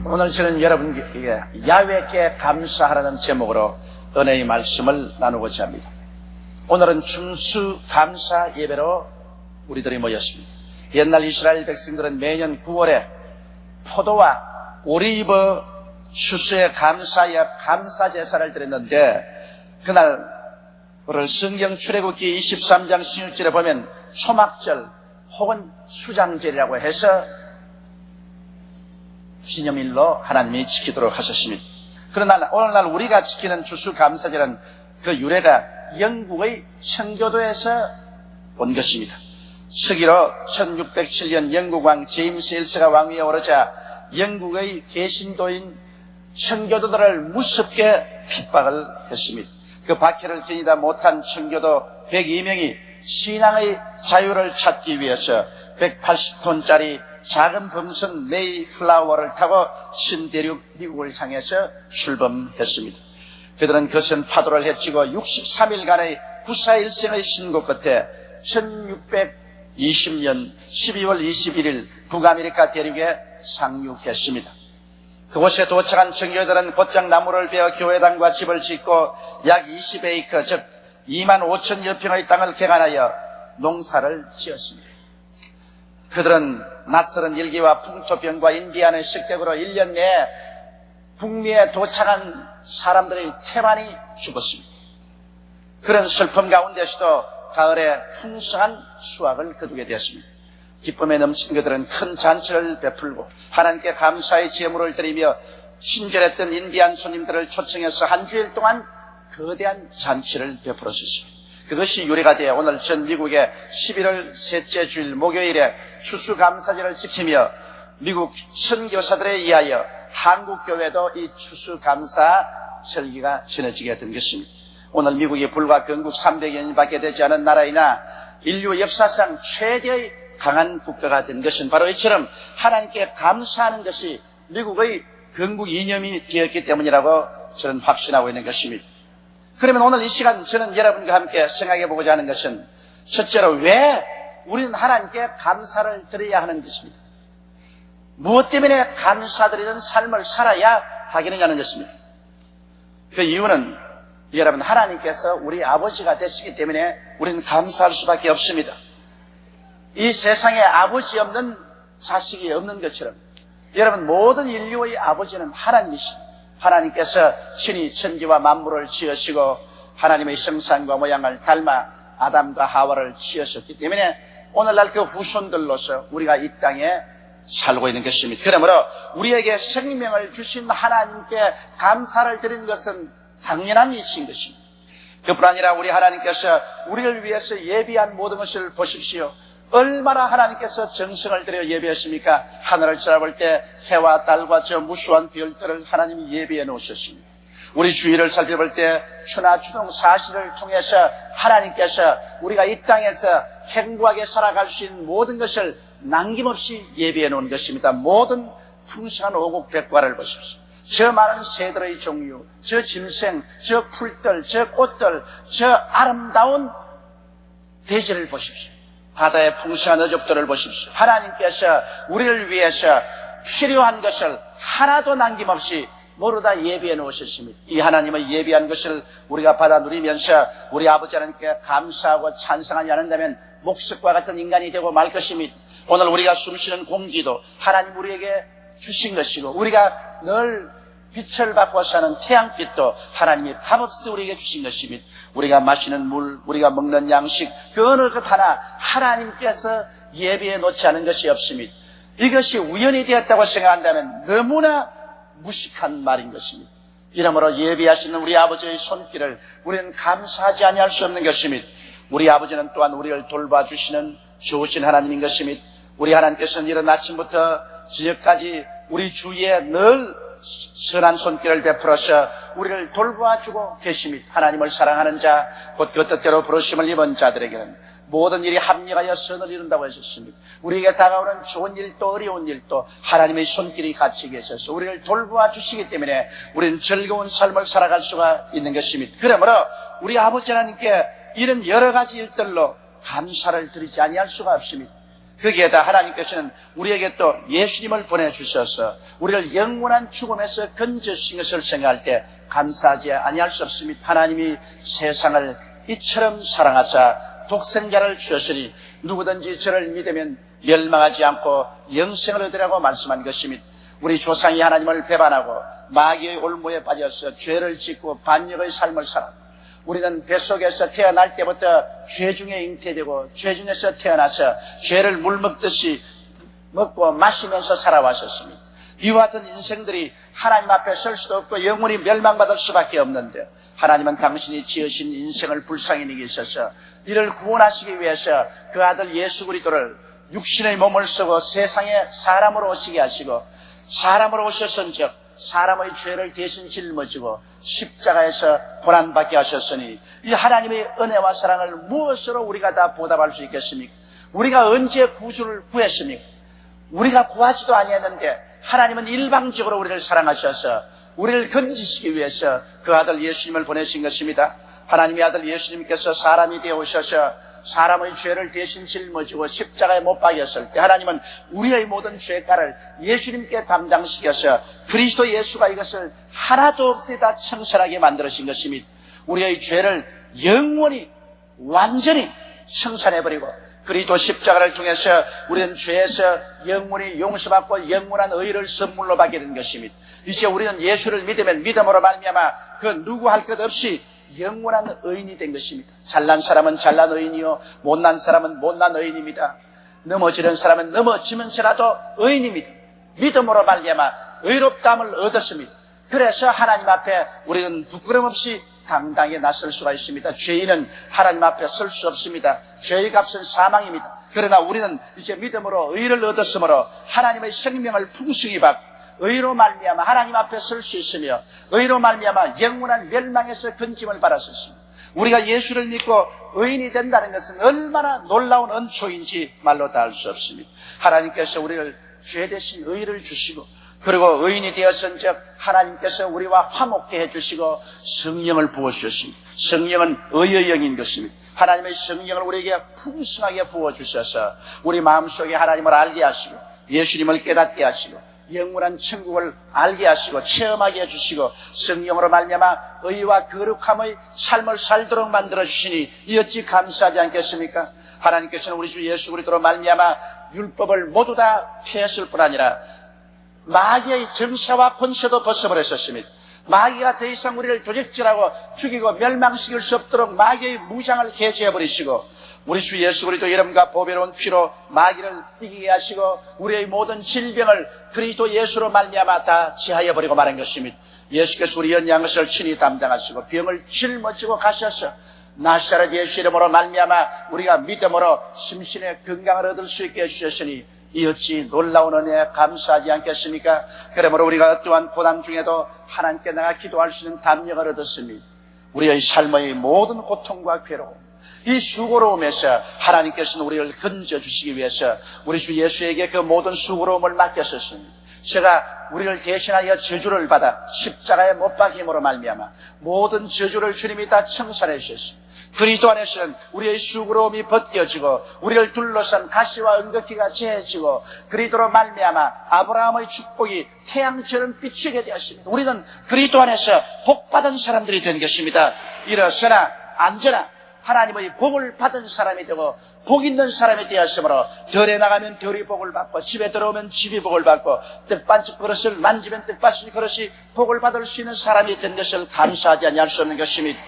오늘 저는 여러분께 야훼께 감사하라는 제목으로 은혜의 말씀을 나누고자 합니다. 오늘은 추수감사 예배로 우리들이 모였습니다. 옛날 이스라엘 백성들은 매년 9월에 포도와 오리브 추수에 감사하여 감사제사를 드렸는데, 그날을 성경 출애굽기 23장 16절에 보면 초막절 혹은 수장절이라고 해서 기념일로 하나님이 지키도록 하셨습니다. 그러나 오늘날 우리가 지키는 추수감사절은 그 유래가 영국의 청교도에서 온 것입니다. 서기로 1607년 영국 왕 제임스 1세가 왕위에 오르자 영국의 개신도인 청교도들을 무섭게 핍박을 했습니다. 그 박해를 견디다 못한 청교도 102명이 신앙의 자유를 찾기 위해서 180톤짜리 작은 범선 메이플라워를 타고 신대륙 미국을 향해서 출범했습니다. 그들은 거센 파도를 헤치고 63일간의 구사일생의 신고 끝에 1620년 12월 21일 북아메리카 대륙에 상륙했습니다. 그곳에 도착한 청교도들은 곧장 나무를 베어 교회당과 집을 짓고 약 20에이커 즉 2만 5천여 평의 땅을 개간하여 농사를 지었습니다. 그들은 낯설은 일기와 풍토병과 인디안의 습격으로 1년 내에 북미에 도착한 사람들의 태반이 죽었습니다. 그런 슬픔 가운데서도 가을에 풍성한 수확을 거두게 되었습니다. 기쁨에 넘친 그들은 큰 잔치를 베풀고 하나님께 감사의 제물을 드리며 친절했던 인디안 손님들을 초청해서 한 주일 동안 거대한 잔치를 베풀었습니다. 그것이 유래가 되어 오늘 전 미국의 11월 셋째 주일 목요일에 추수감사절을 지키며 미국 선교사들에 의하여 한국교회도 이 추수감사 절기가 전해지게 된 것입니다. 오늘 미국이 불과 건국 300여 년밖에 되지 않은 나라이나 인류 역사상 최대의 강한 국가가 된 것은 바로 이처럼 하나님께 감사하는 것이 미국의 건국 이념이 되었기 때문이라고 저는 확신하고 있는 것입니다. 그러면 오늘 이 시간 저는 여러분과 함께 생각해 보고자 하는 것은 첫째로 왜 우리는 하나님께 감사를 드려야 하는 것입니다. 무엇 때문에 감사드리는 삶을 살아야 하겠느냐는 것입니다. 그 이유는 여러분 하나님께서 우리 아버지가 되시기 때문에 우리는 감사할 수밖에 없습니다. 이 세상에 아버지 없는 자식이 없는 것처럼 여러분 모든 인류의 아버지는 하나님이십니다. 하나님께서 친히 천지와 만물을 지으시고 하나님의 형상과 모양을 닮아 아담과 하와를 지으셨기 때문에 오늘날 그 후손들로서 우리가 이 땅에 살고 있는 것입니다. 그러므로 우리에게 생명을 주신 하나님께 감사를 드리는 것은 당연한 이치인 것입니다. 그뿐 아니라 우리 하나님께서 우리를 위해서 예비한 모든 것을 보십시오. 얼마나 하나님께서 정성을 들여 예비했습니까? 하늘을 쳐다볼 때 해와 달과 저 무수한 별들을 하나님이 예비해 놓으셨습니다. 우리 주위를 살펴볼 때 천하 추동 사시를 통해서 하나님께서 우리가 이 땅에서 행복하게 살아갈 수 있는 모든 것을 남김없이 예비해 놓은 것입니다. 모든 풍성한 오곡백과를 보십시오. 저 많은 새들의 종류, 저 짐승, 저 풀들, 저 꽃들, 저 아름다운 대지를 보십시오. 바다의 풍성한 어족들을 보십시오. 하나님께서 우리를 위해서 필요한 것을 하나도 남김없이 모두 다 예비해 놓으셨습니다. 이 하나님의 예비한 것을 우리가 받아 누리면서 우리 아버지 하나님께 감사하고 찬송하지 않는다면 목석과 같은 인간이 되고 말 것입니다. 오늘 우리가 숨쉬는 공기도 하나님 우리에게 주신 것이고 우리가 늘 빛을 받고 사는 태양빛도 하나님이 값없이 우리에게 주신 것입니다. 우리가 마시는 물, 우리가 먹는 양식 그 어느 것 하나 하나님께서 예비해 놓지 않은 것이 없습니다. 이것이 우연이 되었다고 생각한다면 너무나 무식한 말인 것입니다. 이러므로 예비하시는 우리 아버지의 손길을 우리는 감사하지 아니할 수 없는 것입니다. 우리 아버지는 또한 우리를 돌봐주시는 좋으신 하나님인 것입니다. 우리 하나님께서는 이른 아침부터 저녁까지 우리 주위에 늘 선한 손길을 베풀어서 우리를 돌봐주고 계십니다. 하나님을 사랑하는 자, 곧 그 뜻대로 부르심을 입은 자들에게는 모든 일이 합력하여 선을 이룬다고 하셨습니다. 우리에게 다가오는 좋은 일도 어려운 일도 하나님의 손길이 같이 계셔서 우리를 돌보아 주시기 때문에 우리는 즐거운 삶을 살아갈 수가 있는 것입니다. 그러므로 우리 아버지 하나님께 이런 여러 가지 일들로 감사를 드리지 아니할 수가 없습니다. 거기에다 하나님께서는 우리에게 또 예수님을 보내주셔서 우리를 영원한 죽음에서 건져주신 것을 생각할 때 감사하지 아니할 수 없습니다. 하나님이 세상을 이처럼 사랑하사 독생자를 주셨으니 누구든지 저를 믿으면 멸망하지 않고 영생을 얻으라고 말씀한 것입니다. 우리 조상이 하나님을 배반하고 마귀의 올무에 빠져서 죄를 짓고 반역의 삶을 살았고 우리는 뱃속에서 태어날 때부터 죄 중에 잉태되고 죄 중에서 태어나서 죄를 물 먹듯이 먹고 마시면서 살아왔었습니다. 이와 같은 인생들이 하나님 앞에 설 수도 없고 영원히 멸망받을 수밖에 없는데 하나님은 당신이 지으신 인생을 불쌍히 여기셔서 이를 구원하시기 위해서 그 아들 예수 그리스도를 육신의 몸을 쓰고 세상에 사람으로 오시게 하시고 사람으로 오셨은즉 사람의 죄를 대신 짊어지고 십자가에서 고난받게 하셨으니 이 하나님의 은혜와 사랑을 무엇으로 우리가 다 보답할 수 있겠습니까? 우리가 언제 구주를 구했습니까? 우리가 구하지도 아니했는데 하나님은 일방적으로 우리를 사랑하셔서 우리를 건지시기 위해서 그 아들 예수님을 보내신 것입니다. 하나님의 아들 예수님께서 사람이 되어 오셔서 사람의 죄를 대신 짊어지고 십자가에 못 박였을 때 하나님은 우리의 모든 죄가를 예수님께 담당시켜서 그리스도 예수가 이것을 하나도 없이 다 청산하게 만들으신 것입니다. 우리의 죄를 영원히 완전히 청산해버리고 그리스도 십자가를 통해서 우리는 죄에서 영원히 용서받고 영원한 의를 선물로 받게 된 것입니다. 이제 우리는 예수를 믿으면 믿음으로 말미암아 그 누구 할 것 없이 영원한 의인이 된 것입니다. 잘난 사람은 잘난 의인이요 못난 사람은 못난 의인입니다. 넘어지는 사람은 넘어지면서라도 의인입니다. 믿음으로 말미암아 의롭다함을 얻었습니다. 그래서 하나님 앞에 우리는 부끄럼 없이 당당히 나설 수가 있습니다. 죄인은 하나님 앞에 설 수 없습니다. 죄의 값은 사망입니다. 그러나 우리는 이제 믿음으로 의를 얻었으므로 하나님의 생명을 풍성히 받고 의로 말미암아 하나님 앞에 설 수 있으며 의로 말미암아 영원한 멸망에서 건짐을 받았었습니다. 우리가 예수를 믿고 의인이 된다는 것은 얼마나 놀라운恩초인지 말로 다 할 수 없습니다. 하나님께서 우리를 죄 대신 의를 주시고 그리고 의인이 되었은즉 하나님께서 우리와 화목케 해주시고 성령을 부어주셨습니다. 성령은 의의 영인 것입니다. 하나님의 성령을 우리에게 풍성하게 부어주셔서 우리 마음속에 하나님을 알게 하시고 예수님을 깨닫게 하시고 영원한 천국을 알게 하시고 체험하게 해주시고 성령으로 말미암아 의와 거룩함의 삶을 살도록 만들어주시니 이 어찌 감사하지 않겠습니까? 하나님께서는 우리 주 예수 그리스도로 말미암아 율법을 모두 다 폐했을 뿐 아니라 마귀의 정사와 권세도 벗어버렸었습니다. 마귀가 더 이상 우리를 도적질하고 죽이고 멸망시킬 수 없도록 마귀의 무장을 해제해버리시고 우리 주 예수 그리스도 이름과 보배로운 피로 마귀를 이기게 하시고 우리의 모든 질병을 그리스도 예수로 말미암아 다 제하여버리고 말한 것입니다. 예수께서 우리 연약한 것을 친히 담당하시고 병을 짊어지고 가셔서 나사렛 예수 이름으로 말미암아 우리가 믿음으로 심신의 건강을 얻을 수 있게 해주셨으니 이 어찌 놀라운 은혜에 감사하지 않겠습니까? 그러므로 우리가 어떠한 고난 중에도 하나님께 나가 기도할 수 있는 담력을 얻었습니다. 우리의 삶의 모든 고통과 괴로움 이 수고로움에서 하나님께서는 우리를 건져주시기 위해서 우리 주 예수에게 그 모든 수고로움을 맡겼었습니다. 제가 우리를 대신하여 저주를 받아 십자가에 못 박힘으로 말미암아 모든 저주를 주님이 다 청산해 주셨습니다. 그리스도 안에서는 우리의 수고로움이 벗겨지고 우리를 둘러싼 가시와 은극기가 제해지고 그리스도로 말미암아 아브라함의 축복이 태양처럼 비추게 되었습니다. 우리는 그리스도 안에서 복받은 사람들이 된 것입니다. 일어서나 앉으나 하나님의 복을 받은 사람이 되고 복 있는 사람이 되었으므로 덜에 나가면 덜이 복을 받고 집에 들어오면 집이 복을 받고 떡반죽 그릇을 만지면 떡반죽 그릇이 복을 받을 수 있는 사람이 된 것을 감사하지 아니할 수 없는 것입니다.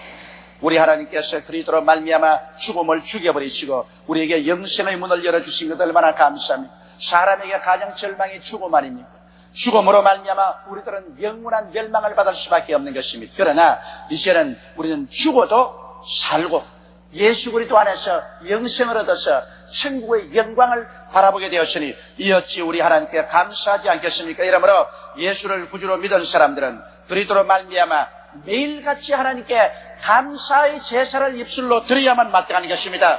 우리 하나님께서 그리스도로 말미암아 죽음을 죽여버리시고 우리에게 영생의 문을 열어주신 것 얼마나 감사합니다. 사람에게 가장 절망이 죽음 아닙니까? 죽음으로 말미암아 우리들은 영원한 멸망을 받을 수밖에 없는 것입니다. 그러나 이제는 우리는 죽어도 살고 예수 그리스도 안에서 영생을 얻어서 천국의 영광을 바라보게 되었으니 이 어찌 우리 하나님께 감사하지 않겠습니까? 이러므로 예수를 구주로 믿은 사람들은 그리스도로 말미암아 매일같이 하나님께 감사의 제사를 입술로 드려야만 마땅한 것입니다.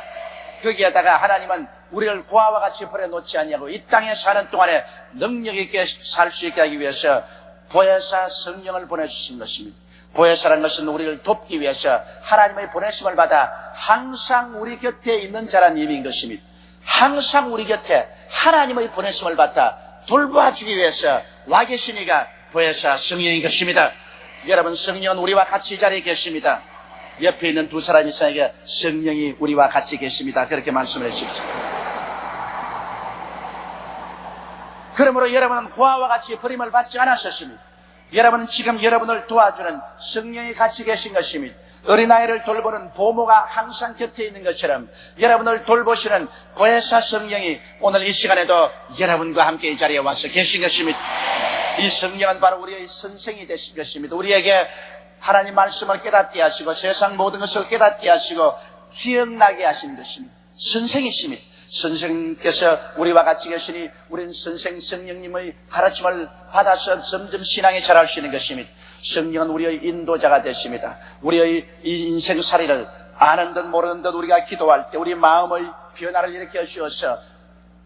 거기에다가 하나님은 우리를 고아와 같이 버려놓지 않냐고 이 땅에 사는 동안에 능력 있게 살 수 있게 하기 위해서 보혜사 성령을 보내주신 것입니다. 보혜사라는 것은 우리를 돕기 위해서 하나님의 보내심을 받아 항상 우리 곁에 있는 자라는 의미인 것입니다. 항상 우리 곁에 하나님의 보내심을 받아 돌봐주기 위해서 와 계시니가 보혜사 성령인 것입니다. 여러분, 성령은 우리와 같이 이 자리에 계십니다. 옆에 있는 두 사람 이상에게 성령이 우리와 같이 계십니다. 그렇게 말씀을 해주십시오. 그러므로 여러분은 고아와 같이 버림을 받지 않았었습니다. 여러분은 지금 여러분을 도와주는 성령이 같이 계신 것입니다. 어린아이를 돌보는 보모가 항상 곁에 있는 것처럼 여러분을 돌보시는 보혜사 성령이 오늘 이 시간에도 여러분과 함께 이 자리에 와서 계신 것입니다. 이 성령은 바로 우리의 선생이 되신 것입니다. 우리에게 하나님 말씀을 깨닫게 하시고 세상 모든 것을 깨닫게 하시고 기억나게 하신 것입니다. 선생이십니다. 선생님께서 우리와 같이 계시니 우리는 선생 성령님의 가르침을 받아서 점점 신앙에 자랄 수 있는 것입니다. 성령은 우리의 인도자가 되십니다. 우리의 이 인생살이를 아는 듯 모르는 듯 우리가 기도할 때 우리 마음의 변화를 일으켜 주어서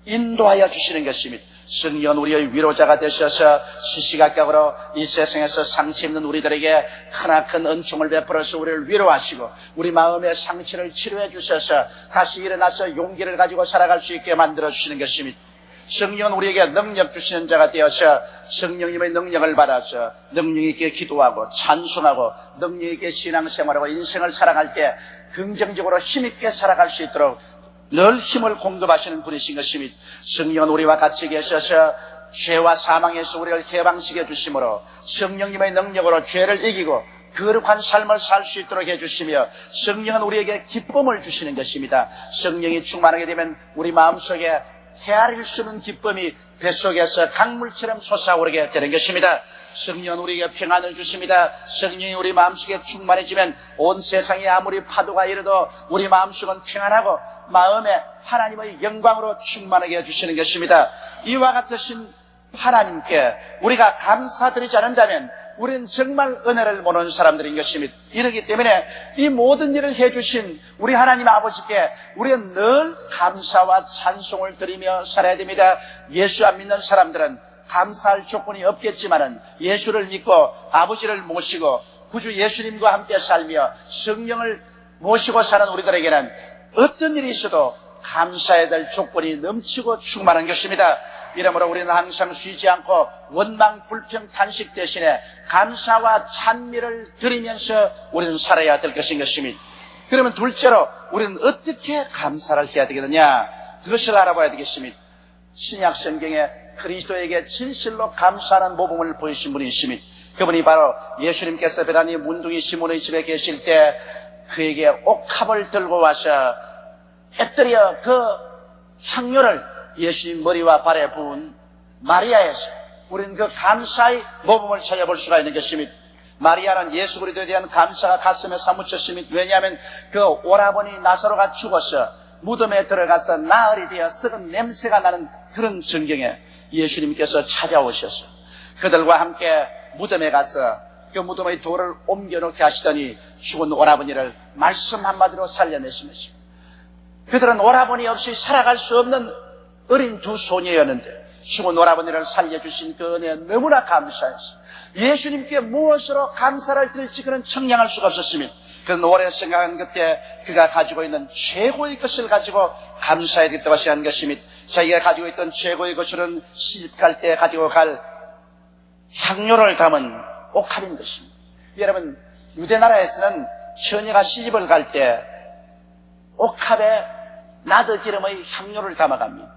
인도하여 주시는 것입니다. 성령은 우리의 위로자가 되셔서 시시각각으로 이 세상에서 상처 입는 우리들에게 크나큰 은총을 베풀어서 우리를 위로하시고 우리 마음의 상처를 치료해 주셔서 다시 일어나서 용기를 가지고 살아갈 수 있게 만들어 주시는 것입니다. 성령은 우리에게 능력 주시는 자가 되어서 성령님의 능력을 받아서 능력 있게 기도하고 찬송하고 능력 있게 신앙생활하고 인생을 살아갈 때 긍정적으로 힘있게 살아갈 수 있도록 늘 힘을 공급하시는 분이신 것입니다. 성령은 우리와 같이 계셔서 죄와 사망에서 우리를 해방시켜 주심으로 성령님의 능력으로 죄를 이기고 거룩한 삶을 살 수 있도록 해주시며 성령은 우리에게 기쁨을 주시는 것입니다. 성령이 충만하게 되면 우리 마음속에 헤아릴 수 없는 기쁨이 뱃속에서 강물처럼 솟아오르게 되는 것입니다. 성령은 우리에게 평안을 주십니다. 성령이 우리 마음속에 충만해지면 온 세상에 아무리 파도가 일어도 우리 마음속은 평안하고 마음에 하나님의 영광으로 충만하게 해주시는 것입니다. 이와 같으신 하나님께 우리가 감사드리지 않는다면 우리는 정말 은혜를 모르는 사람들인 것입니다. 이러기 때문에 이 모든 일을 해주신 우리 하나님 아버지께 우리는 늘 감사와 찬송을 드리며 살아야 됩니다. 예수 안 믿는 사람들은 감사할 조건이 없겠지만은 예수를 믿고 아버지를 모시고 구주 예수님과 함께 살며 성령을 모시고 사는 우리들에게는 어떤 일이 있어도 감사해야 될 조건이 넘치고 충만한 것입니다. 이러므로 우리는 항상 쉬지 않고 원망, 불평, 탄식 대신에 감사와 찬미를 드리면서 우리는 살아야 될 것인 것입니다. 그러면 둘째로 우리는 어떻게 감사를 해야 되겠느냐? 그것을 알아봐야 되겠습니다. 신약 성경에 그리스도에게 진실로 감사하는 모범을 보이신 분이 있습니다. 그분이 바로 예수님께서 베다니 문둥이 시몬의 집에 계실 때 그에게 옥합을 들고 와서 깨뜨려 그 향료를 예수님 머리와 발에 부은 마리아에서 우리는 그 감사의 모범을 찾아볼 수가 있는 것입니다. 마리아는 예수 그리스도에 대한 감사가 가슴에 사무쳤습니다. 왜냐하면 그 오라버니 나사로가 죽어서 무덤에 들어가서 나흘이 되어 썩은 냄새가 나는 그런 전경에 예수님께서 찾아오셔서 그들과 함께 무덤에 가서 그 무덤의 돌을 옮겨놓게 하시더니 죽은 오라버니를 말씀 한마디로 살려내신 것입니다. 그들은 오라버니 없이 살아갈 수 없는 어린 두 소녀였는데 죽은 오라버니를 살려주신 그 은혜에 너무나 감사해서 예수님께 무엇으로 감사를 드릴지 그는 청량할 수가 없었습니다. 그는 오래 생각한 그때 그가 가지고 있는 최고의 것을 가지고 감사해야 되겠다고 생각한 것입니다. 자기가 가지고 있던 최고의 것은 시집갈 때 가지고 갈 향료를 담은 옥합인 것입니다. 여러분, 유대 나라에서는 처녀가 시집을 갈 때 옥합에 나드 기름의 향료를 담아갑니다.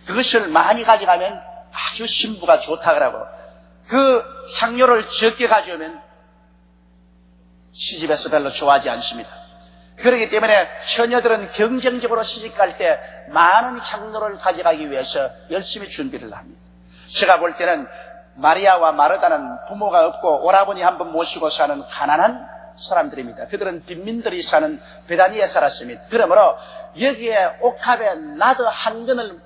그것을 많이 가져가면 아주 신부가 좋다 그러고 그 향료를 적게 가져오면 시집에서 별로 좋아하지 않습니다. 그렇기 때문에 처녀들은 경쟁적으로 시집갈 때 많은 향료를 가져가기 위해서 열심히 준비를 합니다. 제가 볼 때는 마리아와 마르다는 부모가 없고 오라버니 한 번 모시고 사는 가난한 사람들입니다. 그들은 빈민들이 사는 베다니에 살았습니다. 그러므로 여기에 옥합에 나드 한 근을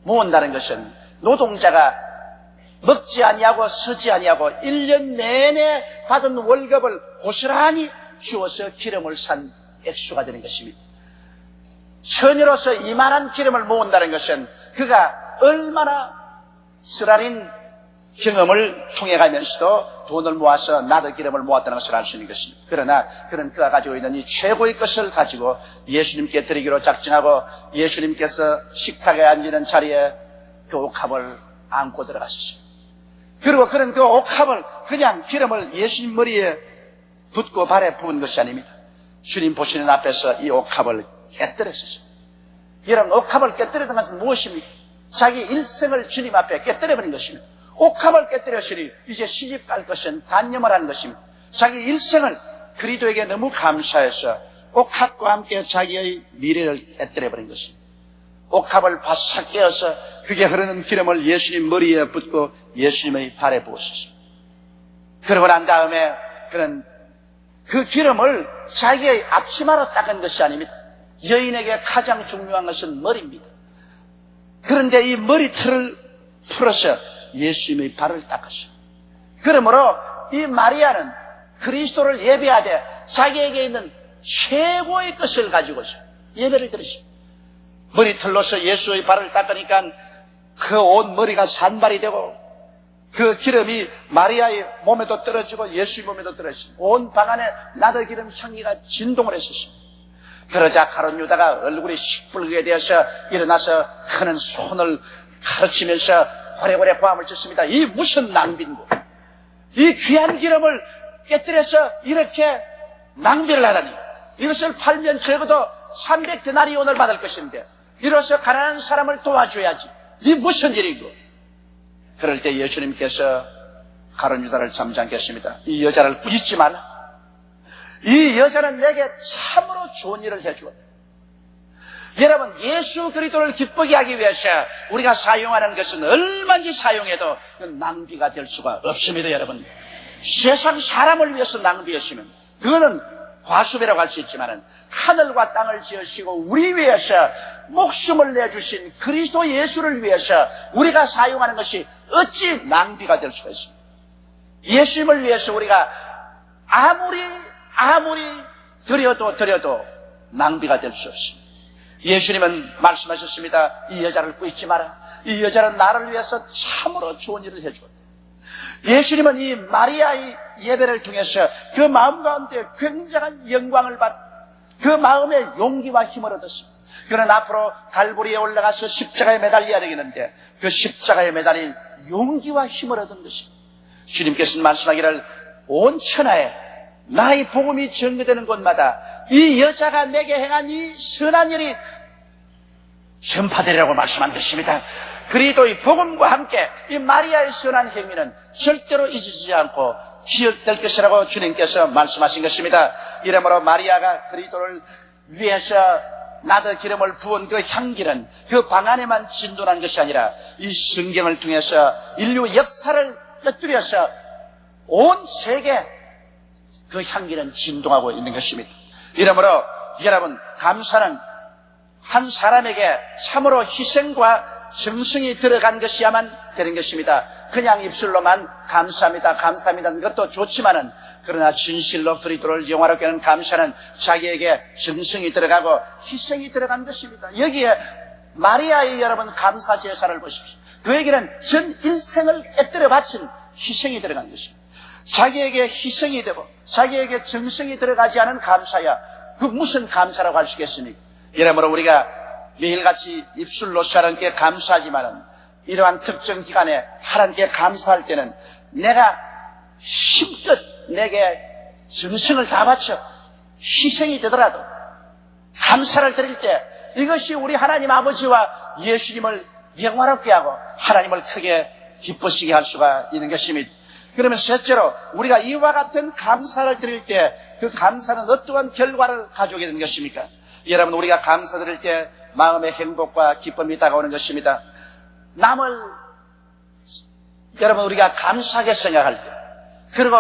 모은다는 것은 노동자가 먹지 아니하고 서지 아니하고 1년 내내 받은 월급을 고스란히 주어서 기름을 산 액수가 되는 것입니다. 처녀로서 이만한 기름을 모은다는 것은 그가 얼마나 쓰라린 경험을 통해 가면서도 돈을 모아서 나도 기름을 모았다는 것을 알 수 있는 것입니다. 그러나 그는 그가 가지고 있는 이 최고의 것을 가지고 예수님께 드리기로 작정하고 예수님께서 식탁에 앉는 자리에 그 옥합을 안고 들어갔었습니다. 그리고 그는 그 옥합을 그냥 기름을 예수님 머리에 붓고 발에 부은 것이 아닙니다. 주님 보시는 앞에서 이 옥합을 깨뜨렸었습니다. 여러분, 옥합을 깨뜨리던 것은 무엇입니까? 자기 일생을 주님 앞에 깨뜨려버린 것입니다. 옥합을 깨뜨렸으니 이제 시집 갈 것은 단념을 하는 것입니다. 자기 일생을 그리스도에게 너무 감사해서 옥합과 함께 자기의 미래를 깨뜨려버린 것입니다. 옥합을 바싹 깨어서 그게 흐르는 기름을 예수님 머리에 붓고 예수님의 발에 부었습니다. 그러고 난 다음에 그는 그 기름을 자기의 앞치마로 닦은 것이 아닙니다. 여인에게 가장 중요한 것은 머리입니다. 그런데 이 머리털을 풀어서 예수님의 발을 닦았어요. 그러므로 이 마리아는 그리스도를 예배하되 자기에게 있는 최고의 것을 가지고서 예배를 드렸습니다. 머리털로서 예수의 발을 닦으니까 그 온 머리가 산발이 되고 그 기름이 마리아의 몸에도 떨어지고 예수의 몸에도 떨어지고 온 방 안에 나더 기름 향기가 진동을 했었습니다. 그러자 가룟 유다가 얼굴이 시뻘게 되어서 일어나서 크는 손을 가르치면서 고래고래 고함을 쳤습니다. 이 무슨 낭비인고, 이 귀한 기름을 깨뜨려서 이렇게 낭비를 하다니, 이것을 팔면 적어도 300데나리온을 받을 것인데 이로써 가난한 사람을 도와줘야지, 이 무슨 일이고. 그럴 때 예수님께서 가룟 유다를 잠잠케 했습니다. 이 여자를 꾸짖지 마라. 이 여자는 내게 참으로 좋은 일을 해주었다. 여러분, 예수 그리스도를 기쁘게 하기 위해서 우리가 사용하는 것은 얼마든지 사용해도 낭비가 될 수가 없습니다. 여러분, 세상 사람을 위해서 낭비했으면 그거는 과수배라고 할 수 있지만 하늘과 땅을 지으시고 우리 위해서 목숨을 내주신 그리스도 예수를 위해서 우리가 사용하는 것이 어찌 낭비가 될 수가 있습니까? 예수님을 위해서 우리가 아무리 드려도 낭비가 될 수 없습니다. 예수님은 말씀하셨습니다. 이 여자를 꾸짖지 마라. 이 여자는 나를 위해서 참으로 좋은 일을 해주었다. 예수님은 이 마리아의 예배를 통해서 그 마음 가운데 굉장한 영광을 받고 그 마음에 용기와 힘을 얻었습니다. 그는 앞으로 갈보리에 올라가서 십자가에 매달려야 되겠는데 그 십자가에 매달릴 용기와 힘을 얻은 것입니다. 주님께서는 말씀하기를 온 천하에 나의 복음이 전개되는 곳마다 이 여자가 내게 행한 이 선한 일이 전파되리라고 말씀한 것입니다. 그리스도의 복음과 함께 이 마리아의 선한 행위는 절대로 잊어지지 않고 기억될 것이라고 주님께서 말씀하신 것입니다. 이러므로 마리아가 그리스도를 위해서 나더 기름을 부은 그 향기는 그 방 안에만 진동한 것이 아니라 이 성경을 통해서 인류 역사를 곁들여서 온 세계 그 향기는 진동하고 있는 것입니다. 이러므로 여러분, 감사는 한 사람에게 참으로 희생과 정성이 들어간 것이야만 되는 것입니다. 그냥 입술로만 감사합니다, 감사합니다 하는 것도 좋지만은 그러나 진실로 그리스도를 영화롭게 하는 감사는 자기에게 정성이 들어가고 희생이 들어간 것입니다. 여기에 마리아의 여러분 감사 제사를 보십시오. 그에게는 전 일생을 애들여 바친 희생이 들어간 것입니다. 자기에게 희생이 되고 자기에게 정성이 들어가지 않은 감사야 그 무슨 감사라고 할 수 있겠습니까? 이러므로 우리가 매일같이 입술로서 하나님께 감사하지만은 이러한 특정 기간에 하나님께 감사할 때는 내가 힘껏 내게 정성을 다 바쳐 희생이 되더라도 감사를 드릴 때 이것이 우리 하나님 아버지와 예수님을 영화롭게 하고 하나님을 크게 기쁘시게 할 수가 있는 것입니다. 그러면 셋째로 우리가 이와 같은 감사를 드릴 때 그 감사는 어떠한 결과를 가져오게 되는 것입니까? 여러분, 우리가 감사드릴 때 마음의 행복과 기쁨이 다가오는 것입니다. 남을 여러분 우리가 감사하게 생각할 때 그리고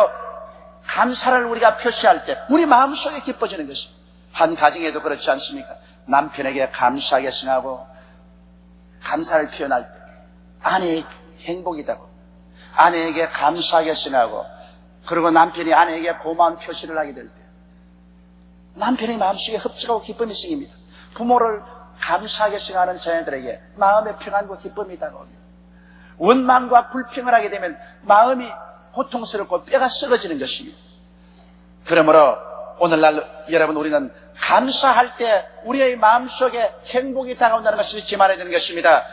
감사를 우리가 표시할 때 우리 마음속에 기뻐지는 것입니다. 한 가정에도 그렇지 않습니까? 남편에게 감사하게 생각하고 감사를 표현할 때 아내의 행복이다고 아내에게 감사하게 생각하고 그리고 남편이 아내에게 고마운 표시를 하게 될 때 남편의 마음속에 흡족하고 기쁨이 생깁니다. 부모를 감사하게 생각하는 자녀들에게 마음의 평안과 기쁨이 다가옵니다. 원망과 불평을 하게 되면 마음이 고통스럽고 뼈가 썩어지는 것입니다. 그러므로 오늘날 여러분, 우리는 감사할 때 우리의 마음속에 행복이 다가온다는 것을 잊지 말아야 되는 것입니다.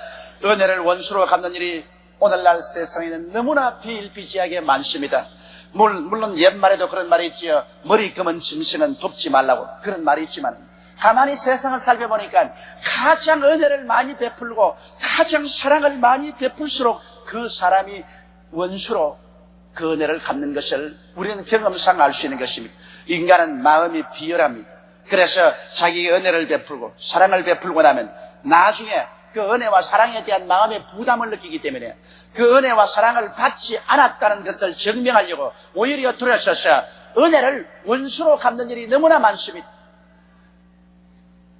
은혜를 원수로 갚는 일이 오늘날 세상에는 너무나 비일비재하게 많습니다. 물론 옛말에도 그런 말이 있지요. 머리 감은 짐승은 돕지 말라고, 그런 말이 있지만 가만히 세상을 살펴보니까 가장 은혜를 많이 베풀고 가장 사랑을 많이 베풀수록 그 사람이 원수로 그 은혜를 갚는 것을 우리는 경험상 알 수 있는 것입니다. 인간은 마음이 비열합니다. 그래서 자기의 은혜를 베풀고 사랑을 베풀고 나면 나중에 그 은혜와 사랑에 대한 마음의 부담을 느끼기 때문에 그 은혜와 사랑을 받지 않았다는 것을 증명하려고 오히려 들어서서 은혜를 원수로 갚는 일이 너무나 많습니다.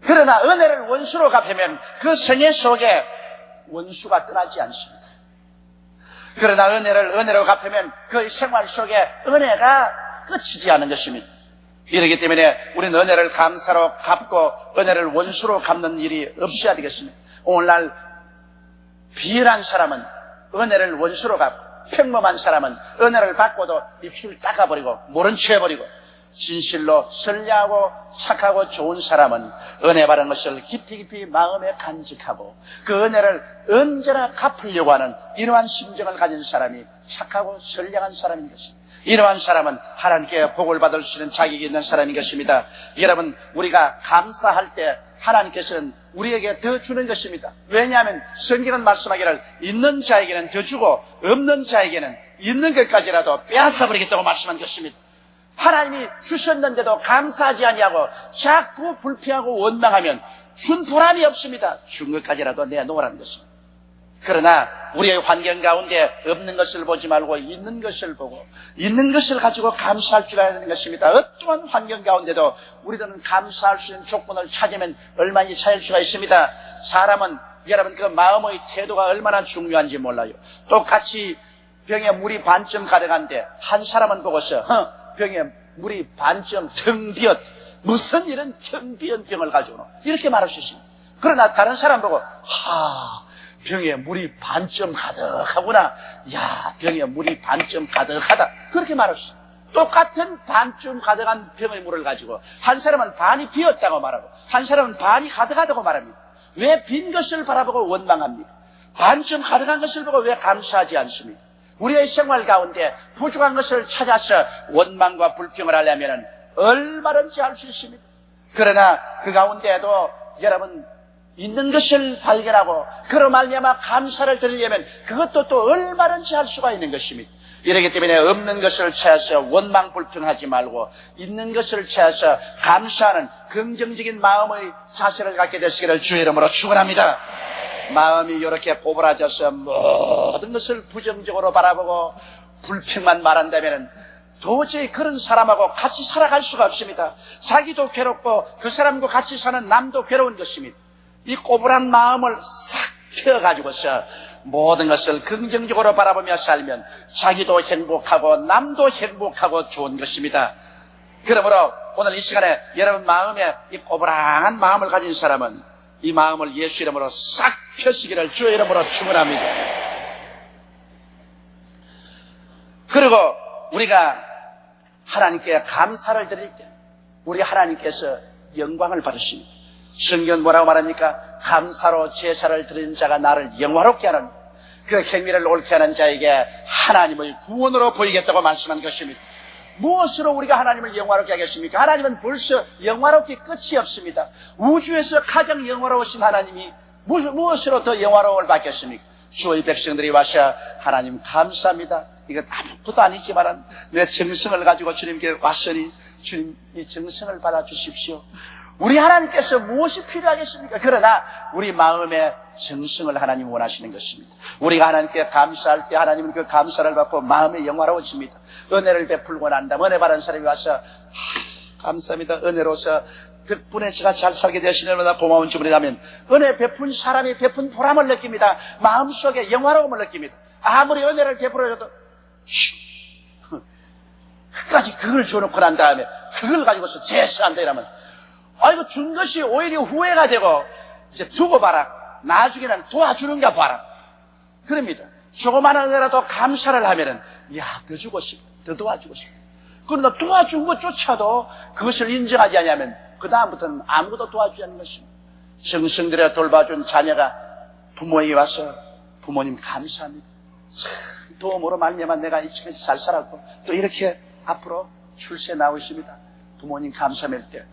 그러나 은혜를 원수로 갚으면 그 생애 속에 원수가 떠나지 않습니다. 그러나 은혜를 은혜로 갚으면 그 생활 속에 은혜가 끝이지 않은 것입니다. 이렇기 때문에 우리는 은혜를 감사로 갚고 은혜를 원수로 갚는 일이 없어야 되겠습니다. 오늘날 비열한 사람은 은혜를 원수로 갚고 평범한 사람은 은혜를 받고도 입술 닦아버리고 모른 체 해버리고 진실로 선량하고 착하고 좋은 사람은 은혜 받은 것을 깊이 마음에 간직하고 그 은혜를 언제나 갚으려고 하는 이러한 심정을 가진 사람이 착하고 선량한 사람인 것입니다. 이러한 사람은 하나님께 복을 받을 수 있는 자격이 있는 사람인 것입니다. 여러분, 우리가 감사할 때 하나님께서는 우리에게 더 주는 것입니다. 왜냐하면 성경은 말씀하기를 있는 자에게는 더 주고 없는 자에게는 있는 것까지라도 빼앗아버리겠다고 말씀한 것입니다. 하나님이 주셨는데도 감사하지 아니하고 자꾸 불평하고 원망하면 준 보람이 없습니다. 준 것까지라도 내놓으라는 것입니다. 그러나 우리의 환경 가운데 없는 것을 보지 말고 있는 것을 보고 있는 것을 가지고 감사할 줄 알아야 되는 것입니다. 어떠한 환경 가운데도 우리들은 감사할 수 있는 조건을 찾으면 얼마든지 찾을 수가 있습니다. 사람은 여러분 그 마음의 태도가 얼마나 중요한지 몰라요. 똑같이 병에 물이 반쯤 가득한데 한 사람은 보고서 병에 물이 반쯤 텅 비었, 무슨 이런 텅 비은 병을 가지고 오노, 이렇게 말할 수 있습니다. 그러나 다른 사람 보고 병에 물이 반쯤 가득하구나, 야, 병에 물이 반쯤 가득하다, 그렇게 말할 수 있습니다. 똑같은 반쯤 가득한 병의 물을 가지고 한 사람은 반이 비었다고 말하고 한 사람은 반이 가득하다고 말합니다. 왜 빈 것을 바라보고 원망합니까? 반쯤 가득한 것을 보고 왜 감사하지 않습니까? 우리의 생활 가운데 부족한 것을 찾아서 원망과 불평을 하려면 얼마든지 할 수 있습니다. 그러나 그 가운데에도 여러분 있는 것을 발견하고 그로 말미암아 감사를 드리려면 그것도 또 얼마든지 할 수가 있는 것입니다. 이렇기 때문에 없는 것을 찾아서 원망 불평하지 말고 있는 것을 찾아서 감사하는 긍정적인 마음의 자세를 갖게 되시기를 주의 이름으로 축원합니다. 마음이 이렇게 꼬부라져서 모든 것을 부정적으로 바라보고 불평만 말한다면 도저히 그런 사람하고 같이 살아갈 수가 없습니다. 자기도 괴롭고 그 사람과 같이 사는 남도 괴로운 것입니다. 이 꼬부란 마음을 싹 펴가지고서 모든 것을 긍정적으로 바라보며 살면 자기도 행복하고 남도 행복하고 좋은 것입니다. 그러므로 오늘 이 시간에 여러분 마음에 이 꼬부랑한 마음을 가진 사람은 이 마음을 예수 이름으로 싹 펴시기를 주의 이름으로 축원합니다. 그리고 우리가 하나님께 감사를 드릴 때 우리 하나님께서 영광을 받으십니다. 성경은 뭐라고 말합니까? 감사로 제사를 드리는 자가 나를 영화롭게 하는, 그 행위를 옳게 하는 자에게 하나님을 구원으로 보이겠다고 말씀한 것입니다. 무엇으로 우리가 하나님을 영화롭게 하겠습니까? 하나님은 벌써 영화롭게 끝이 없습니다. 우주에서 가장 영화로우신 하나님이 무엇으로 더 영화로움을 받겠습니까? 주의 백성들이 와서 하나님 감사합니다. 이거 아무것도 아니지만 내 정성을 가지고 주님께 왔으니 주님 이 정성을 받아주십시오. 우리 하나님께서 무엇이 필요하겠습니까? 그러나 우리 마음에 정성을 하나님 원하시는 것입니다. 우리가 하나님께 감사할 때 하나님은 그 감사를 받고 마음이 영화로워집니다. 은혜를 베풀고 난 다음 은혜 받은 사람이 와서 감사합니다. 은혜로서 덕분에 제가 잘 살게 되시는 얼마나 고마운 주문이라면 은혜 베푼 사람이 베푼 보람을 느낍니다. 마음속에 영화로움을 느낍니다. 아무리 은혜를 베풀어줘도 끝까지 그걸 줘놓고 난 다음에 그걸 가지고서 제사한다 이러면 아이고, 준 것이 오히려 후회가 되고, 이제 두고 봐라. 나중에는 도와주는가 봐라. 그럽니다. 조그마한 데라도 감사를 하면은, 야, 더 주고 싶다. 더 도와주고 싶다. 그러나 도와준 것조차도 그것을 인정하지 않으면, 그다음부터는 아무것도 도와주지 않는 것입니다. 정성들여 돌봐준 자녀가 부모에게 와서, 부모님 감사합니다. 참, 도움으로 말미암아 내가 이렇게 잘 살았고, 또 이렇게 앞으로 출세에 나오십니다. 부모님 감사할 때.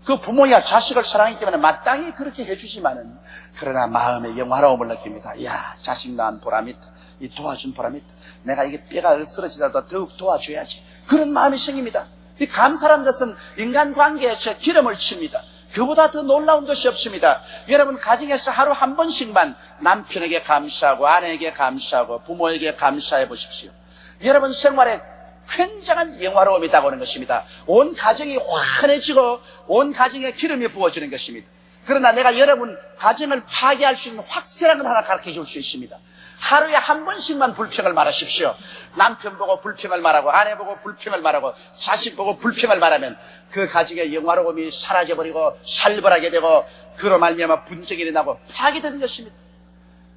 그 부모가 자식을 사랑하기 때문에 마땅히 그렇게 해주지만은, 그러나 마음의 영화로움을 느낍니다. 이야, 자식 낳은 보람이 있다. 이 도와준 보람이 있다. 내가 이게 뼈가 으스러지더라도 더욱 도와줘야지. 그런 마음이 생깁니다. 이 감사란 것은 인간관계에서 기름을 칩니다. 그보다 더 놀라운 것이 없습니다. 여러분, 가정에서 하루 한 번씩만 남편에게 감사하고 아내에게 감사하고 부모에게 감사해 보십시오. 여러분 생활에 굉장한 영화로움이 다가오는 것입니다. 온 가정이 환해지고 온 가정에 기름이 부어지는 것입니다. 그러나 내가 여러분 가정을 파괴할 수 있는 확실한 건 하나 가르쳐 줄 수 있습니다. 하루에 한 번씩만 불평을 말하십시오. 남편 보고 불평을 말하고 아내 보고 불평을 말하고 자식 보고 불평을 말하면 그 가정의 영화로움이 사라져버리고 살벌하게 되고 그로 말미암아 분쟁이 일어나고 파괴되는 것입니다.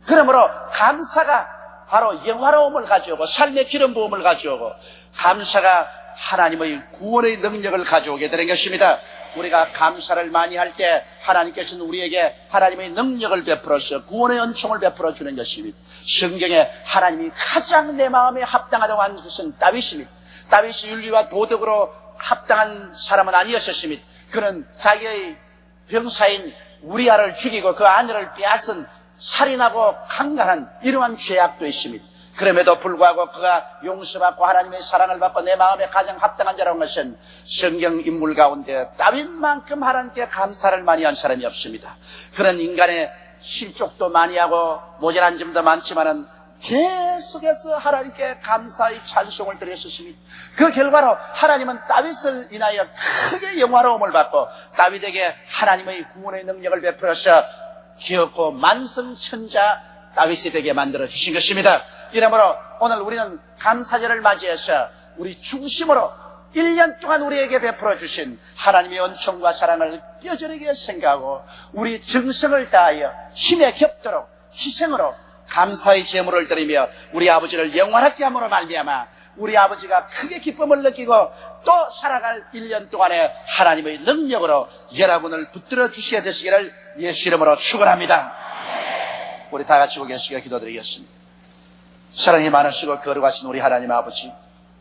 그러므로 감사가 바로 영화로움을 가져오고 삶의 기름 부음을 가져오고 감사가 하나님의 구원의 능력을 가져오게 되는 것입니다. 우리가 감사를 많이 할 때 하나님께서는 우리에게 하나님의 능력을 베풀어서 구원의 은총을 베풀어 주는 것입니다. 성경에 하나님이 가장 내 마음에 합당하다고 하는 것은 다윗입니다. 다윗이 윤리와 도덕으로 합당한 사람은 아니었습니다. 그는 자기의 병사인 우리아를 죽이고 그 아내를 빼앗은 살인하고 강간한 이러한 죄악도 있습니다. 그럼에도 불구하고 그가 용서받고 하나님의 사랑을 받고 내 마음에 가장 합당한 자라는 것은 성경 인물 가운데 다윗만큼 하나님께 감사를 많이 한 사람이 없습니다. 그런 인간의 실족도 많이 하고 모자란 점도 많지만은 계속해서 하나님께 감사의 찬송을 드렸었습니다. 그 결과로 하나님은 다윗을 인하여 크게 영화로움을 받고 다윗에게 하나님의 구원의 능력을 베풀어서 기어코 만성천자 다윗이 되게 만들어 주신 것입니다. 이러므로 오늘 우리는 감사절을 맞이해서 우리 중심으로 1년 동안 우리에게 베풀어 주신 하나님의 은총과 사랑을 뼈저리게 생각하고 우리 정성을 다하여 힘에 겹도록 희생으로 감사의 제물을 드리며 우리 아버지를 영원하게 함으로 말미암아 우리 아버지가 크게 기쁨을 느끼고 또 살아갈 1년 동안에 하나님의 능력으로 여러분을 붙들어 주시게 되시기를 예수 이름으로 축원합니다. 우리 다 같이 고개 숙여 기도드리겠습니다. 사랑이 많으시고 거룩하신 우리 하나님 아버지,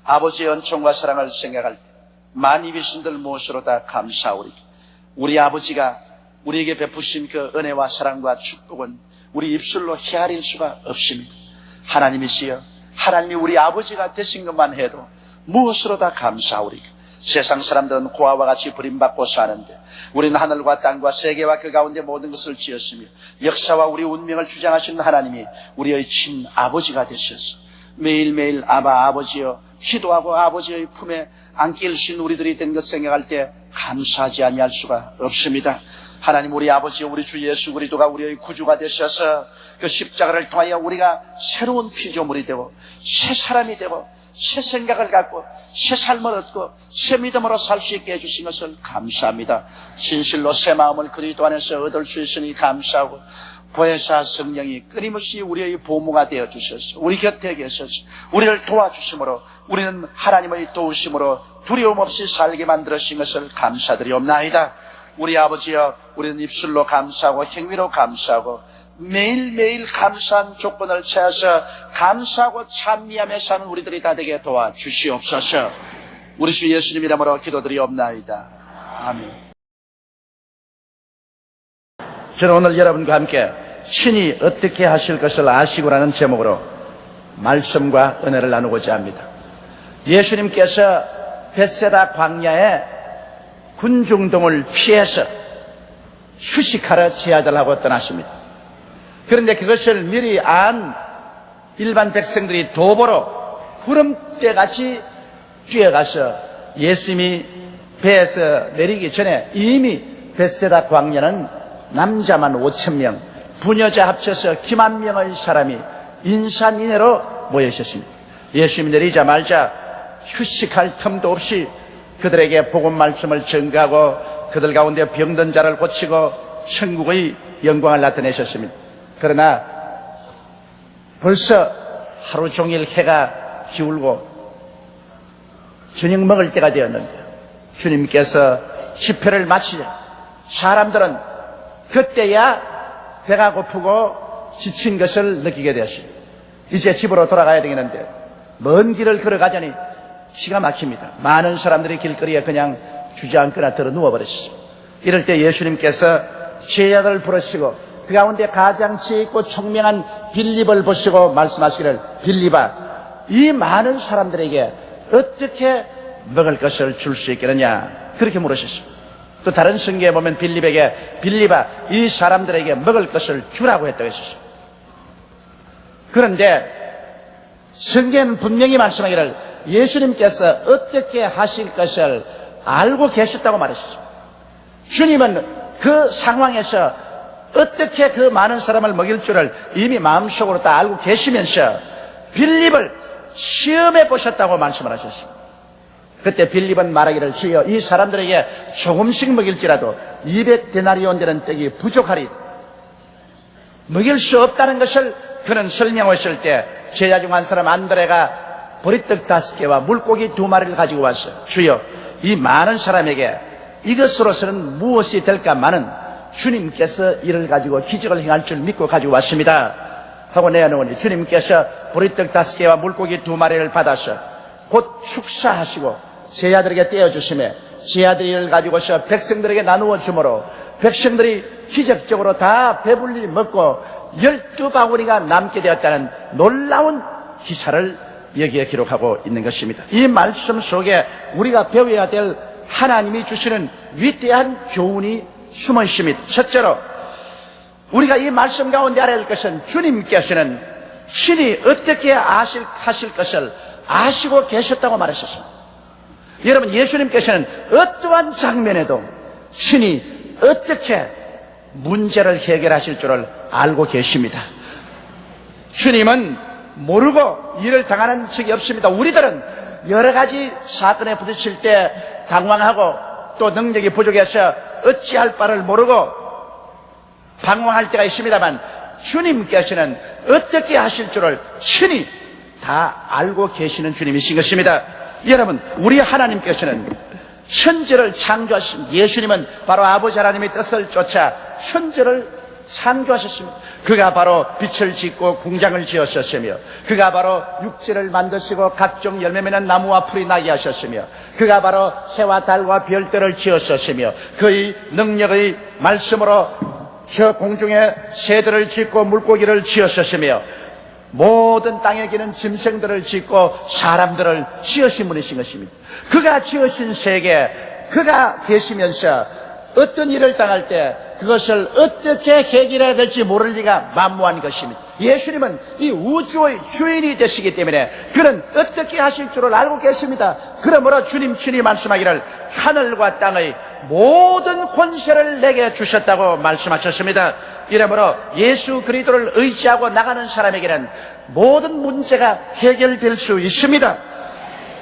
아버지의 은총과 사랑을 생각할 때 많이 비신들 무엇으로 다 감사하오리까. 우리 아버지가 우리에게 베푸신 그 은혜와 사랑과 축복은 우리 입술로 헤아릴 수가 없습니다. 하나님이시여, 하나님이 우리 아버지가 되신 것만 해도 무엇으로 다 감사하오리까. 세상 사람들은 고아와 같이 버림받고 사는데 우리는 하늘과 땅과 세계와 그 가운데 모든 것을 지었으며 역사와 우리 운명을 주장하시는 하나님이 우리의 친 아버지가 되셔서 매일매일 아바 아버지여 기도하고 아버지의 품에 안길 수 있는 우리들이 된 것 생각할 때 감사하지 아니할 수가 없습니다. 하나님, 우리 아버지여, 우리 주 예수 그리스도가 우리의 구주가 되셔서 그 십자가를 통하여 우리가 새로운 피조물이 되고 새 사람이 되고 새 생각을 갖고 새 삶을 얻고 새 믿음으로 살 수 있게 해주신 것을 감사합니다. 진실로 새 마음을 그리스도 안에서 얻을 수 있으니 감사하고 보혜사 성령이 끊임없이 우리의 보모가 되어주셔서 우리 곁에 계셔서 우리를 도와주심으로 우리는 하나님의 도우심으로 두려움 없이 살게 만들으신 것을 감사드리옵나이다. 우리 아버지여, 우리는 입술로 감사하고 행위로 감사하고 매일매일 감사한 조건을 찾아서 감사하고 찬미하며 사는 우리들이 다 되게 도와주시옵소서. 우리 주 예수님 이름으로 기도드리옵나이다. 아멘. 저는 오늘 여러분과 함께 신이 어떻게 하실 것을 아시고라는 제목으로 말씀과 은혜를 나누고자 합니다. 예수님께서 벳세다 광야에 군중동을 피해서 휴식하러 제자들 하고 떠나십니다. 그런데 그것을 미리 안 일반 백성들이 도보로 구름대같이 뛰어가서 예수님이 배에서 내리기 전에 이미 벳세다 광야는 남자만 5,000명, 부녀자 합쳐서 기만 명의 사람이 인산인해로 모여 있었습니다. 예수님이 내리자마자 휴식할 틈도 없이 그들에게 복음 말씀을 전가하고 그들 가운데 병든 자를 고치고 천국의 영광을 나타내셨습니다. 그러나 벌써 하루 종일 해가 기울고 저녁 먹을 때가 되었는데 주님께서 집회를 마치자 사람들은 그때야 배가 고프고 지친 것을 느끼게 되었습니다. 이제 집으로 돌아가야 되겠는데 먼 길을 걸어가자니 기가 막힙니다. 많은 사람들이 길거리에 그냥 주저앉거나 들어 누워버렸습니다. 이럴 때 예수님께서 제자들을 부르시고 그 가운데 가장 지혜있고 총명한 빌립을 보시고 말씀하시기를, 빌립아, 이 많은 사람들에게 어떻게 먹을 것을 줄 수 있겠느냐, 그렇게 물으셨습니다. 또 다른 성경에 보면 빌립에게, 빌립아, 이 사람들에게 먹을 것을 주라고 했다고 했었습니다. 그런데 성경은 분명히 말씀하기를 예수님께서 어떻게 하실 것을 알고 계셨다고 말했습니다. 주님은 그 상황에서 어떻게 그 많은 사람을 먹일 줄을 이미 마음속으로 다 알고 계시면서 빌립을 시험해 보셨다고 말씀을 하셨습니다. 그때 빌립은 말하기를, 주여, 이 사람들에게 조금씩 먹일지라도 200데나리온 되는 떡이 부족하리. 먹일 수 없다는 것을 그는 설명하실 때 제자 중 한 사람 안드레가 보리떡 5개와 물고기 2마리를 가지고 왔어요. 주여, 이 많은 사람에게 이것으로서는 무엇이 될까마는 주님께서 이를 가지고 기적을 행할 줄 믿고 가지고 왔습니다 하고 내어놓으니 주님께서 보리떡 5개와 물고기 2마리를 받아서 곧 축사하시고 제자들에게 떼어주시며 제자들이 이를 가지고서 백성들에게 나누어 주므로 백성들이 기적적으로 다 배불리 먹고 12바구니가 남게 되었다는 놀라운 기사를 여기에 기록하고 있는 것입니다. 이 말씀 속에 우리가 배워야 될 하나님이 주시는 위대한 교훈이 숨어 있습니다. 첫째로 우리가 이 말씀 가운데 알아야 할 것은 주님께서는 신이 어떻게 하실 것을 아시고 계셨다고 말하셨습니다. 여러분, 예수님께서는 어떠한 장면에도 신이 어떻게 문제를 해결하실 줄을 알고 계십니다. 주님은 모르고 일을 당하는 적이 없습니다. 우리들은 여러 가지 사건에 부딪힐 때 당황하고 또 능력이 부족해서 어찌할 바를 모르고 방황할 때가 있습니다만 주님께서는 어떻게 하실 줄을 친히 다 알고 계시는 주님이신 것입니다. 여러분, 우리 하나님께서는 천지를 창조하신, 예수님은 바로 아버지 하나님의 뜻을 쫓아 천지를 창조하셨습니다. 그가 바로 빛을 짓고 궁장을 지으셨으며 그가 바로 육지를 만드시고 각종 열매 맺는 나무와 풀이 나게 하셨으며 그가 바로 해와 달과 별들을 지으셨으며 그의 능력의 말씀으로 저 공중에 새들을 짓고 물고기를 지으셨으며 모든 땅에 기는 짐승들을 짓고 사람들을 지으신 분이신 것입니다. 그가 지으신 세계, 그가 계시면서 어떤 일을 당할 때 그것을 어떻게 해결해야 될지 모를 리가 만무한 것입니다. 예수님은 이 우주의 주인이 되시기 때문에 그는 어떻게 하실 줄을 알고 계십니다. 그러므로 주님 친히 말씀하기를 하늘과 땅의 모든 권세를 내게 주셨다고 말씀하셨습니다. 이러므로 예수 그리스도를 의지하고 나가는 사람에게는 모든 문제가 해결될 수 있습니다.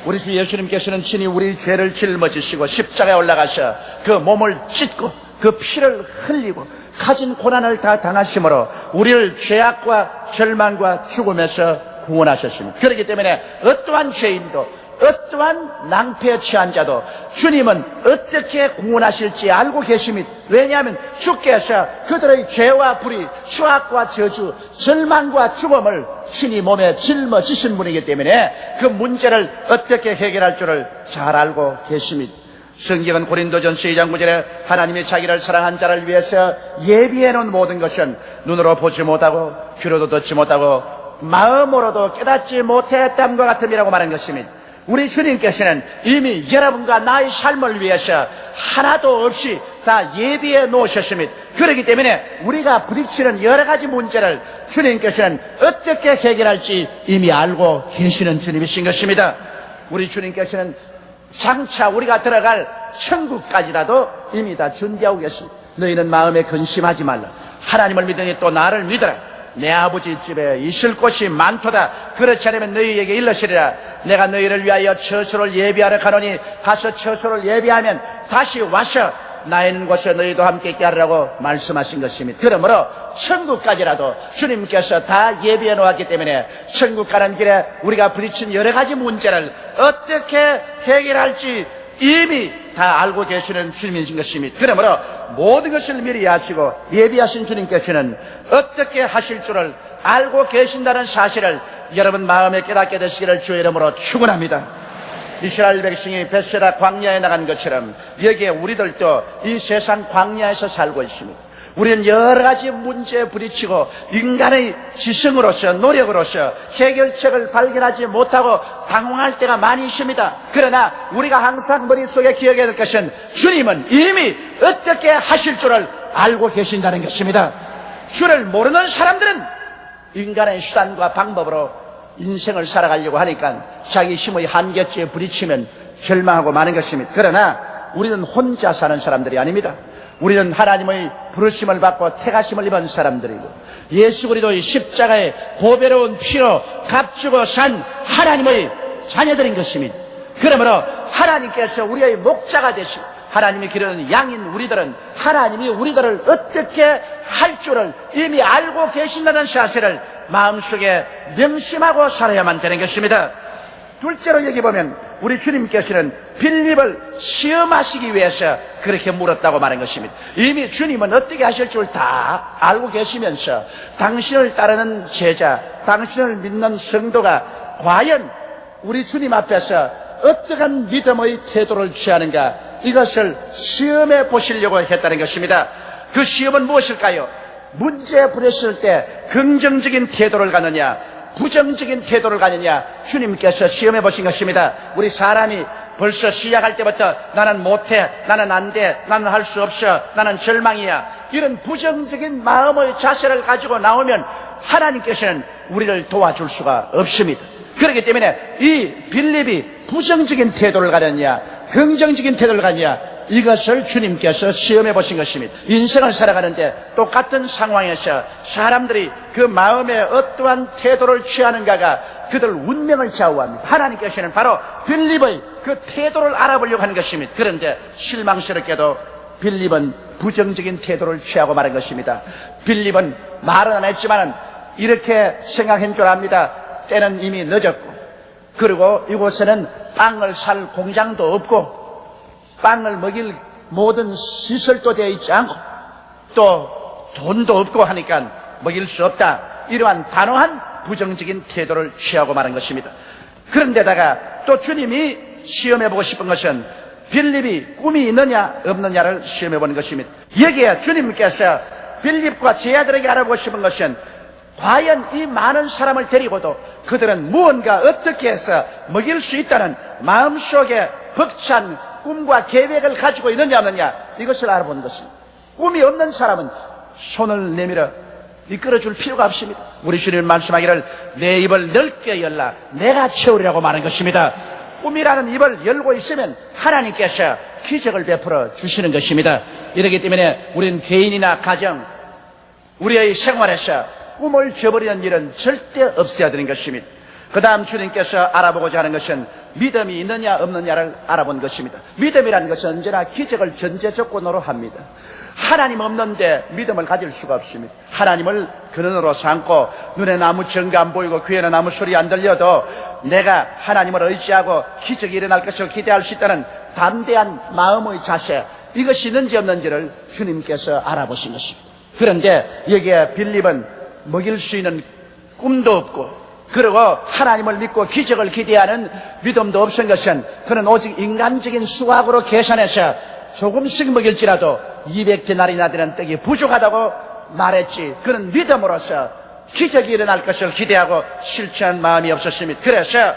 우리 주 예수님께서는 친히 우리 죄를 짊어지시고 십자가에 올라가셔 그 몸을 찢고 그 피를 흘리고 가진 고난을 다 당하심으로 우리를 죄악과 절망과 죽음에서 구원하셨습니다. 그렇기 때문에 어떠한 죄인도 어떠한 낭패에 처한 자도 주님은 어떻게 구원하실지 알고 계십니다. 왜냐하면 주께서 그들의 죄와 불의, 추악과 저주, 절망과 죽음을 친히 몸에 짊어지신 분이기 때문에 그 문제를 어떻게 해결할 줄을 잘 알고 계십니다. 성경은 고린도전서 2장 9절에 하나님이 자기를 사랑한 자를 위해서 예비해 놓은 모든 것은 눈으로 보지 못하고 귀로도 듣지 못하고 마음으로도 깨닫지 못했담과 같음이라고 말한 것입니다. 우리 주님께서는 이미 여러분과 나의 삶을 위해서 하나도 없이 다 예비해 놓으셨습니다. 그렇기 때문에 우리가 부딪히는 여러 가지 문제를 주님께서는 어떻게 해결할지 이미 알고 계시는 주님이신 것입니다. 우리 주님께서는 장차 우리가 들어갈 천국까지라도 이미 다 준비하고 계십니다. 너희는 마음에 근심하지 말라. 하나님을 믿으니 또 나를 믿어라. 내 아버지 집에 있을 곳이 많도다. 그렇지 않으면 너희에게 일러시리라. 내가 너희를 위하여 처소를 예비하러 가노니 가서 처소를 예비하면 다시 와서 나 있는 곳에 너희도 함께 있게 하라고 말씀하신 것입니다. 그러므로 천국까지라도 주님께서 다 예비해 놓았기 때문에 천국 가는 길에 우리가 부딪힌 여러 가지 문제를 어떻게 해결할지 이미 다 알고 계시는 주님이신 것입니다. 그러므로 모든 것을 미리 아시고 예비하신 주님께서는 어떻게 하실 줄을 알고 계신다는 사실을 여러분 마음에 깨닫게 되시기를 주의 이름으로 축원합니다. 이스라엘 백성이 베세라 광야에 나간 것처럼 여기에 우리들도 이 세상 광야에서 살고 있습니다. 우리는 여러 가지 문제에 부딪히고 인간의 지성으로서 노력으로서 해결책을 발견하지 못하고 당황할 때가 많이 있습니다. 그러나 우리가 항상 머릿속에 기억해야 될 것은 주님은 이미 어떻게 하실 줄을 알고 계신다는 것입니다. 주를 모르는 사람들은 인간의 수단과 방법으로 인생을 살아가려고 하니까 자기 힘의 한계치에 부딪히면 절망하고 마는 것입니다. 그러나 우리는 혼자 사는 사람들이 아닙니다. 우리는 하나님의 부르심을 받고 택하심을 입은 사람들이고 예수 그리스도의 십자가의 보배로운 피로 값주고 산 하나님의 자녀들인 것입니다. 그러므로 하나님께서 우리의 목자가 되시고 하나님이 기르는 양인 우리들은 하나님이 우리들을 어떻게 할 줄을 이미 알고 계신다는 사실을 마음속에 명심하고 살아야만 되는 것입니다. 둘째로 여기 보면 우리 주님께서는 빌립을 시험하시기 위해서 그렇게 물었다고 말한 것입니다. 이미 주님은 어떻게 하실 줄 다 알고 계시면서 당신을 따르는 제자, 당신을 믿는 성도가 과연 우리 주님 앞에서 어떠한 믿음의 태도를 취하는가, 이것을 시험해 보시려고 했다는 것입니다. 그 시험은 무엇일까요? 문제에 부딪힐 때 긍정적인 태도를 가느냐, 부정적인 태도를 가느냐, 주님께서 시험해 보신 것입니다. 우리 사람이 벌써 시작할 때부터 나는 못해, 나는 안 돼, 나는 할 수 없어, 나는 절망이야, 이런 부정적인 마음의 자세를 가지고 나오면 하나님께서는 우리를 도와줄 수가 없습니다. 그렇기 때문에 이 빌립이 부정적인 태도를 가느냐, 긍정적인 태도를 가느냐, 이것을 주님께서 시험해 보신 것입니다. 인생을 살아가는데 똑같은 상황에서 사람들이 그 마음에 어떠한 태도를 취하는가가 그들 운명을 좌우합니다. 하나님께서는 바로 빌립의 그 태도를 알아보려고 하는 것입니다. 그런데 실망스럽게도 빌립은 부정적인 태도를 취하고 말한 것입니다. 빌립은 말은 안 했지만 이렇게 생각한 줄 압니다. 때는 이미 늦었고, 그리고 이곳에는 빵을 살 공장도 없고 빵을 먹일 모든 시설도 되어 있지 않고 또 돈도 없고 하니까 먹일 수 없다, 이러한 단호한 부정적인 태도를 취하고 말한 것입니다. 그런데다가 또 주님이 시험해보고 싶은 것은 빌립이 꿈이 있느냐 없느냐를 시험해보는 것입니다. 여기에 주님께서 빌립과 제자들에게 알아보고 싶은 것은 과연 이 많은 사람을 데리고도 그들은 무언가 어떻게 해서 먹일 수 있다는 마음속에 벅찬 꿈과 계획을 가지고 있느냐 없느냐, 이것을 알아보는 것입니다. 꿈이 없는 사람은 손을 내밀어 이끌어줄 필요가 없습니다. 우리 주님 말씀하기를 내 입을 넓게 열라 내가 채우리라고 말한 것입니다. 꿈이라는 입을 열고 있으면 하나님께서 기적을 베풀어 주시는 것입니다. 이렇기 때문에 우리는 개인이나 가정, 우리의 생활에서 꿈을 저버리는 일은 절대 없어야 되는 것입니다. 그 다음 주님께서 알아보고자 하는 것은 믿음이 있느냐 없느냐를 알아본 것입니다. 믿음이라는 것은 언제나 기적을 전제 조건으로 합니다. 하나님 없는데 믿음을 가질 수가 없습니다. 하나님을 근원으로 삼고 눈에 아무 증거 안 보이고 귀에는 아무 소리 안 들려도 내가 하나님을 의지하고 기적이 일어날 것을 기대할 수 있다는 담대한 마음의 자세, 이것이 있는지 없는지를 주님께서 알아보신 것입니다. 그런데 여기에 빌립은 먹일 수 있는 꿈도 없고, 그리고 하나님을 믿고 기적을 기대하는 믿음도 없은 것은 그는 오직 인간적인 수학으로 계산해서 조금씩 먹일지라도 200데나리나 되는 떡이 부족하다고 말했지, 그는 믿음으로써 기적이 일어날 것을 기대하고 실천한 마음이 없었습니다. 그래서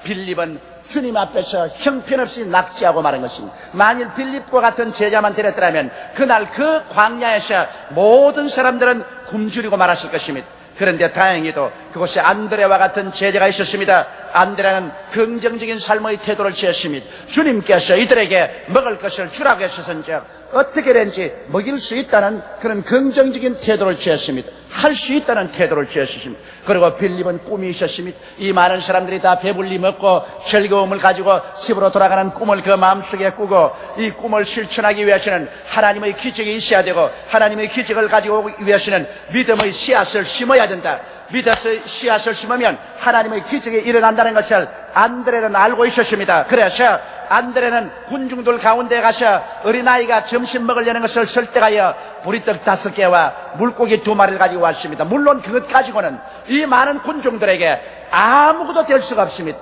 빌립은 주님 앞에서 형편없이 낙지하고 말한 것입니다. 만일 빌립과 같은 제자만 데렸더라면 그날 그 광야에서 모든 사람들은 굶주리고 말았을 것입니다. 그런데 다행히도 그곳에 안드레와 같은 제자가 있었습니다. 안드레는 긍정적인 삶의 태도를 취했습니다. 주님께서 이들에게 먹을 것을 주라고 하셨은즉 어떻게든지 먹일 수 있다는 그런 긍정적인 태도를 취했습니다. 할 수 있다는 태도를 취했습니다. 그리고 빌립은 꿈이 있었습니다. 이 많은 사람들이 다 배불리 먹고 즐거움을 가지고 집으로 돌아가는 꿈을 그 마음속에 꾸고 이 꿈을 실천하기 위해서는 하나님의 기적이 있어야 되고 하나님의 기적을 가지고 오기 위해서는 믿음의 씨앗을 심어야 된다. 믿음의 씨앗을 심으면 하나님의 기적이 일어난다는 것을 안드레는 알고 있었습니다. 그래서 안드레는 군중들 가운데 가서 어린아이가 점심 먹으려는 것을 설득하여 보리떡 5개와 물고기 2마리를 가지고 왔습니다. 물론 그것 가지고는 이 많은 군중들에게 아무것도 될 수가 없습니다.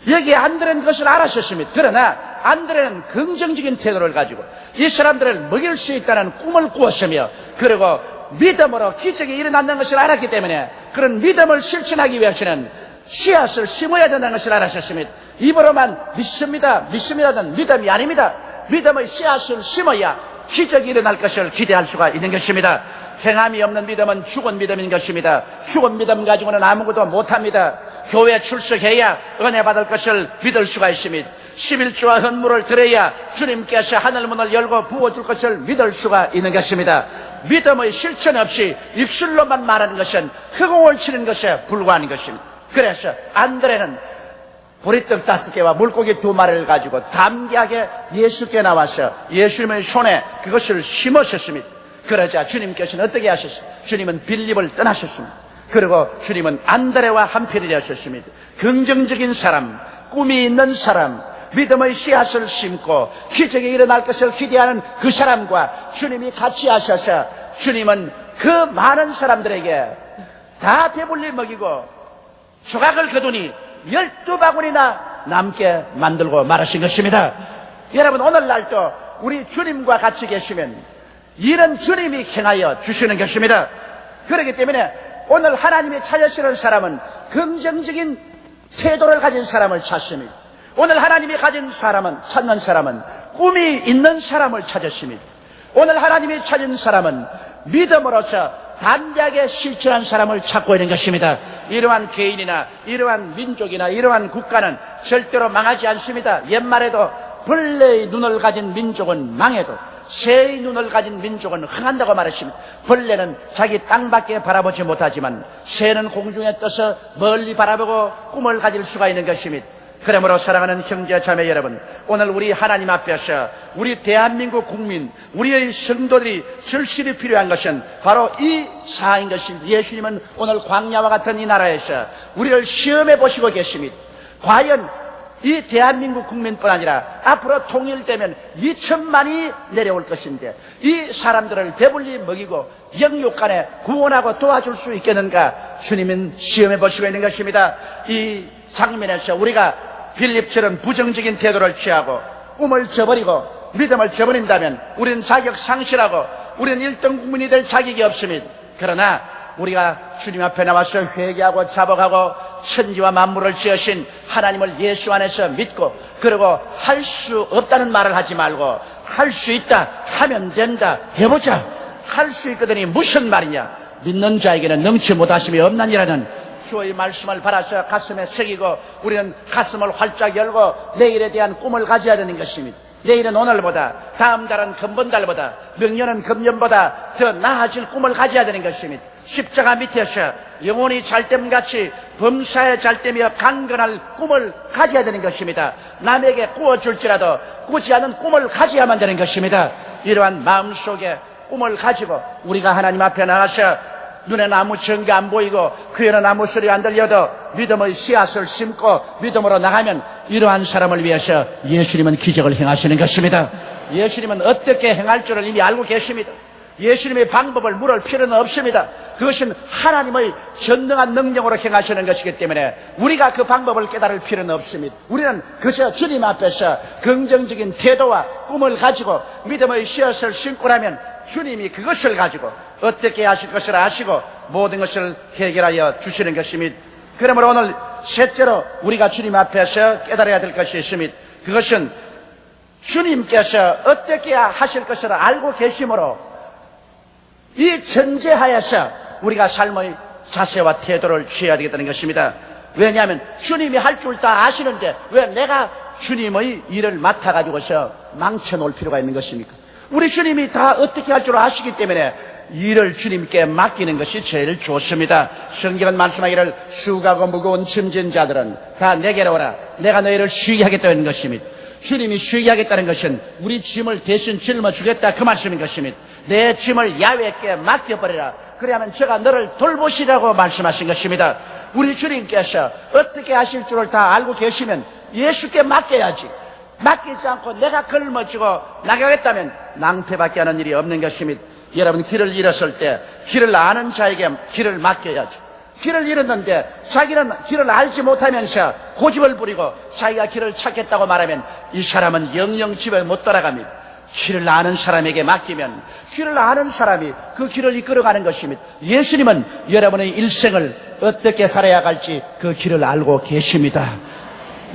여기에 안드레는 그것을 알았었습니다. 그러나 안드레는 긍정적인 태도를 가지고 이 사람들을 먹일 수 있다는 꿈을 꾸었으며 그리고 믿음으로 기적이 일어난다는 것을 알았기 때문에 그런 믿음을 실천하기 위해서는 씨앗을 심어야 된다는 것을 알았었습니다. 입으로만 믿습니다는 믿음이 아닙니다. 믿음의 씨앗을 심어야 기적이 일어날 것을 기대할 수가 있는 것입니다. 행함이 없는 믿음은 죽은 믿음인 것입니다. 죽은 믿음 가지고는 아무것도 못합니다. 교회 출석해야 은혜 받을 것을 믿을 수가 있습니다. 11조와 헌물을 드려야 주님께서 하늘문을 열고 부어줄 것을 믿을 수가 있는 것입니다. 믿음의 실천 없이 입술로만 말하는 것은 허공을 치는 것에 불과한 것입니다. 그래서 안드레는 보리떡 5개와 물고기 2마리를 가지고 담대하게 예수께 나와서 예수님의 손에 그것을 심으셨습니다. 그러자 주님께서는 어떻게 하셨습니까? 주님은 빌립을 떠나셨습니다. 그리고 주님은 안드레와 한편이 되셨습니다. 긍정적인 사람, 꿈이 있는 사람, 믿음의 씨앗을 심고 기적이 일어날 것을 기대하는 그 사람과 주님이 같이 하셔서 주님은 그 많은 사람들에게 다 배불리 먹이고 조각을 거두니 12바구니나 남게 만들고 말하신 것입니다. 여러분 오늘날도 우리 주님과 같이 계시면 이런 주님이 행하여 주시는 것입니다. 그렇기 때문에 오늘 하나님이 찾으시는 사람은 긍정적인 태도를 가진 사람을 찾습니다. 오늘 하나님이 찾는 사람은 꿈이 있는 사람을 찾으십니다. 오늘 하나님이 찾은 사람은 믿음으로서 담대하게 실천한 사람을 찾고 있는 것입니다. 이러한 개인이나 이러한 민족이나 이러한 국가는 절대로 망하지 않습니다. 옛말에도 벌레의 눈을 가진 민족은 망해도 새의 눈을 가진 민족은 흥한다고 말했습니다. 벌레는 자기 땅밖에 바라보지 못하지만 새는 공중에 떠서 멀리 바라보고 꿈을 가질 수가 있는 것입니다. 그러므로 사랑하는 형제 자매 여러분, 오늘 우리 하나님 앞에서 우리 대한민국 국민, 우리의 성도들이 절실히 필요한 것은 바로 이 사항인 것입니다. 예수님은 오늘 광야와 같은 이 나라에서 우리를 시험해 보시고 계십니다. 과연 이 대한민국 국민뿐 아니라 앞으로 통일되면 2천만이 내려올 것인데 이 사람들을 배불리 먹이고 영육간에 구원하고 도와줄 수 있겠는가? 주님은 시험해 보시고 있는 것입니다. 이 장면에서 우리가 빌립처럼 부정적인 태도를 취하고 꿈을 저버리고 믿음을 저버린다면 우리는 자격 상실하고 우리는 1등 국민이 될 자격이 없습니다. 그러나 우리가 주님 앞에 나와서 회개하고 자복하고 천지와 만물을 지으신 하나님을 예수 안에서 믿고 그리고 할 수 없다는 말을 하지 말고 할 수 있다, 하면 된다, 해보자. 할 수 있거든이 무슨 말이냐? 믿는 자에게는 능치 못하심이 없나니라는 주의 말씀을 받아서 가슴에 새기고 우리는 가슴을 활짝 열고 내일에 대한 꿈을 가져야 되는 것입니다. 내일은 오늘보다, 다음 달은 금번달보다, 명년은 금년보다 더 나아질 꿈을 가져야 되는 것입니다. 십자가 밑에서 영혼이 잘됨같이 범사에 잘되며 강건할 꿈을 가져야 되는 것입니다. 남에게 꾸어줄지라도 꾸지 않은 꿈을 가져야만 되는 것입니다. 이러한 마음속에 꿈을 가지고 우리가 하나님 앞에 나가서 눈에는 아무 증거 안 보이고 귀에는 아무 소리 안 들려도 믿음의 씨앗을 심고 믿음으로 나가면 이러한 사람을 위해서 예수님은 기적을 행하시는 것입니다. 예수님은 어떻게 행할 줄을 이미 알고 계십니다. 예수님의 방법을 물을 필요는 없습니다. 그것은 하나님의 전능한 능력으로 행하시는 것이기 때문에 우리가 그 방법을 깨달을 필요는 없습니다. 우리는 그저 주님 앞에서 긍정적인 태도와 꿈을 가지고 믿음의 씨앗을 심고 나면 주님이 그것을 가지고 어떻게 하실 것을 아시고 모든 것을 해결하여 주시는 것입니다. 그러므로 오늘 셋째로 우리가 주님 앞에서 깨달아야 될 것이 있습니다. 그것은 주님께서 어떻게 하실 것을 알고 계심으로 이 전제하에서 우리가 삶의 자세와 태도를 취해야 되겠다는 것입니다. 왜냐하면 주님이 할 줄 다 아시는데 왜 내가 주님의 일을 맡아가지고서 망쳐놓을 필요가 있는 것입니까? 우리 주님이 다 어떻게 할 줄 아시기 때문에 일을 주님께 맡기는 것이 제일 좋습니다. 성경은 말씀하기를 수고하고 무거운 짐진 자들은 다 내게로 오라. 내가 너희를 쉬게 하겠다는 것입니다. 주님이 쉬게 하겠다는 것은 우리 짐을 대신 짊어주겠다 그 말씀인 것입니다. 내 짐을 야훼께 맡겨버리라. 그래야만 제가 너를 돌보시라고 말씀하신 것입니다. 우리 주님께서 어떻게 하실 줄을 다 알고 계시면 예수께 맡겨야지. 맡기지 않고 내가 걸머쥐고 나가겠다면 낭패밖에 하는 일이 없는 것입니다. 여러분 길을 잃었을 때 길을 아는 자에게 길을 맡겨야죠. 길을 잃었는데 자기는 길을 알지 못하면서 고집을 부리고 자기가 길을 찾겠다고 말하면 이 사람은 영영 집에 못 돌아갑니다. 길을 아는 사람에게 맡기면 길을 아는 사람이 그 길을 이끌어가는 것입니다. 예수님은 여러분의 일생을 어떻게 살아야 할지 그 길을 알고 계십니다.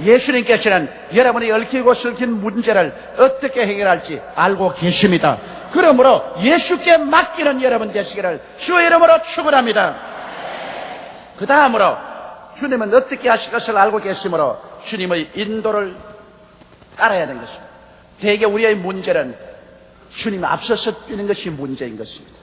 예수님께서는 여러분이 얽히고 설킨 문제를 어떻게 해결할지 알고 계십니다. 그러므로 예수께 맡기는 여러분 되시기를 주의 이름으로 축원합니다. 그 다음으로 주님은 어떻게 하실 것을 알고 계시므로 주님의 인도를 따라야 하는 것입니다. 대개 우리의 문제는 주님 앞서서 뛰는 것이 문제인 것입니다.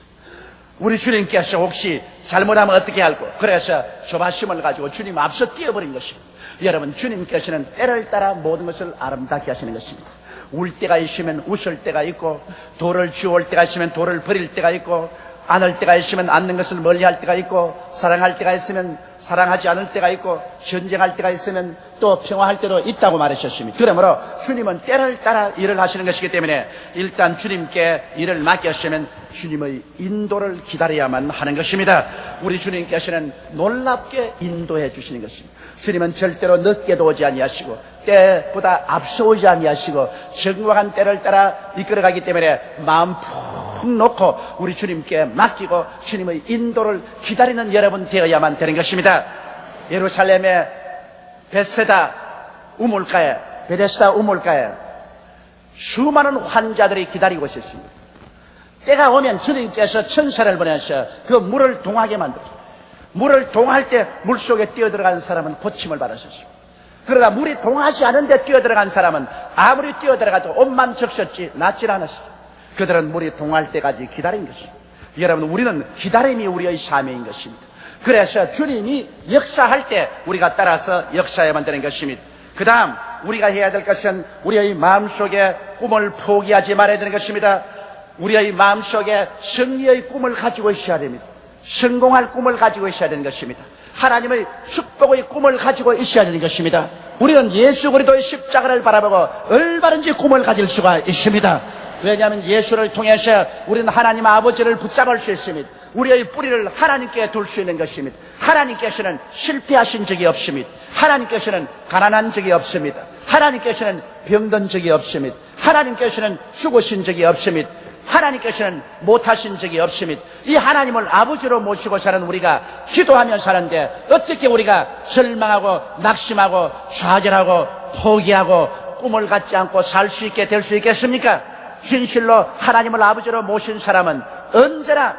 우리 주님께서 혹시 잘못하면 어떻게 할고 그래서 조바심을 가지고 주님 앞서 뛰어버린 것입니다. 여러분 주님께서는 때를 따라 모든 것을 아름답게 하시는 것입니다. 울 때가 있으면 웃을 때가 있고 돌을 주울 때가 있으면 돌을 버릴 때가 있고 안을 때가 있으면 않는 것을 멀리할 때가 있고 사랑할 때가 있으면 사랑하지 않을 때가 있고 전쟁할 때가 있으면 또 평화할 때도 있다고 말하셨습니다. 그러므로 주님은 때를 따라 일을 하시는 것이기 때문에 일단 주님께 일을 맡겼으면 주님의 인도를 기다려야만 하는 것입니다. 우리 주님께서는 놀랍게 인도해 주시는 것입니다. 주님은 절대로 늦게도 오지 아니하시고 때보다 앞서 오지 아니하시고 정확한 때를 따라 이끌어가기 때문에 마음 푹 놓고 우리 주님께 맡기고 주님의 인도를 기다리는 여러분 되어야만 되는 것입니다. 예루살렘의 베데스다 우물가에 수많은 환자들이 기다리고 있었습니다. 때가 오면 주님께서 천사를 보내서 그 물을 동하게 만들었습니다. 물을 동할 때 물속에 뛰어들어간 사람은 고침을 받았었습니다. 그러나 물이 동하지 않은데 뛰어들어간 사람은 아무리 뛰어들어가도 옷만 적셨지 낫질 않았습니다. 그들은 물이 동할 때까지 기다린 것입니다. 여러분 우리는 기다림이 우리의 삶인 것입니다. 그래서 주님이 역사할 때 우리가 따라서 역사해야만 되는 것입니다. 그 다음 우리가 해야 될 것은 우리의 마음속에 꿈을 포기하지 말아야 되는 것입니다. 우리의 마음속에 승리의 꿈을 가지고 있어야 됩니다. 성공할 꿈을 가지고 있어야 되는 것입니다. 하나님의 축복의 꿈을 가지고 있어야 되는 것입니다. 우리는 예수 그리스도의 십자가를 바라보고 얼마든지 꿈을 가질 수가 있습니다. 왜냐하면 예수를 통해서 우리는 하나님 아버지를 붙잡을 수 있습니다. 우리의 뿌리를 하나님께 둘 수 있는 것입니다. 하나님께서는 실패하신 적이 없습니다. 하나님께서는 가난한 적이 없습니다. 하나님께서는 병든 적이 없습니다. 하나님께서는 죽으신 적이 없습니다. 하나님께서는 못하신 적이 없습니다. 이 하나님을 아버지로 모시고 사는 우리가 기도하며 사는데 어떻게 우리가 절망하고 낙심하고 좌절하고 포기하고 꿈을 갖지 않고 살 수 있게 될 수 있겠습니까? 진실로 하나님을 아버지로 모신 사람은 언제나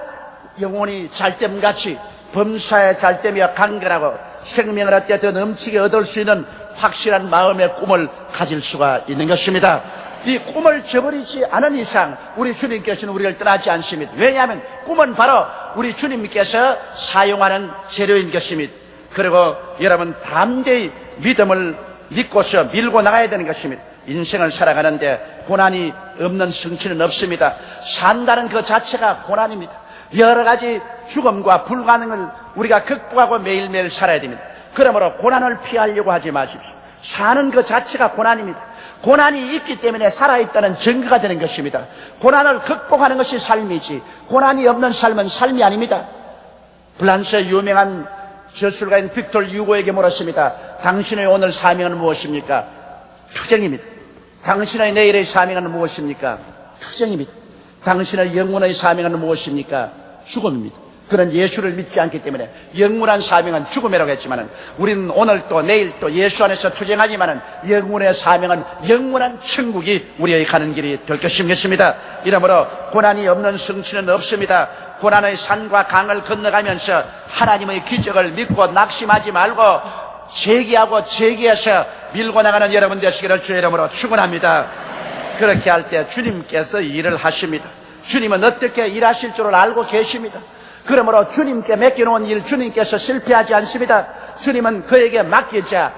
영혼이 잘됨같이 범사에 잘되며 강건하고 생명을 얻되 더 넘치게 얻을 수 있는 확실한 마음의 꿈을 가질 수가 있는 것입니다. 이 꿈을 저버리지 않은 이상 우리 주님께서는 우리를 떠나지 않습니다. 왜냐하면 꿈은 바로 우리 주님께서 사용하는 재료인 것입니다. 그리고 여러분 담대히 믿음을 믿고서 밀고 나가야 되는 것입니다. 인생을 살아가는데 고난이 없는 성취는 없습니다. 산다는 그 자체가 고난입니다. 여러 가지 죽음과 불가능을 우리가 극복하고 매일매일 살아야 됩니다. 그러므로 고난을 피하려고 하지 마십시오. 사는 그 자체가 고난입니다. 고난이 있기 때문에 살아있다는 증거가 되는 것입니다. 고난을 극복하는 것이 삶이지 고난이 없는 삶은 삶이 아닙니다. 프랑스의 유명한 저술가인 빅톨 유고에게 물었습니다. 당신의 오늘 사명은 무엇입니까? 투쟁입니다. 당신의 내일의 사명은 무엇입니까? 투쟁입니다. 당신의 영혼의 사명은 무엇입니까? 죽음입니다. 그는 예수를 믿지 않기 때문에 영원한 사명은 죽음이라고 했지만은 우리는 오늘 또 내일 또 예수 안에서 투쟁하지만은 영원의 사명은 영원한 천국이 우리의 가는 길이 될 것입니다. 이러므로 고난이 없는 성취는 없습니다. 고난의 산과 강을 건너가면서 하나님의 기적을 믿고 낙심하지 말고 재기하고 재기해서 밀고 나가는 여러분 되시기를 주의 이름으로 축원합니다. 그렇게 할 때 주님께서 일을 하십니다. 주님은 어떻게 일하실 줄을 알고 계십니다. 그러므로 주님께 맡겨놓은 일 주님께서 실패하지 않습니다. 주님은 그에게 맡기자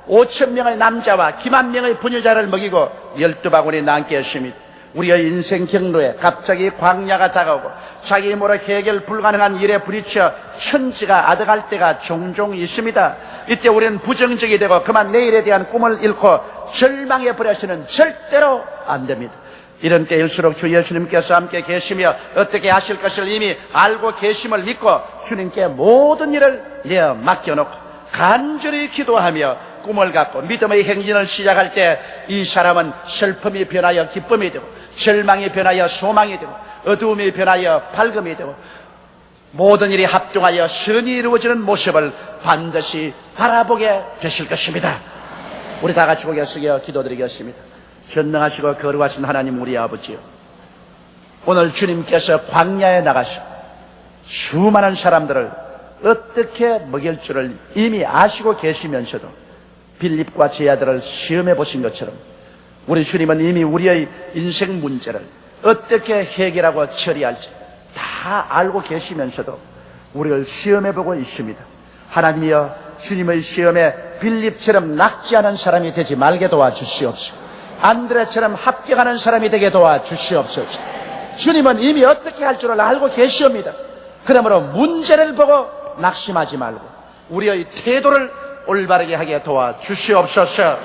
5,000명의 남자와 기만 명의 부녀자를 먹이고 12바구니 남게 하십니다. 우리의 인생 경로에 갑자기 광야가 다가오고 자기 힘으로 해결 불가능한 일에 부딪혀 천지가 아득할 때가 종종 있습니다. 이때 우리는 부정적이 되고 그만 내일에 대한 꿈을 잃고 절망해 버려서는 절대로 안 됩니다. 이런 때일수록 주 예수님께서 함께 계시며 어떻게 하실 것을 이미 알고 계심을 믿고 주님께 모든 일을 내어 맡겨놓고 간절히 기도하며 꿈을 갖고 믿음의 행진을 시작할 때 이 사람은 슬픔이 변하여 기쁨이 되고 절망이 변하여 소망이 되고 어두움이 변하여 밝음이 되고 모든 일이 합동하여 선이 이루어지는 모습을 반드시 바라보게 되실 것입니다. 우리 다 같이 고개 숙여 기도드리겠습니다. 전능하시고 거룩하신 하나님 우리 아버지요, 오늘 주님께서 광야에 나가시고 수많은 사람들을 어떻게 먹일 줄을 이미 아시고 계시면서도 빌립과 제 아들을 시험해 보신 것처럼 우리 주님은 이미 우리의 인생 문제를 어떻게 해결하고 처리할지 다 알고 계시면서도 우리를 시험해 보고 있습니다. 하나님이여, 주님의 시험에 빌립처럼 낙지하는 사람이 되지 말게 도와주시옵소서. 안드레처럼 합격하는 사람이 되게 도와주시옵소서. 주님은 이미 어떻게 할 줄을 알고 계시옵니다. 그러므로 문제를 보고 낙심하지 말고 우리의 태도를 올바르게 하게 도와주시옵소서.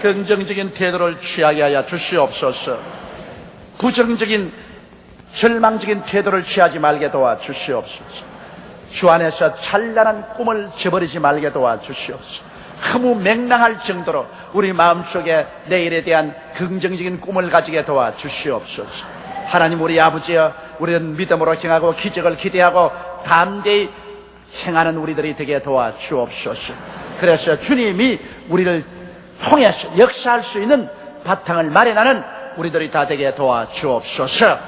긍정적인 태도를 취하게 하여 주시옵소서. 부정적인 절망적인 태도를 취하지 말게 도와주시옵소서. 주 안에서 찬란한 꿈을 저버리지 말게 도와주시옵소서. 허무맹랑할 정도로 우리 마음속에 내일에 대한 긍정적인 꿈을 가지게 도와주시옵소서. 하나님 우리 아버지여, 우리는 믿음으로 행하고 기적을 기대하고 담대히 행하는 우리들이 되게 도와주옵소서. 그래서 주님이 우리를 통해서 역사할 수 있는 바탕을 마련하는 우리들이 다 되게 도와주옵소서.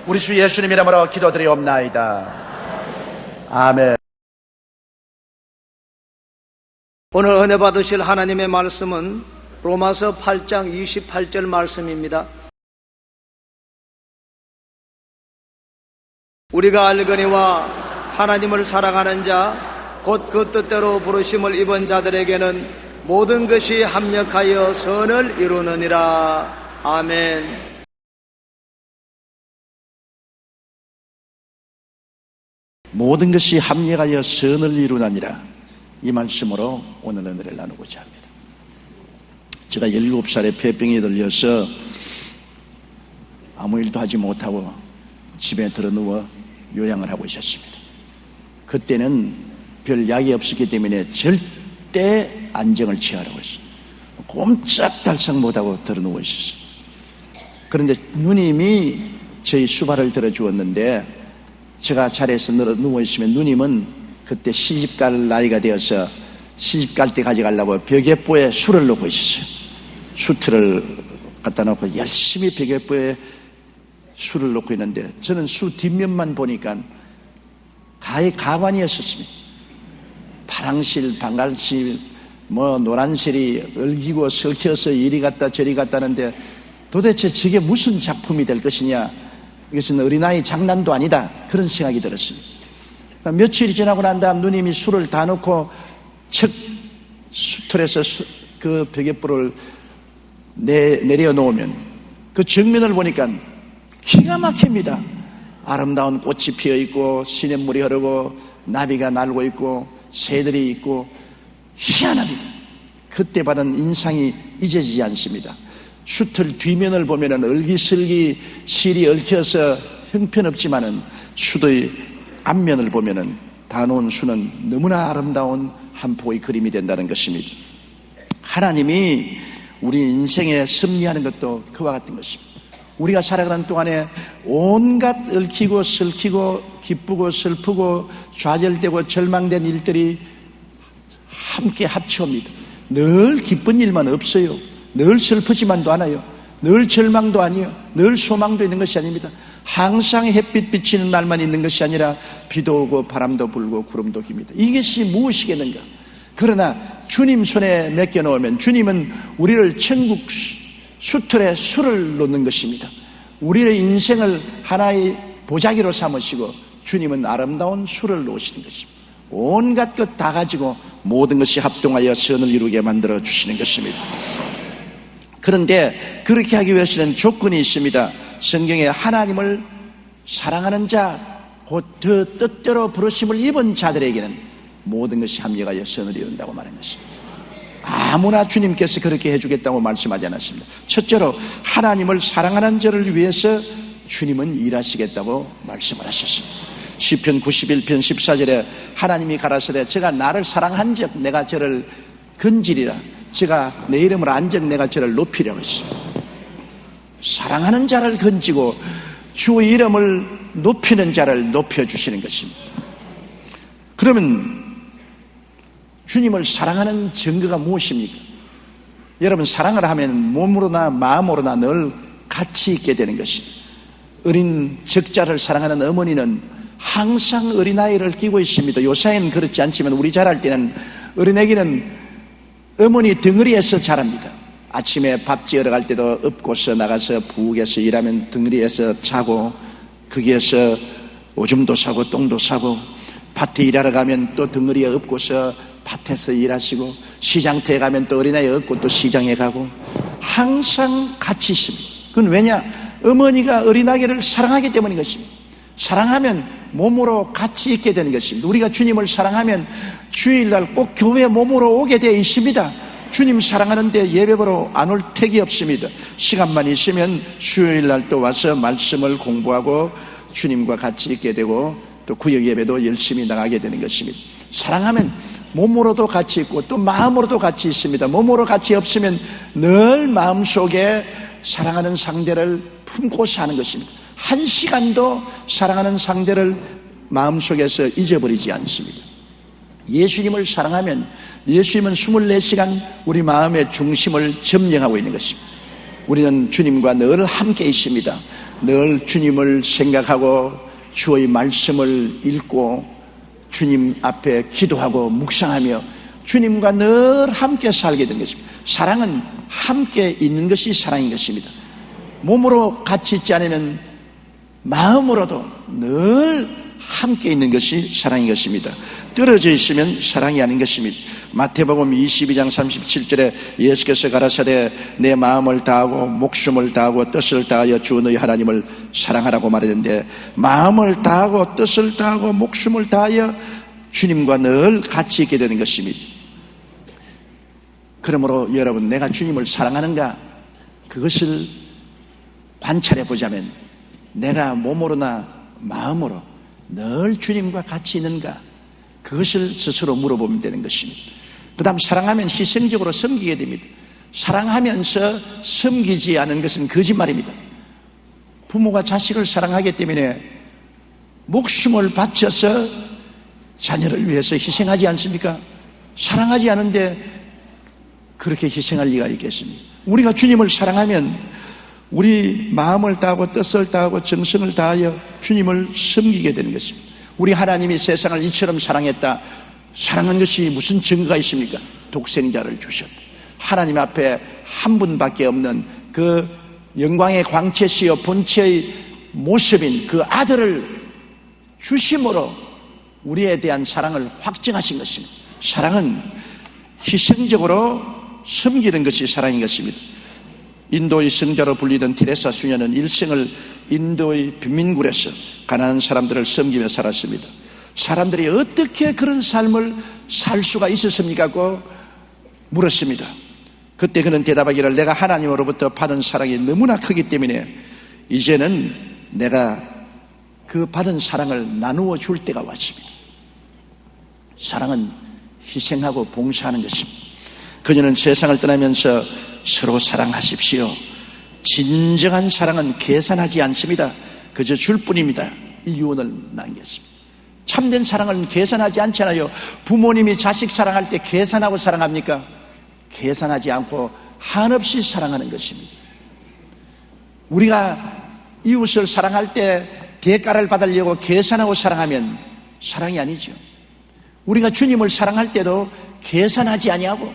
우리 주 예수님 이름으로 기도드리옵나이다. 아멘. 오늘 은혜 받으실 하나님의 말씀은 로마서 8장 28절 말씀입니다. 우리가 알거니와 하나님을 사랑하는 자 곧 그 뜻대로 부르심을 입은 자들에게는 모든 것이 합력하여 선을 이루느니라. 아멘. 모든 것이 합력하여 선을 이루느니라. 이 말씀으로 오늘 은혜를 나누고자 합니다. 제가 17살에 폐병이 들려서 아무 일도 하지 못하고 집에 들어누워 요양을 하고 있었습니다. 그때는 별 약이 없었기 때문에 절대 안정을 취하라고 했어요. 꼼짝달싹 못하고 들어누워 있었어요. 그런데 누님이 저희 수발을 들어주었는데 제가 자리에서 누워 있으면 누님은 그때 시집갈 나이가 되어서 시집갈 때 가져가려고 벽에보에 술을 놓고 있었어요. 수트를 갖다 놓고 열심히 벽에보에 술을 놓고 있는데 저는 수 뒷면만 보니까 가히 가관이었었습니다. 파랑실, 방갈실, 노란실이 얽히고 설켜서 이리 갔다 저리 갔다 하는데 도대체 저게 무슨 작품이 될 것이냐, 이것은 어린아이 장난도 아니다, 그런 생각이 들었습니다. 며칠이 지나고 난 다음 누님이 술을 다 놓고 척 수틀에서 그 벽에불을 내려놓으면 그 정면을 보니까 기가 막힙니다. 아름다운 꽃이 피어있고 시냇물이 흐르고 나비가 날고 있고 새들이 있고 희한합니다. 그때 받은 인상이 잊어지지 않습니다. 수틀 뒷면을 보면은 얼기설기 실이 얽혀서 형편없지만은 수의 앞면을 보면은 다놓은 수는 너무나 아름다운 한 폭의 그림이 된다는 것입니다. 하나님이 우리 인생에 섭리하는 것도 그와 같은 것입니다. 우리가 살아가는 동안에 온갖 얽히고 설키고 기쁘고 슬프고 좌절되고 절망된 일들이 함께 합쳐옵니다. 늘 기쁜 일만 없어요. 늘 슬프지만도 않아요. 늘 절망도 아니에요. 늘 소망도 있는 것이 아닙니다. 항상 햇빛 비치는 날만 있는 것이 아니라 비도 오고 바람도 불고 구름도 깁니다. 이것이 무엇이겠는가? 그러나 주님 손에 맡겨놓으면 주님은 우리를 천국 수틀에 술을 놓는 것입니다. 우리의 인생을 하나의 보자기로 삼으시고 주님은 아름다운 술을 놓으시는 것입니다. 온갖 것 다 가지고 모든 것이 합동하여 선을 이루게 만들어 주시는 것입니다. 그런데 그렇게 하기 위해서는 조건이 있습니다. 성경에 하나님을 사랑하는 자, 곧 그 뜻대로 부르심을 입은 자들에게는 모든 것이 합력하여 선을 이룬다고 말한 것입니다. 아무나 주님께서 그렇게 해주겠다고 말씀하지 않았습니다. 첫째로 하나님을 사랑하는 자를 위해서 주님은 일하시겠다고 말씀을 하셨습니다. 시편 91편 14절에 하나님이 가라사대 제가 나를 사랑한 적 내가 저를 건지리라, 제가 내 이름을 안 적 내가 저를 높이려고 했습니다. 사랑하는 자를 건지고 주 이름을 높이는 자를 높여주시는 것입니다. 그러면 주님을 사랑하는 증거가 무엇입니까? 여러분, 사랑을 하면 몸으로나 마음으로나 늘 같이 있게 되는 것입니다. 어린 적자를 사랑하는 어머니는 항상 어린아이를 끼고 있습니다. 요새는 그렇지 않지만 우리 자랄 때는 어린애기는 어머니 덩어리에서 자랍니다. 아침에 밥 지으러 갈 때도 업고서 나가서 부엌에서 일하면 덩어리에서 자고, 거기에서 오줌도 싸고 똥도 싸고, 밭에 일하러 가면 또 덩어리에 업고서 밭에서 일하시고, 시장터에 가면 또 어린아이 업고 또 시장에 가고, 항상 같이 있습니다. 그건 왜냐? 어머니가 어린아이를 사랑하기 때문인 것입니다. 사랑하면 몸으로 같이 있게 되는 것입니다. 우리가 주님을 사랑하면 주일날 꼭 교회에 몸으로 오게 되어 있습니다. 주님 사랑하는데 예배보러 안 올 택이 없습니다. 시간만 있으면 수요일날 또 와서 말씀을 공부하고 주님과 같이 있게 되고 또 구역 예배도 열심히 나가게 되는 것입니다. 사랑하면 몸으로도 같이 있고 또 마음으로도 같이 있습니다. 몸으로 같이 없으면 늘 마음속에 사랑하는 상대를 품고 사는 것입니다. 한 시간도 사랑하는 상대를 마음속에서 잊어버리지 않습니다. 예수님을 사랑하면 예수님은 24시간 우리 마음의 중심을 점령하고 있는 것입니다. 우리는 주님과 늘 함께 있습니다. 늘 주님을 생각하고 주의 말씀을 읽고 주님 앞에 기도하고 묵상하며 주님과 늘 함께 살게 된 것입니다. 사랑은 함께 있는 것이 사랑인 것입니다. 몸으로 같이 있지 않으면 마음으로도 늘 함께 있는 것이 사랑인 것입니다. 떨어져 있으면 사랑이 아닌 것입니다. 마태복음 22장 37절에 예수께서 가라사대 내 마음을 다하고 목숨을 다하고 뜻을 다하여 주 너희 하나님을 사랑하라고 말했는데, 마음을 다하고 뜻을 다하고 목숨을 다하여 주님과 늘 같이 있게 되는 것입니다. 그러므로 여러분, 내가 주님을 사랑하는가? 그것을 관찰해 보자면 내가 몸으로나 마음으로 늘 주님과 같이 있는가? 그것을 스스로 물어보면 되는 것입니다. 그 다음, 사랑하면 희생적으로 섬기게 됩니다. 사랑하면서 섬기지 않은 것은 거짓말입니다. 부모가 자식을 사랑하기 때문에 목숨을 바쳐서 자녀를 위해서 희생하지 않습니까? 사랑하지 않은데 그렇게 희생할 리가 있겠습니까? 우리가 주님을 사랑하면 우리 마음을 다하고 뜻을 다하고 정성을 다하여 주님을 섬기게 되는 것입니다. 우리 하나님이 세상을 이처럼 사랑했다. 사랑한 것이 무슨 증거가 있습니까? 독생자를 주셨다. 하나님 앞에 한 분밖에 없는 그 영광의 광채시여 본체의 모습인 그 아들을 주심으로 우리에 대한 사랑을 확증하신 것입니다. 사랑은 희생적으로 섬기는 것이 사랑인 것입니다. 인도의 성자로 불리던 디레사 수녀는 일생을 인도의 빈민굴에서 가난한 사람들을 섬기며 살았습니다. 사람들이 어떻게 그런 삶을 살 수가 있었습니까? 고 물었습니다. 그때 그는 대답하기를 내가 하나님으로부터 받은 사랑이 너무나 크기 때문에 이제는 내가 그 받은 사랑을 나누어 줄 때가 왔습니다. 사랑은 희생하고 봉사하는 것입니다. 그녀는 세상을 떠나면서 서로 사랑하십시오, 진정한 사랑은 계산하지 않습니다. 그저 줄 뿐입니다. 이 유언을 남겼습니다. 참된 사랑은 계산하지 않잖아요. 부모님이 자식 사랑할 때 계산하고 사랑합니까? 계산하지 않고 한없이 사랑하는 것입니다. 우리가 이웃을 사랑할 때 대가를 받으려고 계산하고 사랑하면 사랑이 아니죠. 우리가 주님을 사랑할 때도 계산하지 아니하고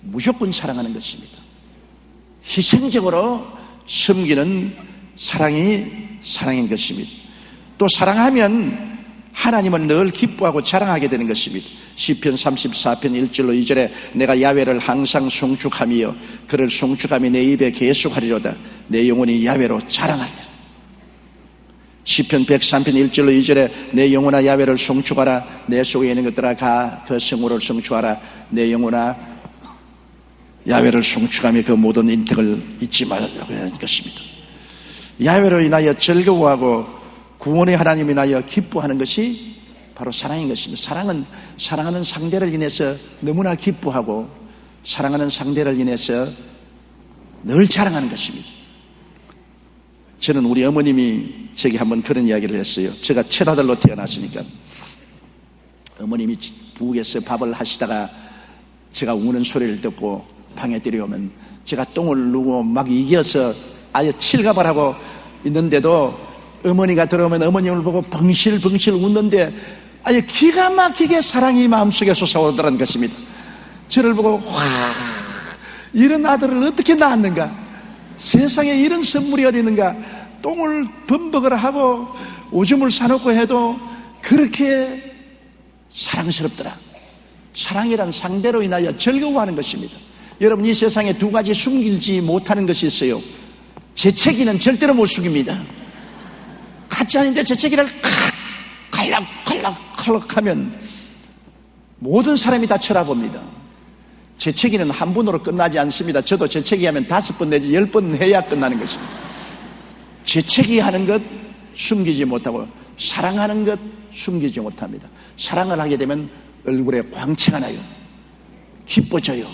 무조건 사랑하는 것입니다. 희생적으로 섬기는 사랑이 사랑인 것입니다. 또 사랑하면 하나님은 늘 기뻐하고 자랑하게 되는 것입니다. 시편 34편 1절로 2절에 내가 야훼를 항상 송축하며 그를 송축하며 내 입에 계속하리로다. 내 영혼이 야훼로 자랑하리라. 시편 103편 1절로 2절에 내 영혼아 야훼를 송축하라. 내 속에 있는 것들아 가 그 성호를 송축하라. 내 영혼아 야훼를 송축하며 그 모든 인택을 잊지 말라고 하는 것입니다. 야훼로 인하여 즐거워하고 구원의 하나님 인하여 기뻐하는 것이 바로 사랑인 것입니다. 사랑은 사랑하는 상대를 인해서 너무나 기뻐하고 사랑하는 상대를 인해서 늘 자랑하는 것입니다. 저는 우리 어머님이 제게 한번 그런 이야기를 했어요. 제가 칠아들로 태어났으니까 어머님이 부엌에서 밥을 하시다가 제가 우는 소리를 듣고 방에 들여오면 제가 똥을 누고 막 이겨서 아예 칠갑을 하고 있는데도 어머니가 들어오면 어머님을 보고 벙실벙실 웃는데 아예 기가 막히게 사랑이 마음속에 솟아오르더라는 것입니다. 저를 보고 와, 이런 아들을 어떻게 낳았는가, 세상에 이런 선물이 어디 있는가, 똥을 범벅을 하고 오줌을 사놓고 해도 그렇게 사랑스럽더라. 사랑이란 상대로 인하여 즐거워하는 것입니다. 여러분, 이 세상에 두 가지 숨기지 못하는 것이 있어요. 재채기는 절대로 못 숨깁니다. 같이 하는데 재채기를 칼락칼락 하면 모든 사람이 다 쳐다봅니다. 재채기는 한 번으로 끝나지 않습니다. 저도 재채기 하면 5번 내지 10번 해야 끝나는 것입니다. 재채기 하는 것 숨기지 못하고 사랑하는 것 숨기지 못합니다. 사랑을 하게 되면 얼굴에 광채가 나요. 기뻐져요.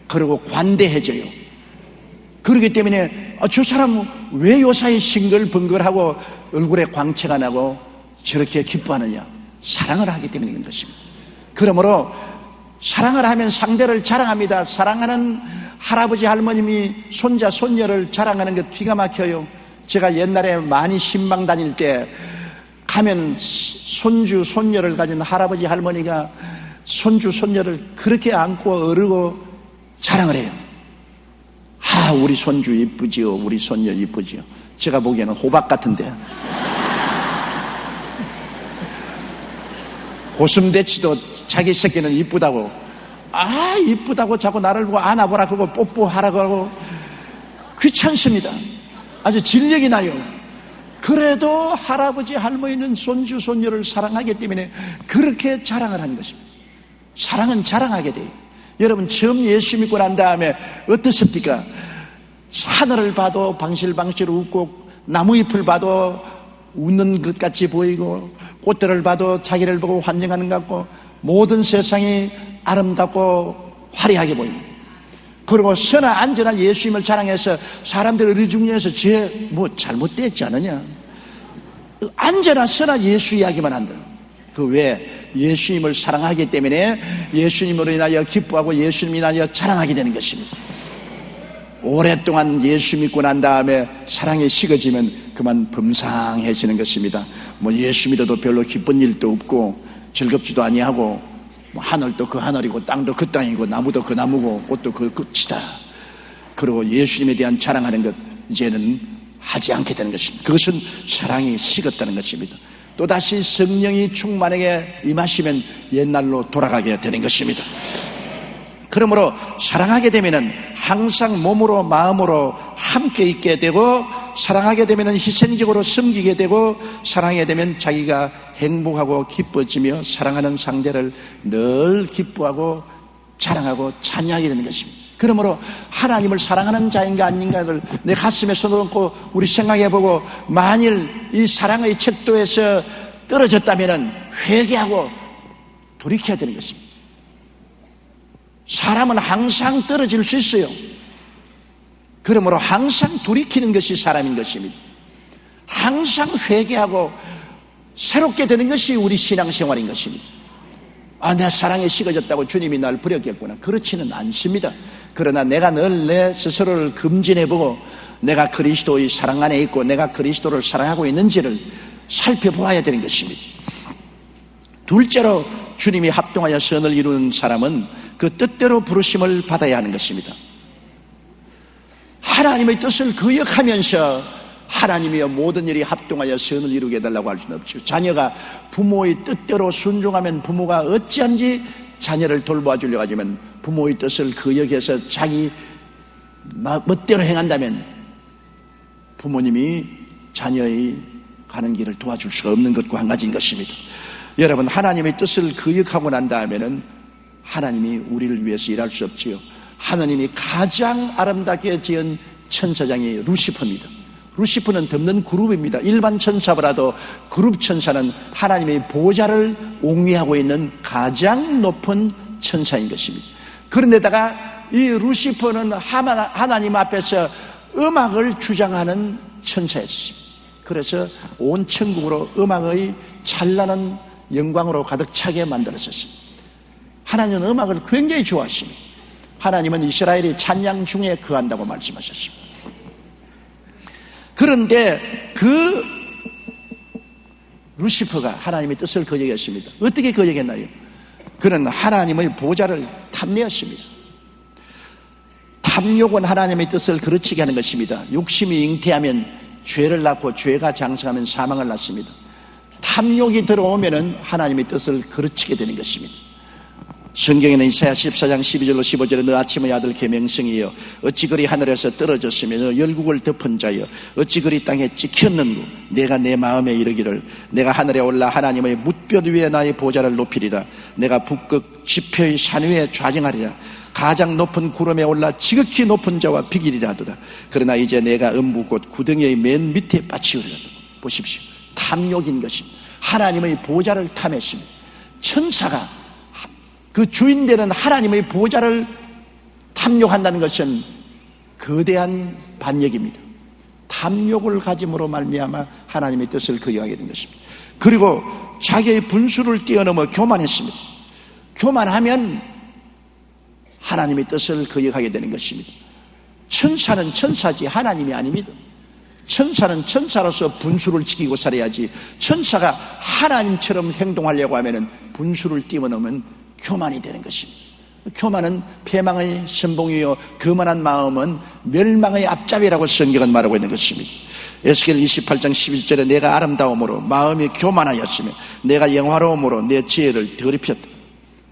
그리고 관대해져요. 그렇기 때문에 저 사람은 왜 요사이 싱글벙글하고 얼굴에 광채가 나고 저렇게 기뻐하느냐? 사랑을 하기 때문인 것입니다. 그러므로 사랑을 하면 상대를 자랑합니다. 사랑하는 할아버지 할머님이 손자 손녀를 자랑하는 것 기가 막혀요. 제가 옛날에 많이 신방 다닐 때 가면 손주 손녀를 가진 할아버지 할머니가 손주 손녀를 그렇게 안고 어르고 자랑을 해요. 아, 우리 손주 이쁘지요, 우리 손녀 이쁘지요. 제가 보기에는 호박 같은데. 고슴대치도 자기 새끼는 이쁘다고, 아, 이쁘다고 자꾸 나를 보고 안아보라 그러고 뽀뽀하라고 하고 귀찮습니다. 아주 진력이 나요. 그래도 할아버지 할머니는 손주 손녀를 사랑하기 때문에 그렇게 자랑을 하는 것입니다. 사랑은 자랑하게 돼요. 여러분, 처음 예수 믿고 난 다음에 어떻습니까? 하늘을 봐도 방실방실 웃고 나무잎을 봐도 웃는 것 같이 보이고 꽃들을 봐도 자기를 보고 환영하는 것 같고 모든 세상이 아름답고 화려하게 보입니다. 그리고 선한 안전한 예수님을 자랑해서 사람들 의리 중에서 쟤 뭐 잘못됐지 않느냐, 안전한 선한 예수 이야기만 한다. 그 왜? 예수님을 사랑하기 때문에 예수님으로 인하여 기뻐하고 예수님 인하여 자랑하게 되는 것입니다. 오랫동안 예수 믿고 난 다음에 사랑이 식어지면 그만 범상해지는 것입니다. 뭐 예수 믿어도 별로 기쁜 일도 없고 즐겁지도 아니하고 뭐 하늘도 그 하늘이고 땅도 그 땅이고 나무도 그 나무고 꽃도 그 꽃이다. 그리고 예수님에 대한 자랑하는 것 이제는 하지 않게 되는 것입니다. 그것은 사랑이 식었다는 것입니다. 또다시 성령이 충만하게 임하시면 옛날로 돌아가게 되는 것입니다. 그러므로 사랑하게 되면은 항상 몸으로 마음으로 함께 있게 되고, 사랑하게 되면은 희생적으로 섬기게 되고, 사랑하게 되면 자기가 행복하고 기뻐지며 사랑하는 상대를 늘 기뻐하고 자랑하고 찬양하게 되는 것입니다. 그러므로 하나님을 사랑하는 자인가 아닌가를 내 가슴에 손을 얹고 우리 생각해보고, 만일 이 사랑의 척도에서 떨어졌다면 회개하고 돌이켜야 되는 것입니다. 사람은 항상 떨어질 수 있어요. 그러므로 항상 돌이키는 것이 사람인 것입니다. 항상 회개하고 새롭게 되는 것이 우리 신앙생활인 것입니다. 내 사랑에 식어졌다고 주님이 날 버렸겠구나. 그렇지는 않습니다. 그러나 내가 늘 내 스스로를 금진해보고 내가 그리스도의 사랑 안에 있고 내가 그리스도를 사랑하고 있는지를 살펴보아야 되는 것입니다. 둘째로 주님이 합동하여 선을 이루는 사람은 그 뜻대로 부르심을 받아야 하는 것입니다. 하나님의 뜻을 거역하면서 하나님이여 모든 일이 합동하여 선을 이루게 해달라고 할 수는 없죠. 자녀가 부모의 뜻대로 순종하면 부모가 어찌한지 자녀를 돌보아 주려고 하지만 부모의 뜻을 거역해서 자기 멋대로 행한다면 부모님이 자녀의 가는 길을 도와줄 수가 없는 것과 한 가지인 것입니다. 여러분, 하나님의 뜻을 거역하고 난 다음에는 하나님이 우리를 위해서 일할 수 없지요. 하나님이 가장 아름답게 지은 천사장이 루시퍼입니다. 루시퍼는 덮는 그룹입니다. 일반 천사보다도 그룹 천사는 하나님의 보좌를 옹위하고 있는 가장 높은 천사인 것입니다. 그런데다가 이 루시퍼는 하나님 앞에서 음악을 주장하는 천사였습니다. 그래서 온 천국으로 음악의 찬란한 영광으로 가득 차게 만들었습니다. 하나님은 음악을 굉장히 좋아하십니다. 하나님은 이스라엘이 찬양 중에 거한다고 말씀하셨습니다. 그런데 그 루시퍼가 하나님의 뜻을 거역했습니다. 어떻게 거역했나요? 그는 하나님의 보좌를 탐내었습니다. 탐욕은 하나님의 뜻을 그르치게 하는 것입니다. 욕심이 잉태하면 죄를 낳고 죄가 장성하면 사망을 낳습니다. 탐욕이 들어오면 하나님의 뜻을 그르치게 되는 것입니다. 성경에는 이사야 14장 12절로 15절에 너 아침의 아들 계명성이여 어찌 그리 하늘에서 떨어졌으며 너 열국을 덮은 자여 어찌 그리 땅에 찍혔는고 내가 내 마음에 이르기를 내가 하늘에 올라 하나님의 뭇볕 위에 나의 보좌를 높이리라 내가 북극 지표의 산 위에 좌정하리라 가장 높은 구름에 올라 지극히 높은 자와 비기리라 하도다. 그러나 이제 내가 음부 곧 구덩이의 맨 밑에 빠치우리라. 보십시오. 탐욕인 것입니다. 하나님의 보좌를 탐했습니다. 천사가 그 주인되는 하나님의 보좌를 탐욕한다는 것은 거대한 반역입니다. 탐욕을 가짐으로 말미암아 하나님의 뜻을 거역하게 된 것입니다. 그리고 자기의 분수를 뛰어넘어 교만했습니다. 교만하면 하나님의 뜻을 거역하게 되는 것입니다. 천사는 천사지 하나님이 아닙니다. 천사는 천사로서 분수를 지키고 살아야지 천사가 하나님처럼 행동하려고 하면 분수를 뛰어넘으면 교만이 되는 것입니다. 교만은 패망의 선봉이요 거만한 마음은 멸망의 앞잡이라고 성경은 말하고 있는 것입니다. 에스겔 28장 11절에 내가 아름다움으로 마음이 교만하였으며 내가 영화로움으로 내 지혜를 더럽혔다.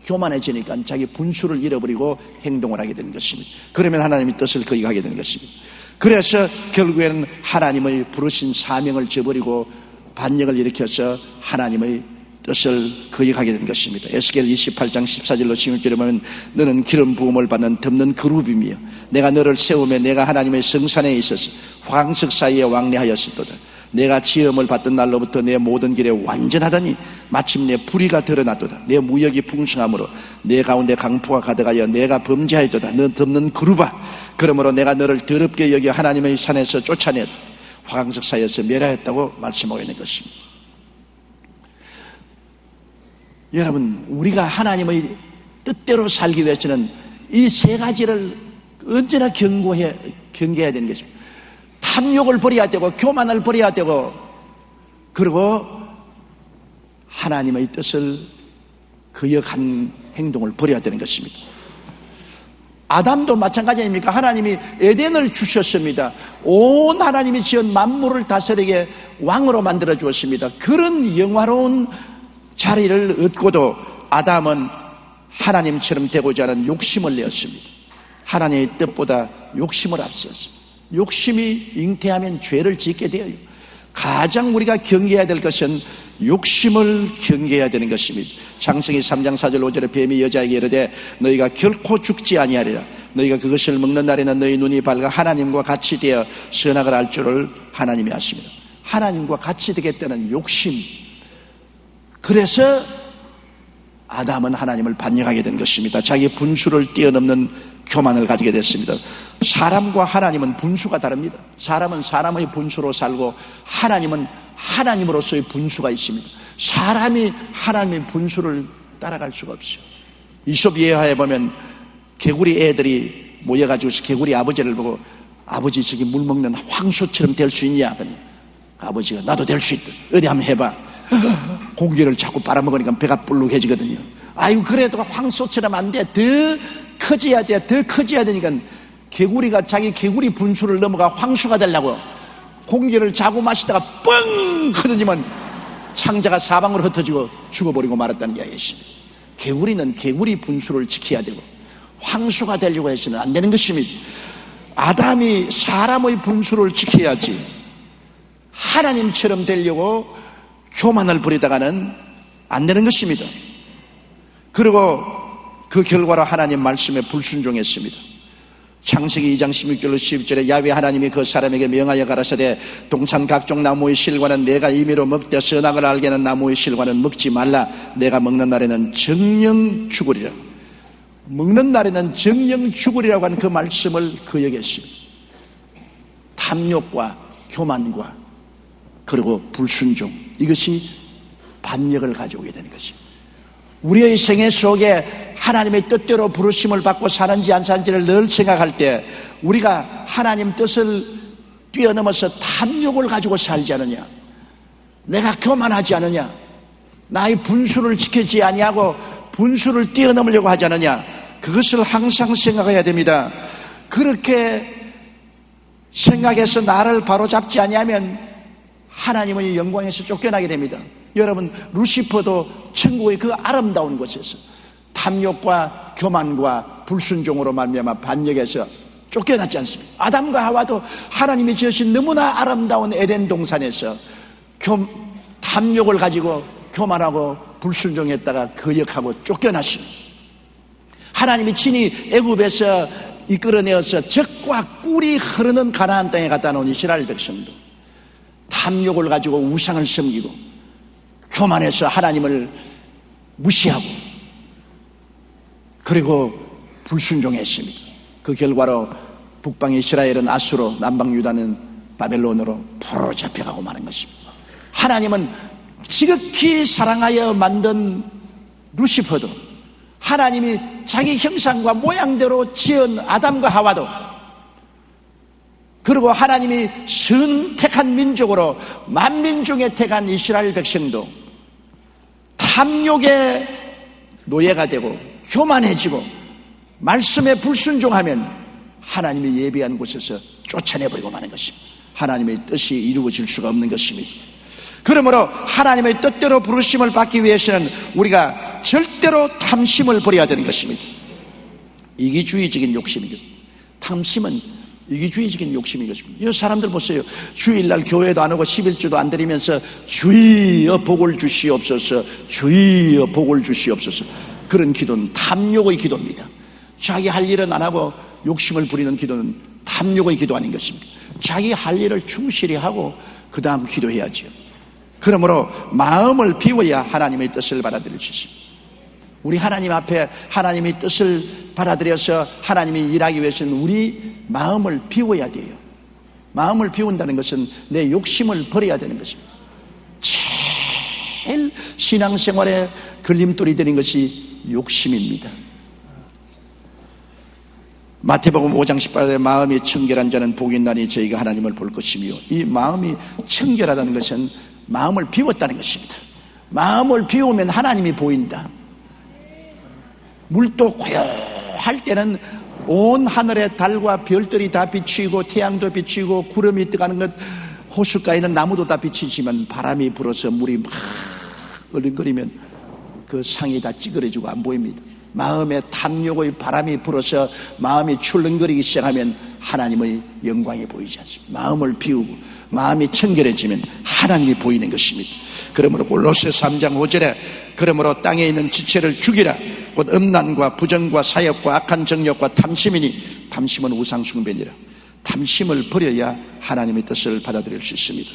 교만해지니까 자기 분수를 잃어버리고 행동을 하게 되는 것입니다. 그러면 하나님의 뜻을 거역하게 되는 것입니다. 그래서 결국에는 하나님의 부르신 사명을 저버리고 반역을 일으켜서 하나님의 뜻을 거역하게 된 것입니다. 에스겔 28장 14절로 16절에 보면 너는 기름 부음을 받는 덮는 그룹이며 내가 너를 세우며 내가 하나님의 성산에 있어서 황석 사이에 왕래하였을도다. 내가 지음을 받던 날로부터 내 모든 길에 완전하더니 마침내 불의가 드러났도다. 내 무역이 풍성함으로 내 가운데 강포가 가득하여 내가 범죄하였도다. 너 덮는 그룹아 그러므로 내가 너를 더럽게 여겨 하나님의 산에서 쫓아냈다. 황석 사이에서 멸하였다고 말씀하고 있는 것입니다. 여러분, 우리가 하나님의 뜻대로 살기 위해서는 이 세 가지를 언제나 경계해야 되는 것입니다. 탐욕을 버려야 되고 교만을 버려야 되고 그리고 하나님의 뜻을 거역한 행동을 버려야 되는 것입니다. 아담도 마찬가지 아닙니까? 하나님이 에덴을 주셨습니다. 온 하나님이 지은 만물을 다스리게 왕으로 만들어 주었습니다. 그런 영화로운 자리를 얻고도 아담은 하나님처럼 되고자 하는 욕심을 내었습니다. 하나님의 뜻보다 욕심을 앞세웠습니다. 욕심이 잉태하면 죄를 짓게 되어요. 가장 우리가 경계해야 될 것은 욕심을 경계해야 되는 것입니다. 창세기 3장 4절 5절에 뱀이 여자에게 이르되 너희가 결코 죽지 아니하리라. 너희가 그것을 먹는 날에는 너희 눈이 밝아 하나님과 같이 되어 선악을 알 줄을 하나님이 아십니다. 하나님과 같이 되겠다는 욕심. 그래서 아담은 하나님을 반역하게 된 것입니다. 자기 분수를 뛰어넘는 교만을 가지게 됐습니다. 사람과 하나님은 분수가 다릅니다. 사람은 사람의 분수로 살고 하나님은 하나님으로서의 분수가 있습니다. 사람이 하나님의 분수를 따라갈 수가 없어요. 이솝 예화에 보면 개구리 애들이 모여가지고 개구리 아버지를 보고 아버지 저기 물 먹는 황소처럼 될 수 있냐? 아버지가 나도 될 수 있다. 어디 한번 해봐. 고기를 자꾸 빨아먹으니까 배가 불룩해지거든요. 아이고 그래도 황소처럼 안 돼. 더 커져야 돼. 더 커져야 되니까 개구리가 자기 개구리 분수를 넘어가 황소가 되려고 공기를 자고 마시다가 뻥 커져지면 창자가 사방으로 흩어지고 죽어버리고 말았다는 이야기입니다. 개구리는 개구리 분수를 지켜야 되고 황소가 되려고 해서는 안 되는 것입니다. 아담이 사람의 분수를 지켜야지 하나님처럼 되려고 교만을 부리다가는 안 되는 것입니다. 그리고 그 결과로 하나님 말씀에 불순종했습니다. 창세기 2장 16절로 12절에 야훼 하나님이 그 사람에게 명하여 가라사대 동산 각종 나무의 실과는 내가 임의로 먹되 선악을 알게 하는 나무의 실과는 먹지 말라. 내가 먹는 날에는 정령 죽으리라. 먹는 날에는 정령 죽으리라고 한 그 말씀을 거역했습니다. 탐욕과 교만과 그리고 불순종, 이것이 반역을 가져오게 되는 것입니다. 우리의 생애 속에 하나님의 뜻대로 부르심을 받고 사는지 안 사는지를 늘 생각할 때 우리가 하나님 뜻을 뛰어넘어서 탐욕을 가지고 살지 않느냐, 내가 교만하지 않느냐, 나의 분수를 지키지 아니하고 분수를 뛰어넘으려고 하지 않느냐, 그것을 항상 생각해야 됩니다. 그렇게 생각해서 나를 바로잡지 아니하면 하나님의 영광에서 쫓겨나게 됩니다. 여러분, 루시퍼도 천국의 그 아름다운 곳에서 탐욕과 교만과 불순종으로 말미암아 반역해서 쫓겨났지 않습니까? 아담과 하와도 하나님이 지으신 너무나 아름다운 에덴 동산에서 탐욕을 가지고 교만하고 불순종했다가 거역하고 쫓겨났습니다. 하나님이 친히 애굽에서 이끌어내어서 젖과 꿀이 흐르는 가나안 땅에 갖다 놓은 이스라엘 백성도 탐욕을 가지고 우상을 섬기고 교만해서 하나님을 무시하고 그리고 불순종했습니다. 그 결과로 북방 이스라엘은 아수로, 남방 유다는 바벨론으로 포로로 잡혀가고 마는 것입니다. 하나님은 지극히 사랑하여 만든 루시퍼도, 하나님이 자기 형상과 모양대로 지은 아담과 하와도, 그리고 하나님이 선택한 민족으로 만민 중에 택한 이스라엘 백성도 탐욕의 노예가 되고 교만해지고 말씀에 불순종하면 하나님이 예비한 곳에서 쫓아내버리고 마는 것입니다. 하나님의 뜻이 이루어질 수가 없는 것입니다. 그러므로 하나님의 뜻대로 부르심을 받기 위해서는 우리가 절대로 탐심을 버려야 되는 것입니다. 이기주의적인 욕심이거든요. 탐심은 이기주의적인 욕심인 것입니다. 이 사람들 보세요. 주일날 교회도 안 오고 11주도 안 드리면서 주여 복을 주시옵소서, 주여 복을 주시옵소서, 그런 기도는 탐욕의 기도입니다. 자기 할 일은 안 하고 욕심을 부리는 기도는 탐욕의 기도 아닌 것입니다. 자기 할 일을 충실히 하고 그 다음 기도해야죠. 그러므로 마음을 비워야 하나님의 뜻을 받아들일 수 있습니다. 우리 하나님 앞에 하나님의 뜻을 받아들여서 하나님이 일하기 위해서는 우리 마음을 비워야 돼요. 마음을 비운다는 것은 내 욕심을 버려야 되는 것입니다. 제일 신앙생활에 걸림돌이 되는 것이 욕심입니다. 마태복음 5장 18절에 마음이 청결한 자는 복이 있나니 저희가 하나님을 볼 것이며, 이 마음이 청결하다는 것은 마음을 비웠다는 것입니다. 마음을 비우면 하나님이 보인다. 물도 고요할 때는 온 하늘에 달과 별들이 다 비치고 태양도 비치고 구름이 뜨가는 것, 호숫가에는 나무도 다 비치지만 바람이 불어서 물이 막 얼렁거리면 그 상이 다 찌그러지고 안 보입니다. 마음에 탐욕의 바람이 불어서 마음이 출렁거리기 시작하면 하나님의 영광이 보이지 않습니다. 마음을 비우고 마음이 청결해지면 하나님이 보이는 것입니다. 그러므로 골로새 3장 5절에 그러므로 땅에 있는 지체를 죽이라. 곧 음란과 부정과 사욕과 악한 정욕과 탐심이니 탐심은 우상 숭배니라. 탐심을 버려야 하나님의 뜻을 받아들일 수 있습니다.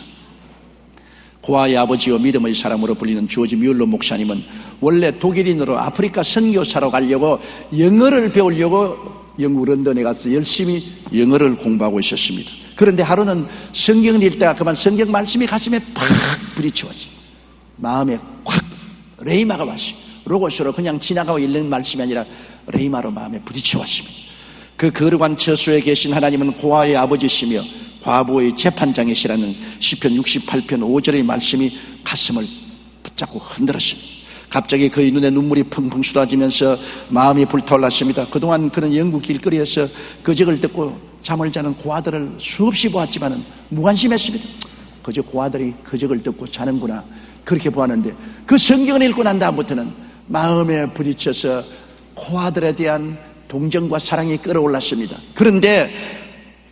고아의 아버지요 믿음의 사람으로 불리는 조지 뮬러 목사님은 원래 독일인으로 아프리카 선교사로 가려고 영어를 배우려고 영국 런던에 가서 열심히 영어를 공부하고 있었습니다. 그런데 하루는 성경을 읽다가 그만 성경 말씀이 가슴에 팍 부딪혀왔어요. 마음에 확 레이마가 왔어요. 로고스로 그냥 지나가고 읽는 말씀이 아니라 레이마로 마음에 부딪혀왔습니다. 그 거룩한 저수에 계신 하나님은 고아의 아버지시며 과부의 재판장이시라는 시편 68편 5절의 말씀이 가슴을 붙잡고 흔들었습니다. 갑자기 그의 눈에 눈물이 펑펑 쏟아지면서 마음이 불타올랐습니다. 그동안 그런 영국 길거리에서 거적을 듣고 잠을 자는 고아들을 수없이 보았지만 무관심했습니다. 그저 고아들이 거적을 듣고 자는구나 그렇게 보았는데, 그 성경을 읽고 난 다음부터는 마음에 부딪혀서 고아들에 대한 동정과 사랑이 끌어올랐습니다. 그런데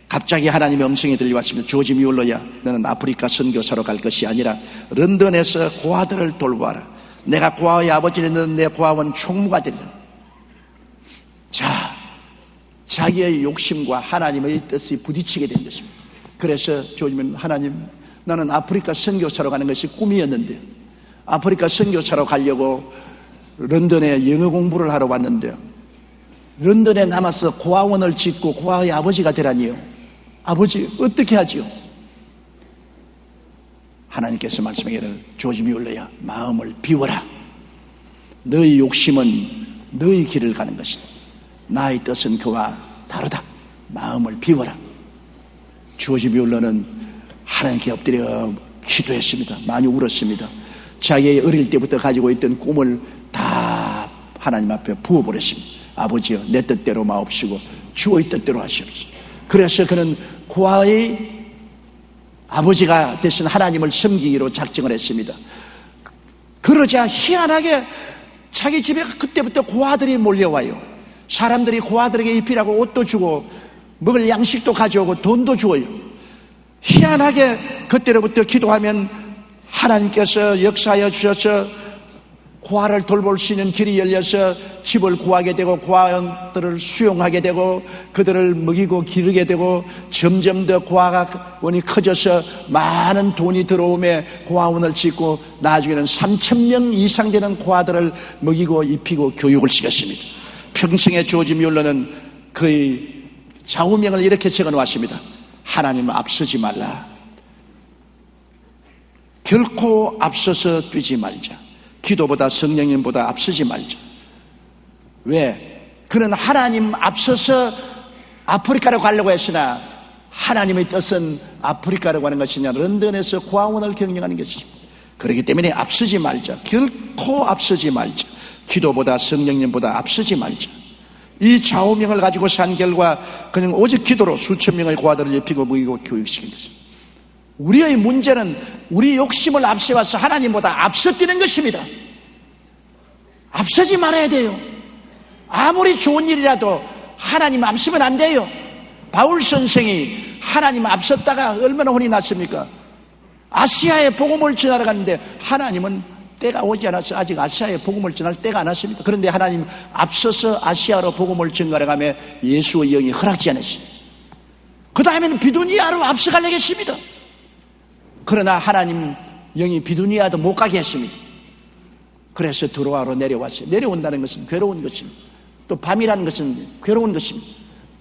갑자기 하나님의 음성이 들려왔습니다. 조지 뮬러야, 너는 아프리카 선교사로 갈 것이 아니라 런던에서 고아들을 돌보아라. 내가 고아의 아버지는 너는 내 고아원 총무가 되리라. 자, 자기의 욕심과 하나님의 뜻이 부딪히게 된 것입니다. 그래서 조지는, 하나님, 나는 아프리카 선교사로 가는 것이 꿈이었는데 아프리카 선교사로 가려고 런던에 영어 공부를 하러 왔는데 런던에 남아서 고아원을 짓고 고아의 아버지가 되라니요. 아버지, 어떻게 하지요? 하나님께서 말씀하기를, 조지 뮬러야, 마음을 비워라. 너의 욕심은 너의 길을 가는 것이다. 나의 뜻은 그와 다르다. 마음을 비워라. 조지 뮬러는 하나님께 엎드려 기도했습니다. 많이 울었습니다. 자기의 어릴 때부터 가지고 있던 꿈을 다 하나님 앞에 부어버렸습니다. 아버지여, 내 뜻대로 마옵시고 주의 뜻대로 하시옵소서. 그래서 그는 고아의 아버지가 되신 하나님을 섬기기로 작정을 했습니다. 그러자 희한하게 자기 집에 그때부터 고아들이 몰려와요. 사람들이 고아들에게 입히라고 옷도 주고 먹을 양식도 가져오고 돈도 주어요. 희한하게 그때로부터 기도하면 하나님께서 역사하여 주셔서 고아를 돌볼 수 있는 길이 열려서 집을 구하게 되고 고아원들을 수용하게 되고 그들을 먹이고 기르게 되고 점점 더 고아원이 커져서 많은 돈이 들어오며 고아원을 짓고 나중에는 3,000명 이상 되는 고아들을 먹이고 입히고 교육을 시켰습니다. 평생에 조지 뮬러는 그의 좌우명을 이렇게 적어놓았습니다. 하나님 앞서지 말라. 결코 앞서서 뛰지 말자. 기도보다 성령님보다 앞서지 말자. 왜? 그는 하나님 앞서서 아프리카로 가려고 했으나 하나님의 뜻은 아프리카로 가는 것이냐 런던에서 고아원을 경영하는 것입니다. 그렇기 때문에 앞서지 말자. 결코 앞서지 말자. 기도보다 성령님보다 앞서지 말자. 이 좌우명을 가지고 산 결과 그냥 오직 기도로 수천 명의 고아들을 입히고 먹이고 교육시킨 것입니다. 우리의 문제는 우리 욕심을 앞세워서 하나님보다 앞서 뛰는 것입니다. 앞서지 말아야 돼요. 아무리 좋은 일이라도 하나님 앞서면 안 돼요. 바울 선생이 하나님 앞섰다가 얼마나 혼이 났습니까? 아시아에 복음을 전하러 갔는데 하나님은 때가 오지 않아서 아직 아시아에 복음을 전할 때가 안 왔습니다. 그런데 하나님 앞서서 아시아로 복음을 전가러 가며 예수의 영이 허락지 않았습니다. 그 다음에는 비두니아로 앞서가려고 했습니다. 그러나 하나님 영이 비두니아도 못 가게 했습니다. 그래서 드로아로 내려왔어요. 내려온다는 것은 괴로운 것입니다. 또 밤이라는 것은 괴로운 것입니다.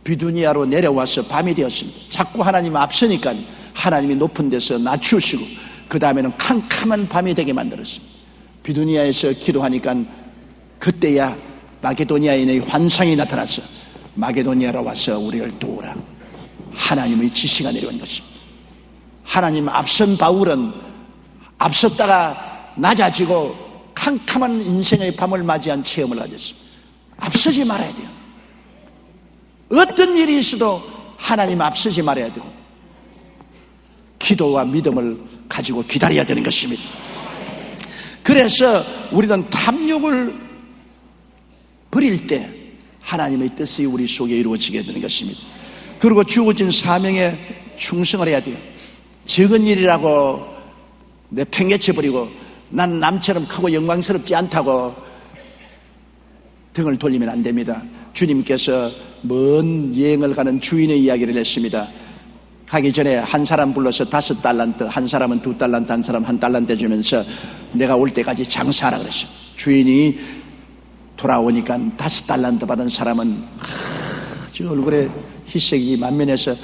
비두니아로 내려와서 밤이 되었습니다. 자꾸 하나님 앞서니까 하나님이 높은 데서 낮추시고 그 다음에는 캄캄한 밤이 되게 만들었습니다. 비두니아에서 기도하니까 그때야 마게도니아인의 환상이 나타나서 마게도니아로 와서 우리를 도우라. 하나님의 지시가 내려온 것입니다. 하나님 앞선 바울은 앞섰다가 낮아지고 캄캄한 인생의 밤을 맞이한 체험을 가졌습니다. 앞서지 말아야 돼요. 어떤 일이 있어도 하나님 앞서지 말아야 되고 기도와 믿음을 가지고 기다려야 되는 것입니다. 그래서 우리는 탐욕을 버릴 때 하나님의 뜻이 우리 속에 이루어지게 되는 것입니다. 그리고 주어진 사명에 충성을 해야 돼요. 적은 일이라고 내팽개쳐버리고 난 남처럼 크고 영광스럽지 않다고 등을 돌리면 안 됩니다. 주님께서 먼 여행을 가는 주인의 이야기를 했습니다. 가기 전에 한 사람 불러서 5달란트, 한 사람은 2달란트, 한 사람 1달란트 주면서 내가 올 때까지 장사하라 그랬어요. 주인이 돌아오니까 5달란트 받은 사람은 저 얼굴에 희색이 만면해서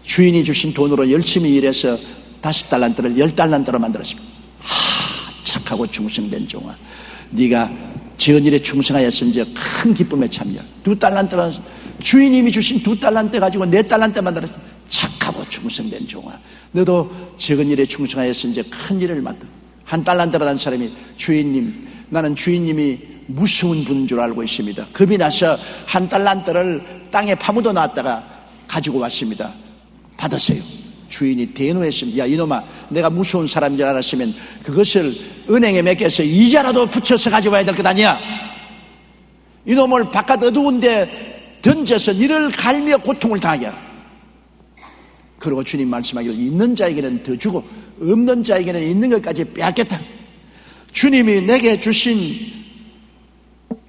주인이 주신 돈으로 열심히 일해서 5달란트를 10달란트로 만들었습니다. 착하고 충성된 종아, 네가 전일에 충성하였은지 큰 기쁨에 참여. 2달란트는 주인님이 주신 2달란트 가지고 4달란트 만들었습니다. 착하고 충성된 종아, 너도 적은 일에 충성하였은지 큰 일을 맡아. 1달란트라는 사람이 주인님, 나는 주인님이 무서운 분인 줄 알고 있습니다. 겁이 나서 1달란트를 땅에 파묻어 놨다가 가지고 왔습니다. 받으세요. 주인이 대노했습니다. 야, 이놈아, 내가 무서운 사람인 줄 알았으면 그것을 은행에 맡겨서 이자라도 붙여서 가져와야 될 것 아니야. 이놈을 바깥 어두운 데 던져서 이를 갈며 고통을 당하게 하라. 그리고 주님 말씀하기를 있는 자에게는 더 주고 없는 자에게는 있는 것까지 빼앗겠다. 주님이 내게 주신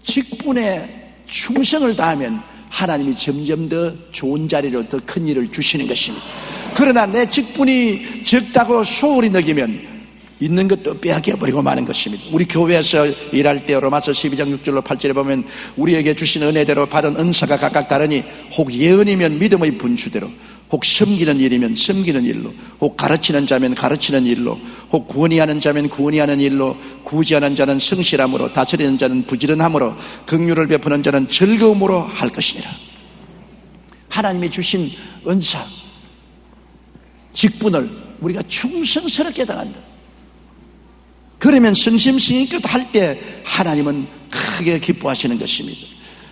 직분에 충성을 다하면 하나님이 점점 더 좋은 자리로 더 큰 일을 주시는 것입니다. 그러나 내 직분이 적다고 소홀히 여기면 있는 것도 빼앗겨버리고 마는 것입니다. 우리 교회에서 일할 때 로마서 12장 6절로 8절에 보면 우리에게 주신 은혜대로 받은 은사가 각각 다르니 혹 예언이면 믿음의 분수대로, 혹 섬기는 일이면 섬기는 일로, 혹 가르치는 자면 가르치는 일로, 혹 구원하는 자면 구원하는 일로, 구제하는 자는 성실함으로, 다스리는 자는 부지런함으로, 긍휼을 베푸는 자는 즐거움으로 할 것이니라. 하나님이 주신 은사, 직분을 우리가 충성스럽게 당한다. 그러면 성심성의껏 할 때 하나님은 크게 기뻐하시는 것입니다.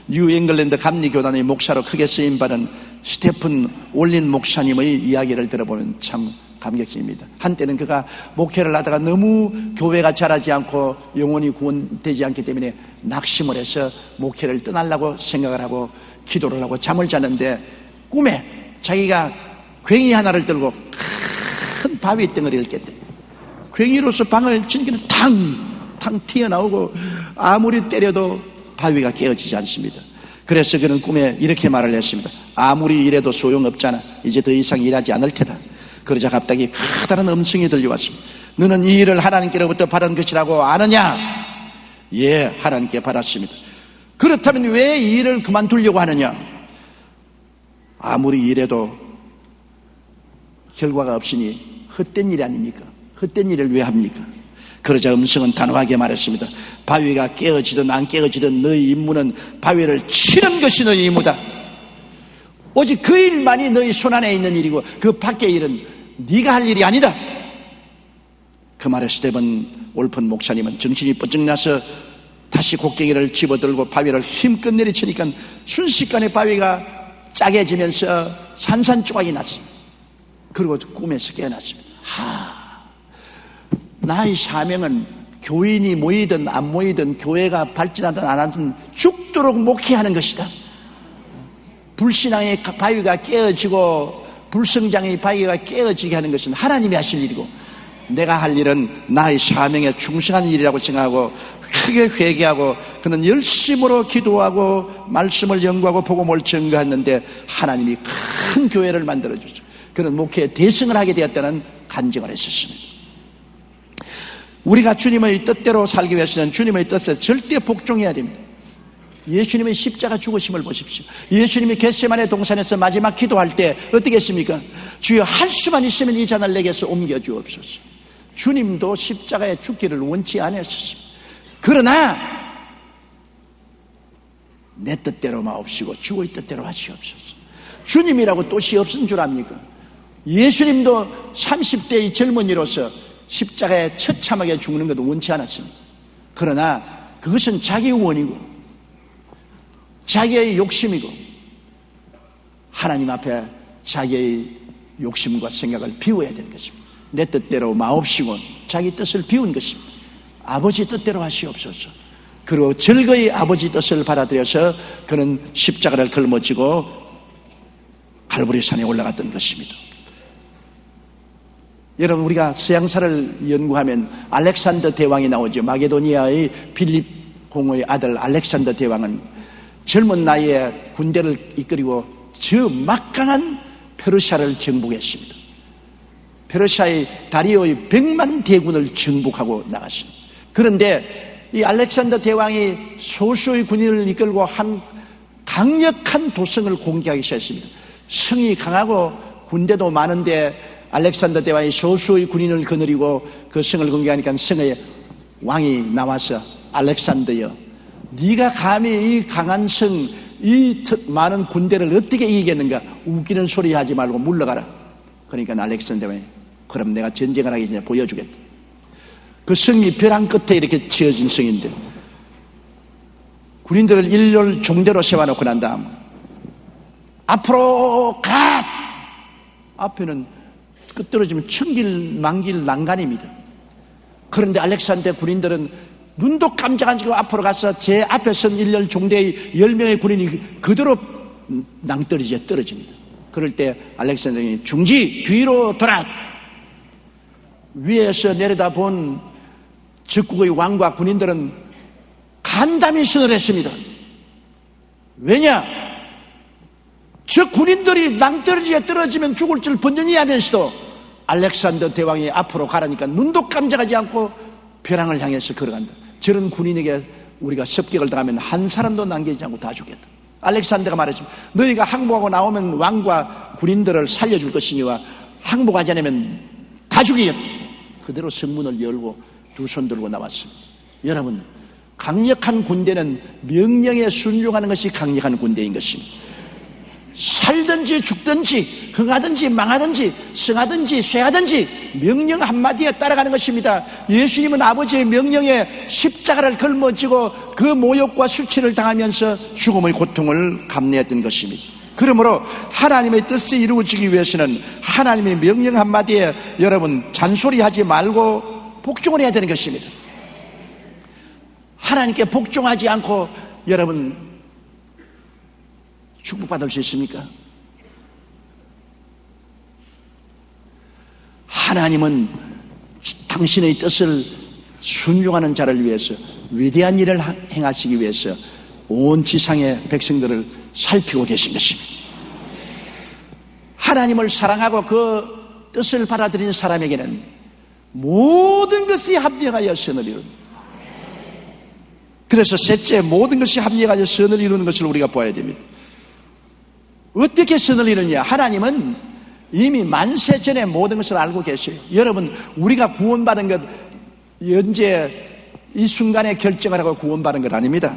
뉴 잉글랜드 감리교단의 목사로 크게 쓰임받은 스테픈 올린 목사님의 이야기를 들어보면 참 감격입니다. 한때는 그가 목회를 하다가 너무 교회가 자라지 않고 영혼이 구원되지 않기 때문에 낙심을 해서 목회를 떠나려고 생각을 하고 기도를 하고 잠을 자는데 꿈에 자기가 괭이 하나를 들고 큰 바위 덩어리를 깼대. 괭이로서 방을 치니까 탕 튀어나오고 아무리 때려도 바위가 깨어지지 않습니다. 그래서 그는 꿈에 이렇게 말을 했습니다. 아무리 일해도 소용없잖아. 이제 더 이상 일하지 않을 테다. 그러자 갑자기 커다란 음성이 들려왔습니다. 너는 이 일을 하나님께로부터 받은 것이라고 아느냐? 예, 하나님께 받았습니다. 그렇다면 왜 이 일을 그만두려고 하느냐? 아무리 일해도 결과가 없으니 헛된 일이 아닙니까? 헛된 일을 왜 합니까? 그러자 음성은 단호하게 말했습니다. 바위가 깨어지든 안 깨어지든 너희 임무는 바위를 치는 것이 너희 임무다. 오직 그 일만이 너희 손안에 있는 일이고 그 밖의 일은 네가 할 일이 아니다. 그 말에 스테븐 올픈 목사님은 정신이 번쩍 나서 다시 곡괭이를 집어들고 바위를 힘껏 내리치니까 순식간에 바위가 짜게지면서 산산조각이 났습니다. 그리고 꿈에서 깨어났습니다. 나의 사명은 교인이 모이든 안 모이든 교회가 발전하든 안 하든 죽도록 목회하는 것이다. 불신앙의 바위가 깨어지고 불성장의 바위가 깨어지게 하는 것은 하나님이 하실 일이고 내가 할 일은 나의 사명에 충성하는 일이라고 생각하고 크게 회개하고 그는 열심으로 기도하고 말씀을 연구하고 복음을 전가했는데 하나님이 큰 교회를 만들어주죠. 그는 목회에 대승을 하게 되었다는 간증을 했었습니다. 우리가 주님의 뜻대로 살기 위해서는 주님의 뜻에 절대 복종해야 됩니다. 예수님의 십자가 죽으심을 보십시오. 예수님이 겟세마네 동산에서 마지막 기도할 때 어떻게 했습니까? 주여 할 수만 있으면 이 잔을 내게서 옮겨주옵소서. 주님도 십자가에 죽기를 원치 않으셨습니다. 그러나 내 뜻대로 마옵시고 주의 뜻대로 하시옵소서. 주님이라고 뜻이 없은 줄 압니까? 예수님도 30대의 젊은이로서 십자가에 처참하게 죽는 것도 원치 않았습니다. 그러나 그것은 자기 원이고 자기의 욕심이고 하나님 앞에 자기의 욕심과 생각을 비워야 되는 것입니다. 내 뜻대로 마옵시고 자기 뜻을 비운 것입니다. 아버지 뜻대로 하시옵소서. 그리고 즐거이 아버지 뜻을 받아들여서 그는 십자가를 걸머지고 갈보리산에 올라갔던 것입니다. 여러분, 우리가 서양사를 연구하면 알렉산더 대왕이 나오죠. 마게도니아의 필립 공의 아들 알렉산더 대왕은 젊은 나이에 군대를 이끌고 저 막강한 페르시아를 정복했습니다. 페르시아의 다리오의 100만 대군을 정복하고 나갔습니다. 그런데 이 알렉산더 대왕이 소수의 군인을 이끌고 한 강력한 도성을 공격하기 시작했습니다. 성이 강하고 군대도 많은데 알렉산더 대왕이 소수의 군인을 거느리고 그 성을 공격하니까 성의 왕이 나와서 알렉산더여, 네가 감히 이 강한 성, 이 많은 군대를 어떻게 이기겠는가? 웃기는 소리 하지 말고 물러가라. 그러니까 알렉산더 대왕이 그럼 내가 전쟁을 하기 전에 보여주겠다. 그 성이 벼랑 끝에 이렇게 지어진 성인데 군인들을 일렬 종대로 세워놓고 난 다음 앞으로 가! 앞에는 끝떨어지면 천길 만길 난간입니다. 그런데 알렉산더 군인들은 눈도 깜짝 안 하고 앞으로 가서 제 앞에 선 일렬 종대의 10명의 군인이 그대로 낭떠러지에 떨어집니다. 그럴 때 알렉산더는 중지 뒤로 돌아. 위에서 내려다본 적국의 왕과 군인들은 간담이 선을 했습니다. 왜냐? 저 군인들이 낭떠러지에 떨어지면 죽을 줄 번전히 하면서도 알렉산더 대왕이 앞으로 가라니까 눈도 깜짝하지 않고 벼랑을 향해서 걸어간다. 저런 군인에게 우리가 습격을 당하면 한 사람도 남기지 않고 다 죽겠다. 알렉산더가 말했습니다. 너희가 항복하고 나오면 왕과 군인들을 살려줄 것이니와 항복하지 않으면 다 죽이겠다. 그대로 성문을 열고 두 손 들고 나왔습니다. 여러분, 강력한 군대는 명령에 순종하는 것이 강력한 군대인 것입니다. 살든지 죽든지 흥하든지 망하든지 성하든지 쇠하든지 명령 한마디에 따라가는 것입니다. 예수님은 아버지의 명령에 십자가를 걸머지고 그 모욕과 수치를 당하면서 죽음의 고통을 감내했던 것입니다. 그러므로 하나님의 뜻이 이루어지기 위해서는 하나님의 명령 한마디에 여러분 잔소리하지 말고 복종을 해야 되는 것입니다. 하나님께 복종하지 않고 여러분 축복받을 수 있습니까? 하나님은 당신의 뜻을 순종하는 자를 위해서 위대한 일을 행하시기 위해서 온 지상의 백성들을 살피고 계신 것입니다. 하나님을 사랑하고 그 뜻을 받아들인 사람에게는 모든 것이 합력하여 선을 이룬다. 그래서 셋째, 모든 것이 합력하여 선을 이루는 것을 우리가 보아야 됩니다. 어떻게 선을 이루냐? 하나님은 이미 만세 전에 모든 것을 알고 계셔요. 여러분, 우리가 구원받은 것 현재 이 순간에 결정을 하고 구원받은 것 아닙니다.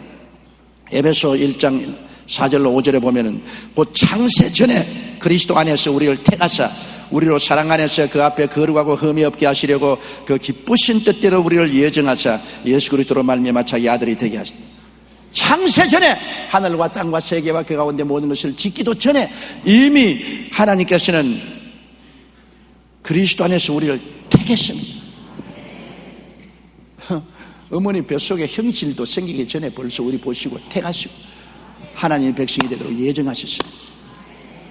에베소 1장 4절로 5절에 보면은 곧 창세 전에 그리스도 안에서 우리를 택하사 우리로 사랑 안에서 그 앞에 거룩하고 흠이 없게 하시려고 그 기쁘신 뜻대로 우리를 예정하사 예수 그리스도로 말미암아 자기 아들이 되게 하시다. 창세 전에 하늘과 땅과 세계와 그 가운데 모든 것을 짓기도 전에 이미 하나님께서는 그리스도 안에서 우리를 택했습니다. 어머니 뱃속에 형질도 생기기 전에 벌써 우리 보시고 택하시고 하나님의 백성이 되도록 예정하셨습니다.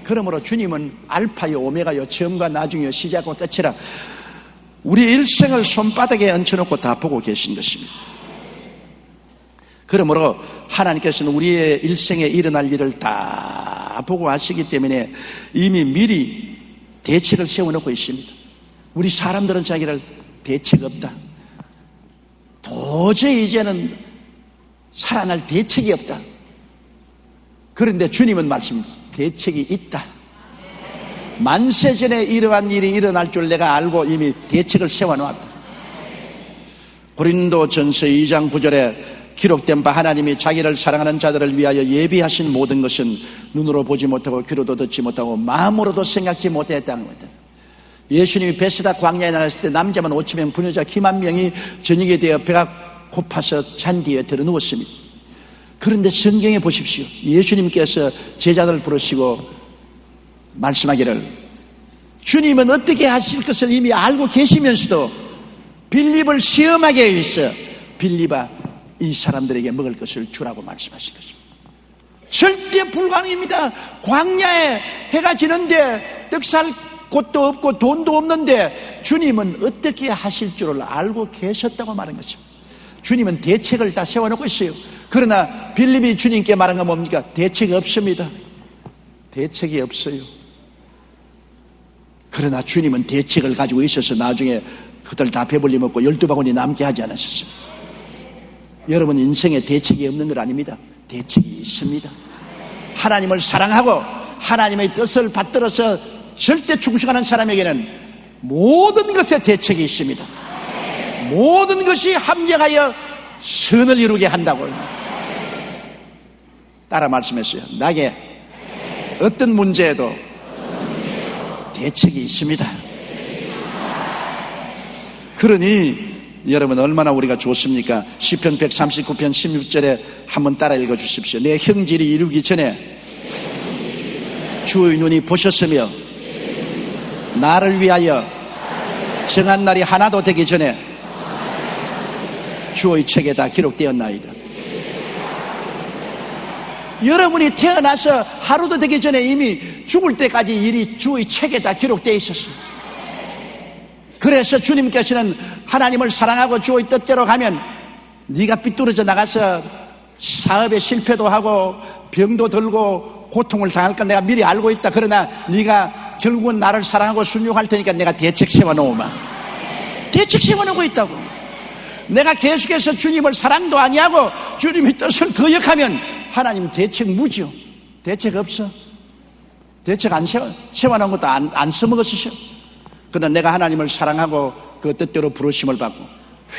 그러므로 주님은 알파요 오메가요 처음과 나중이요 시작과 끝이라 우리 일생을 손바닥에 얹혀놓고 다 보고 계신 것입니다. 그러므로 하나님께서는 우리의 일생에 일어날 일을 다 보고 하시기 때문에 이미 미리 대책을 세워놓고 있습니다. 우리 사람들은 자기를 대책 없다, 도저히 이제는 살아날 대책이 없다. 그런데 주님은 말씀입니다. 대책이 있다. 만세 전에 이러한 일이 일어날 줄 내가 알고 이미 대책을 세워놓았다. 고린도전서 2장 9절에 기록된 바 하나님이 자기를 사랑하는 자들을 위하여 예비하신 모든 것은 눈으로 보지 못하고 귀로도 듣지 못하고 마음으로도 생각지 못했다는 겁니다. 예수님이 베스다 광야에 나갔을 때 남자만 5,000명 부녀자 기만 명이 저녁에 되어 배가 고파서 잔디에 들어 누웠습니다. 그런데 성경에 보십시오. 예수님께서 제자들을 부르시고 말씀하기를 주님은 어떻게 하실 것을 이미 알고 계시면서도 빌립을 시험하게 위해서 빌립아 이 사람들에게 먹을 것을 주라고 말씀하신 것입니다. 절대 불가능입니다. 광야에 해가 지는데 떡 살 곳도 없고 돈도 없는데 주님은 어떻게 하실 줄을 알고 계셨다고 말한 것입니다. 주님은 대책을 다 세워놓고 있어요. 그러나 빌립이 주님께 말한 건 뭡니까? 대책이 없습니다. 대책이 없어요. 그러나 주님은 대책을 가지고 있어서 나중에 그들 다 배불리 먹고 12바구니 남게 하지 않으셨습니다. 여러분 인생에 대책이 없는 건 아닙니다. 대책이 있습니다. 하나님을 사랑하고 하나님의 뜻을 받들어서 절대 충성하는 사람에게는 모든 것에 대책이 있습니다. 모든 것이 합력하여 선을 이루게 한다고요. 따라 말씀했어요. 나에게 어떤 문제에도 대책이 있습니다. 그러니 여러분 얼마나 우리가 좋습니까? 시편 139편 16절에 한번 따라 읽어 주십시오. 내 형질이 이루기 전에 주의 눈이 보셨으며 나를 위하여 정한 날이 하나도 되기 전에 주의 책에 다 기록되었나이다. 여러분이 태어나서 하루도 되기 전에 이미 죽을 때까지 일이 주의 책에 다 기록되어 있었어요. 그래서 주님께서는 하나님을 사랑하고 주의 뜻대로 가면 네가 삐뚤어져 나가서 사업에 실패도 하고 병도 들고 고통을 당할 건 내가 미리 알고 있다. 그러나 네가 결국은 나를 사랑하고 순종할 테니까 내가 대책 세워놓으마. 대책 세워놓고 있다고. 내가 계속해서 주님을 사랑도 아니하고 주님의 뜻을 거역하면 하나님 대책 무지요. 대책 없어. 대책 안 세워놓은 것도 안 써먹었으셔. 그러나 내가 하나님을 사랑하고 그 뜻대로 부르심을 받고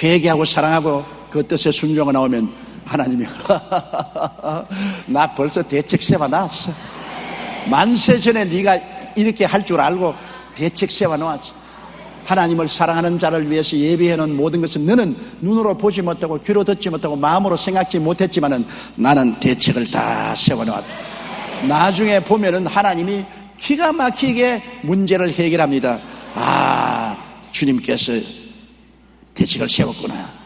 회개하고 사랑하고 그 뜻에 순종을 나오면 하나님이 나 벌써 대책 세워놨어. 만세 전에 네가 이렇게 할 줄 알고 대책 세워놓았어. 하나님을 사랑하는 자를 위해서 예비해놓은 모든 것은 너는 눈으로 보지 못하고 귀로 듣지 못하고 마음으로 생각지 못했지만은 나는 대책을 다 세워놓았다. 나중에 보면은 하나님이 기가 막히게 문제를 해결합니다. 아, 주님께서 대책을 세웠구나.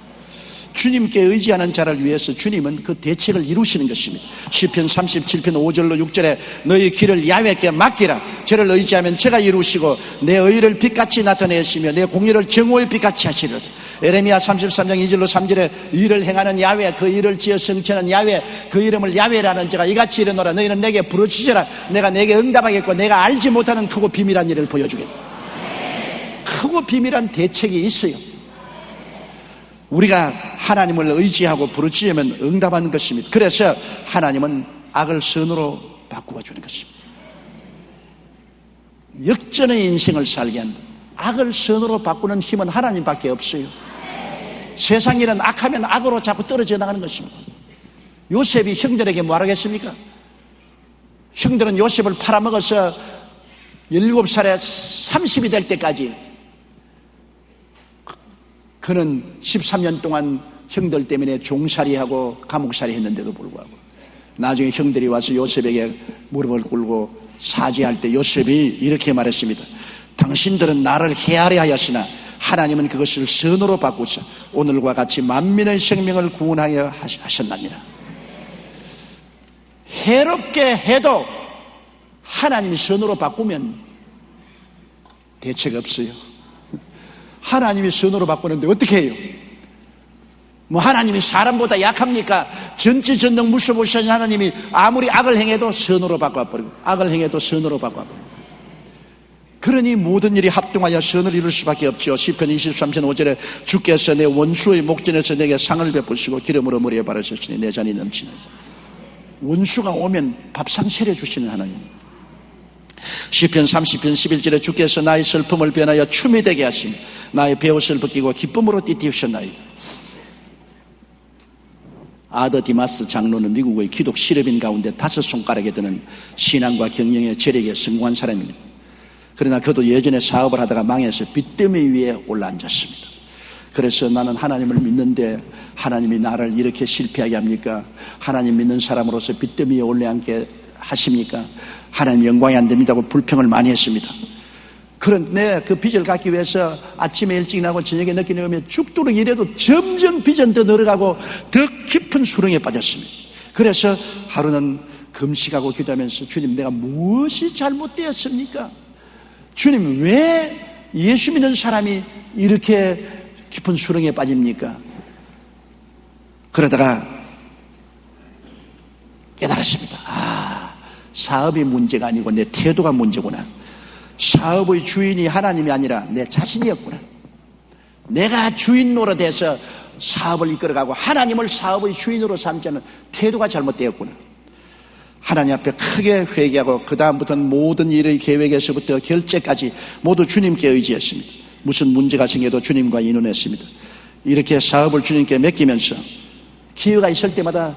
주님께 의지하는 자를 위해서 주님은 그 대책을 이루시는 것입니다. 시편 37편 5절로 6절에 너희 길을 야훼께 맡기라. 저를 의지하면 저가 이루시고 내 의를 빛같이 나타내시며 내 공의를 정오의 빛같이 하시리로다. 에레미야 33장 2절로 3절에 일을 행하는 야훼, 그 일을 지어 성취하는 야훼, 그 이름을 야훼라는 자가 이같이 이르노라. 너희는 내게 부르짖으라. 내가 내게 응답하겠고 내가 알지 못하는 크고 비밀한 일을 보여주겠다. 크고 비밀한 대책이 있어요. 우리가 하나님을 의지하고 부르짖으면 응답하는 것입니다. 그래서 하나님은 악을 선으로 바꾸어 주는 것입니다. 역전의 인생을 살게 한다. 악을 선으로 바꾸는 힘은 하나님밖에 없어요. 세상 일은 악하면 악으로 자꾸 떨어져 나가는 것입니다. 요셉이 형들에게 뭐 하겠습니까? 형들은 요셉을 팔아먹어서 17살에 30이 될 때까지 그는 13년 동안 형들 때문에 종살이하고 감옥살이 했는데도 불구하고 나중에 형들이 와서 요셉에게 무릎을 꿇고 사죄할 때 요셉이 이렇게 말했습니다. 당신들은 나를 헤아려 하였으나 하나님은 그것을 선으로 바꾸사 오늘과 같이 만민의 생명을 구원하여 하셨나니라. 해롭게 해도 하나님이 선으로 바꾸면 대책 없어요. 하나님이 선으로 바꾸는데 어떻게 해요? 뭐 하나님이 사람보다 약합니까? 전지전능 무소부시하신 하나님이 아무리 악을 행해도 선으로 바꿔버리고 악을 행해도 선으로 바꿔버리고 그러니 모든 일이 합동하여 선을 이룰 수밖에 없죠. 시편 23편 5절에 주께서 내 원수의 목전에서 내게 상을 베푸시고 기름으로 머리에 바르셨으니 내 잔이 넘치는. 원수가 오면 밥상 차려주시는 하나님. 시편 30편 11절에 주께서 나의 슬픔을 변하여 춤이 되게 하시며 나의 베옷을 벗기고 기쁨으로 띠띠우셨나이다. 아더 디마스 장로는 미국의 기독 실업인 가운데 5손가락에 드는 신앙과 경영의 재력에 성공한 사람입니다. 그러나 그도 예전에 사업을 하다가 망해서 빚더미 위에 올라앉았습니다. 그래서 나는 하나님을 믿는데 하나님이 나를 이렇게 실패하게 합니까? 하나님 믿는 사람으로서 빚더미 위에 올라앉게 하십니까? 하나님 영광이 안 됩니다고 불평을 많이 했습니다. 그런데 그 빚을 갚기 위해서 아침에 일찍 나고 저녁에 늦게 나오면 죽도록 일해도 점점 빚은 더 늘어가고 더 깊은 수렁에 빠졌습니다. 그래서 하루는 금식하고 기도하면서 주님 내가 무엇이 잘못되었습니까? 주님 왜 예수 믿는 사람이 이렇게 깊은 수렁에 빠집니까? 그러다가 깨달았습니다. 아, 사업이 문제가 아니고 내 태도가 문제구나. 사업의 주인이 하나님이 아니라 내 자신이었구나. 내가 주인 노릇해서 사업을 이끌어가고 하나님을 사업의 주인으로 삼지 않은 태도가 잘못되었구나. 하나님 앞에 크게 회개하고 그 다음부터는 모든 일의 계획에서부터 결제까지 모두 주님께 의지했습니다. 무슨 문제가 생겨도 주님과 의논했습니다. 이렇게 사업을 주님께 맡기면서 기회가 있을 때마다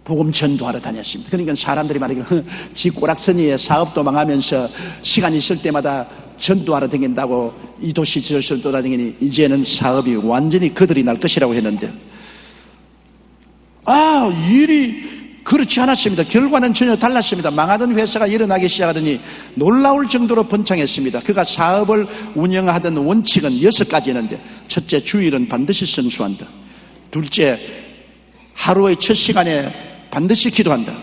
복음 전도하러 다녔습니다. 그러니까 사람들이 말하기를 지 꼬락서니에 사업도 망하면서 시간 있을 때마다 전도하러 다닌다고 이 도시 저 도시를 돌아다니니 이제는 사업이 완전히 그들이 날 것이라고 했는데 일이 그렇지 않았습니다. 결과는 전혀 달랐습니다. 망하던 회사가 일어나기 시작하더니 놀라울 정도로 번창했습니다. 그가 사업을 운영하던 원칙은 6가지였는데 첫째, 주일은 반드시 성수한다. 둘째, 하루의 첫 시간에 반드시 기도한다.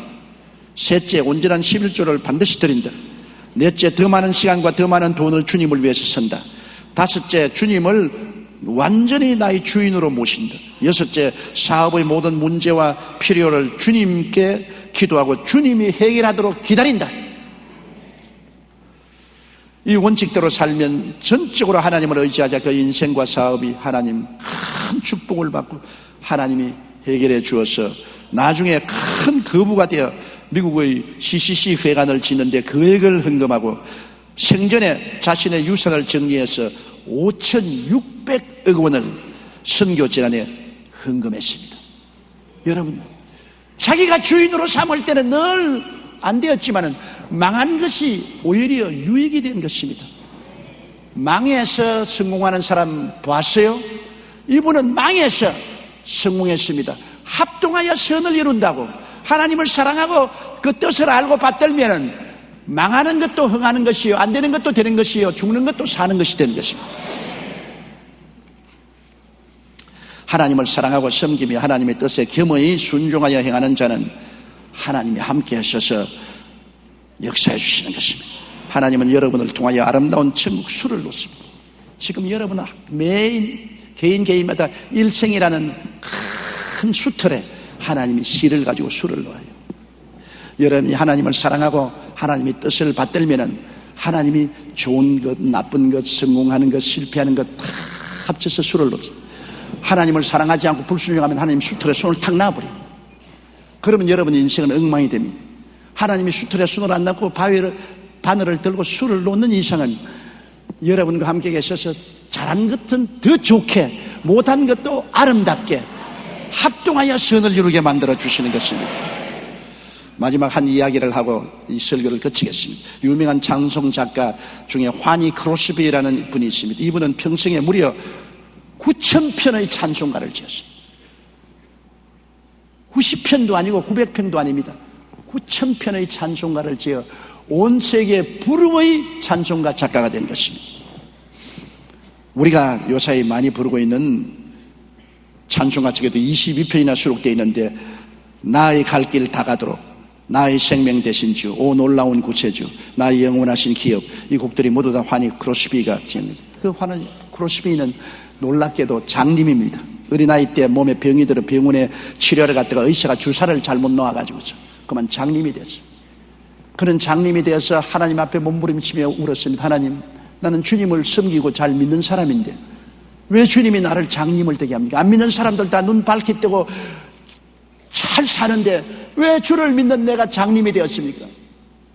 셋째, 온전한 11조를 반드시 드린다. 넷째, 더 많은 시간과 더 많은 돈을 주님을 위해서 쓴다. 다섯째, 주님을 완전히 나의 주인으로 모신다. 여섯째, 사업의 모든 문제와 필요를 주님께 기도하고 주님이 해결하도록 기다린다. 이 원칙대로 살면 전적으로 하나님을 의지하자 그 인생과 사업이 하나님 큰 축복을 받고 하나님이 해결해 주어서 나중에 큰 거부가 되어 미국의 CCC 회관을 짓는데 계획을 헌금하고 생전에 자신의 유산을 정리해서 5,600억 원을 선교 재단에 헌금했습니다. 여러분, 자기가 주인으로 삼을 때는 늘 안 되었지만은 망한 것이 오히려 유익이 된 것입니다. 망해서 성공하는 사람 보았어요? 이분은 망해서 성공했습니다. 합동하여 선을 이룬다고 하나님을 사랑하고 그 뜻을 알고 받들면은 망하는 것도 흥하는 것이요, 안 되는 것도 되는 것이요, 죽는 것도 사는 것이 되는 것입니다. 하나님을 사랑하고 섬기며 하나님의 뜻에 겸허히 순종하여 행하는 자는 하나님이 함께 하셔서 역사해 주시는 것입니다. 하나님은 여러분을 통하여 아름다운 천국 수를 놓습니다. 지금 여러분은 매인 개인마다 일생이라는 큰 수틀에 하나님이 실을 가지고 수를 놓아요. 여러분이 하나님을 사랑하고 하나님의 뜻을 받들면은 하나님이 좋은 것, 나쁜 것, 성공하는 것, 실패하는 것 다 합쳐서 수를 놓습니다. 하나님을 사랑하지 않고 불순종하면 하나님 수틀에 손을 탁 놔버려요. 그러면 여러분의 인생은 엉망이 됩니다. 하나님이 수틀에 손을 안 놔고 바늘을 들고 수를 놓는 이상은 여러분과 함께 계셔서 잘한 것은 더 좋게, 못한 것도 아름답게 합동하여 선을 이루게 만들어 주시는 것입니다. 마지막 한 이야기를 하고 이 설교를 거치겠습니다. 유명한 장송 작가 중에 화니 크로스비라는 분이 있습니다. 이분은 평생에 무려 9,000편의 찬송가를 지었습니다. 90편도 아니고 900편도 아닙니다. 9,000편의 찬송가를 지어 온 세계 부르의 찬송가 작가가 된 것입니다. 우리가 요사이 많이 부르고 있는 찬송가 책에도 22편이나 수록되어 있는데 나의 갈 길 다 가도록, 나의 생명 되신 주, 오 놀라운 구세주, 나의 영원하신 기업, 이 곡들이 모두 다 화니 크로스비가 지었습니다. 그 화니 크로스비는 놀랍게도 장님입니다. 어린아이 때 몸에 병이 들어 병원에 치료를 갔다가 의사가 주사를 잘못 놓아가지고서 그만 장님이 되었습니다. 그는 장님이 되어서 하나님 앞에 몸부림치며 울었습니다. 하나님, 나는 주님을 섬기고 잘 믿는 사람인데 왜 주님이 나를 장님을 되게 합니까? 안 믿는 사람들 다 눈 밝히 뜨고 잘 사는데 왜 주를 믿는 내가 장님이 되었습니까?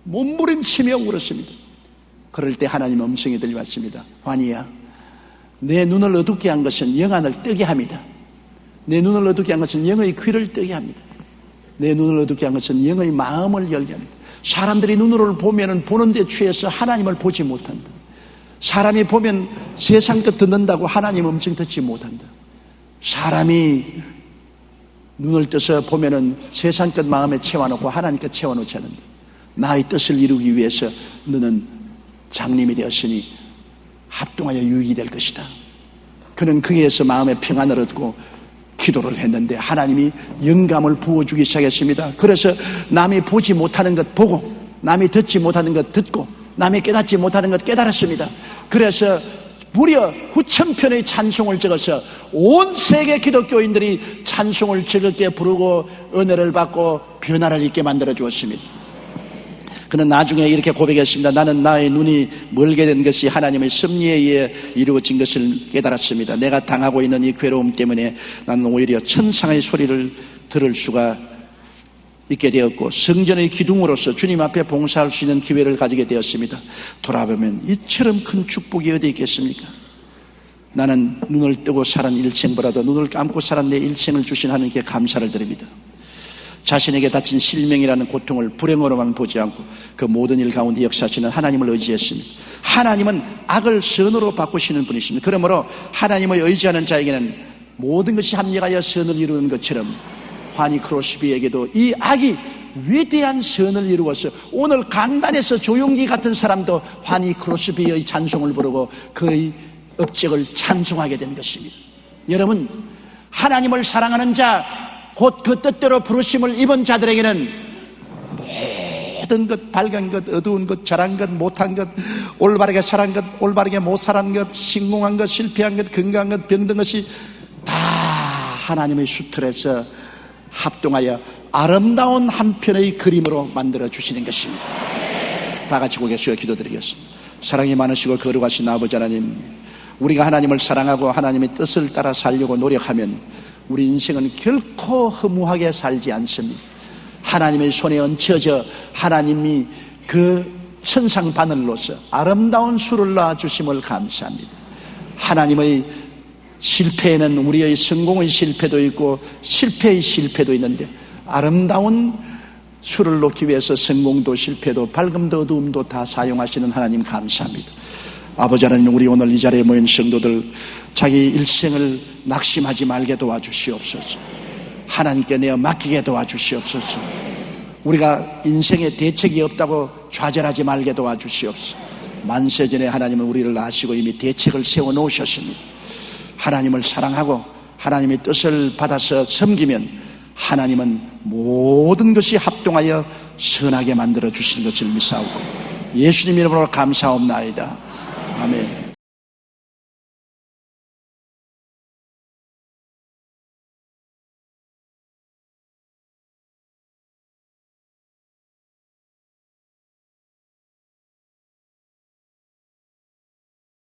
몸부림치며 울었습니다. 그럴 때 하나님 음성이 들려왔습니다. 환희야, 내 눈을 어둡게 한 것은 영안을 뜨게 합니다. 내 눈을 어둡게 한 것은 영의 귀를 뜨게 합니다. 내 눈을 어둡게 한 것은 영의 마음을 열게 합니다. 사람들이 눈으로 보면은 보는 데 취해서 하나님을 보지 못한다. 사람이 보면 세상 것 듣는다고 하나님 음성 듣지 못한다. 사람이 눈을 떠서 보면은 세상 것 마음에 채워놓고 하나님 것 채워놓지 않는다. 나의 뜻을 이루기 위해서 너는 장님이 되었으니 합동하여 유익이 될 것이다. 그는 거기에서 마음의 평안을 얻고 기도를 했는데 하나님이 영감을 부어주기 시작했습니다. 그래서 남이 보지 못하는 것 보고, 남이 듣지 못하는 것 듣고, 남이 깨닫지 못하는 것 깨달았습니다. 그래서 무려 9,000편의 찬송을 적어서 온 세계 기독교인들이 찬송을 즐겁게 부르고 은혜를 받고 변화를 있게 만들어 주었습니다. 그는 나중에 이렇게 고백했습니다. 나는 나의 눈이 멀게 된 것이 하나님의 섭리에 의해 이루어진 것을 깨달았습니다. 내가 당하고 있는 이 괴로움 때문에 나는 오히려 천상의 소리를 들을 수가 있게 되었고 성전의 기둥으로서 주님 앞에 봉사할 수 있는 기회를 가지게 되었습니다. 돌아보면 이처럼 큰 축복이 어디 있겠습니까? 나는 눈을 뜨고 살은 일생보다도 눈을 감고 살은 내 일생을 주신 하나님께 감사를 드립니다. 자신에게 닥친 실명이라는 고통을 불행으로만 보지 않고 그 모든 일 가운데 역사하시는 하나님을 의지했습니다. 하나님은 악을 선으로 바꾸시는 분이십니다. 그러므로 하나님을 의지하는 자에게는 모든 것이 합력하여 선을 이루는 것처럼 환희 크로스비에게도 이 악이 위대한 선을 이루어서 오늘 강단에서 조용기 같은 사람도 환희 크로스비의 찬송을 부르고 그의 업적을 찬송하게 된 것입니다. 여러분, 하나님을 사랑하는 자, 곧 그 뜻대로 부르심을 입은 자들에게는 모든 것, 밝은 것, 어두운 것, 잘한 것, 못한 것, 올바르게 살한 것, 올바르게 못 살한 것, 성공한 것, 실패한 것, 건강한 것, 병든 것이 다 하나님의 수틀에서 합동하여 아름다운 한 편의 그림으로 만들어 주시는 것입니다. 다 같이 고개 숙여 기도드리겠습니다. 사랑이 많으시고 거룩하신 아버지 하나님, 우리가 하나님을 사랑하고 하나님의 뜻을 따라 살려고 노력하면 우리 인생은 결코 허무하게 살지 않습니다. 하나님의 손에 얹혀져 하나님이 그 천상 바늘로서 아름다운 수를 놔주심을 감사합니다. 하나님의 실패에는 우리의 성공의 실패도 있고 실패의 실패도 있는데 아름다운 수를 놓기 위해서 성공도 실패도 밝음도 어두움도 다 사용하시는 하나님 감사합니다. 아버지 하나님, 우리 오늘 이 자리에 모인 성도들 자기 일생을 낙심하지 말게 도와주시옵소서. 하나님께 내어 맡기게 도와주시옵소서. 우리가 인생에 대책이 없다고 좌절하지 말게 도와주시옵소서. 만세전에 하나님은 우리를 아시고 이미 대책을 세워놓으셨습니다. 하나님을 사랑하고 하나님의 뜻을 받아서 섬기면 하나님은 모든 것이 합동하여 선하게 만들어 주시는 것을 믿사오고 예수님 이름으로 감사옵나이다. 아멘.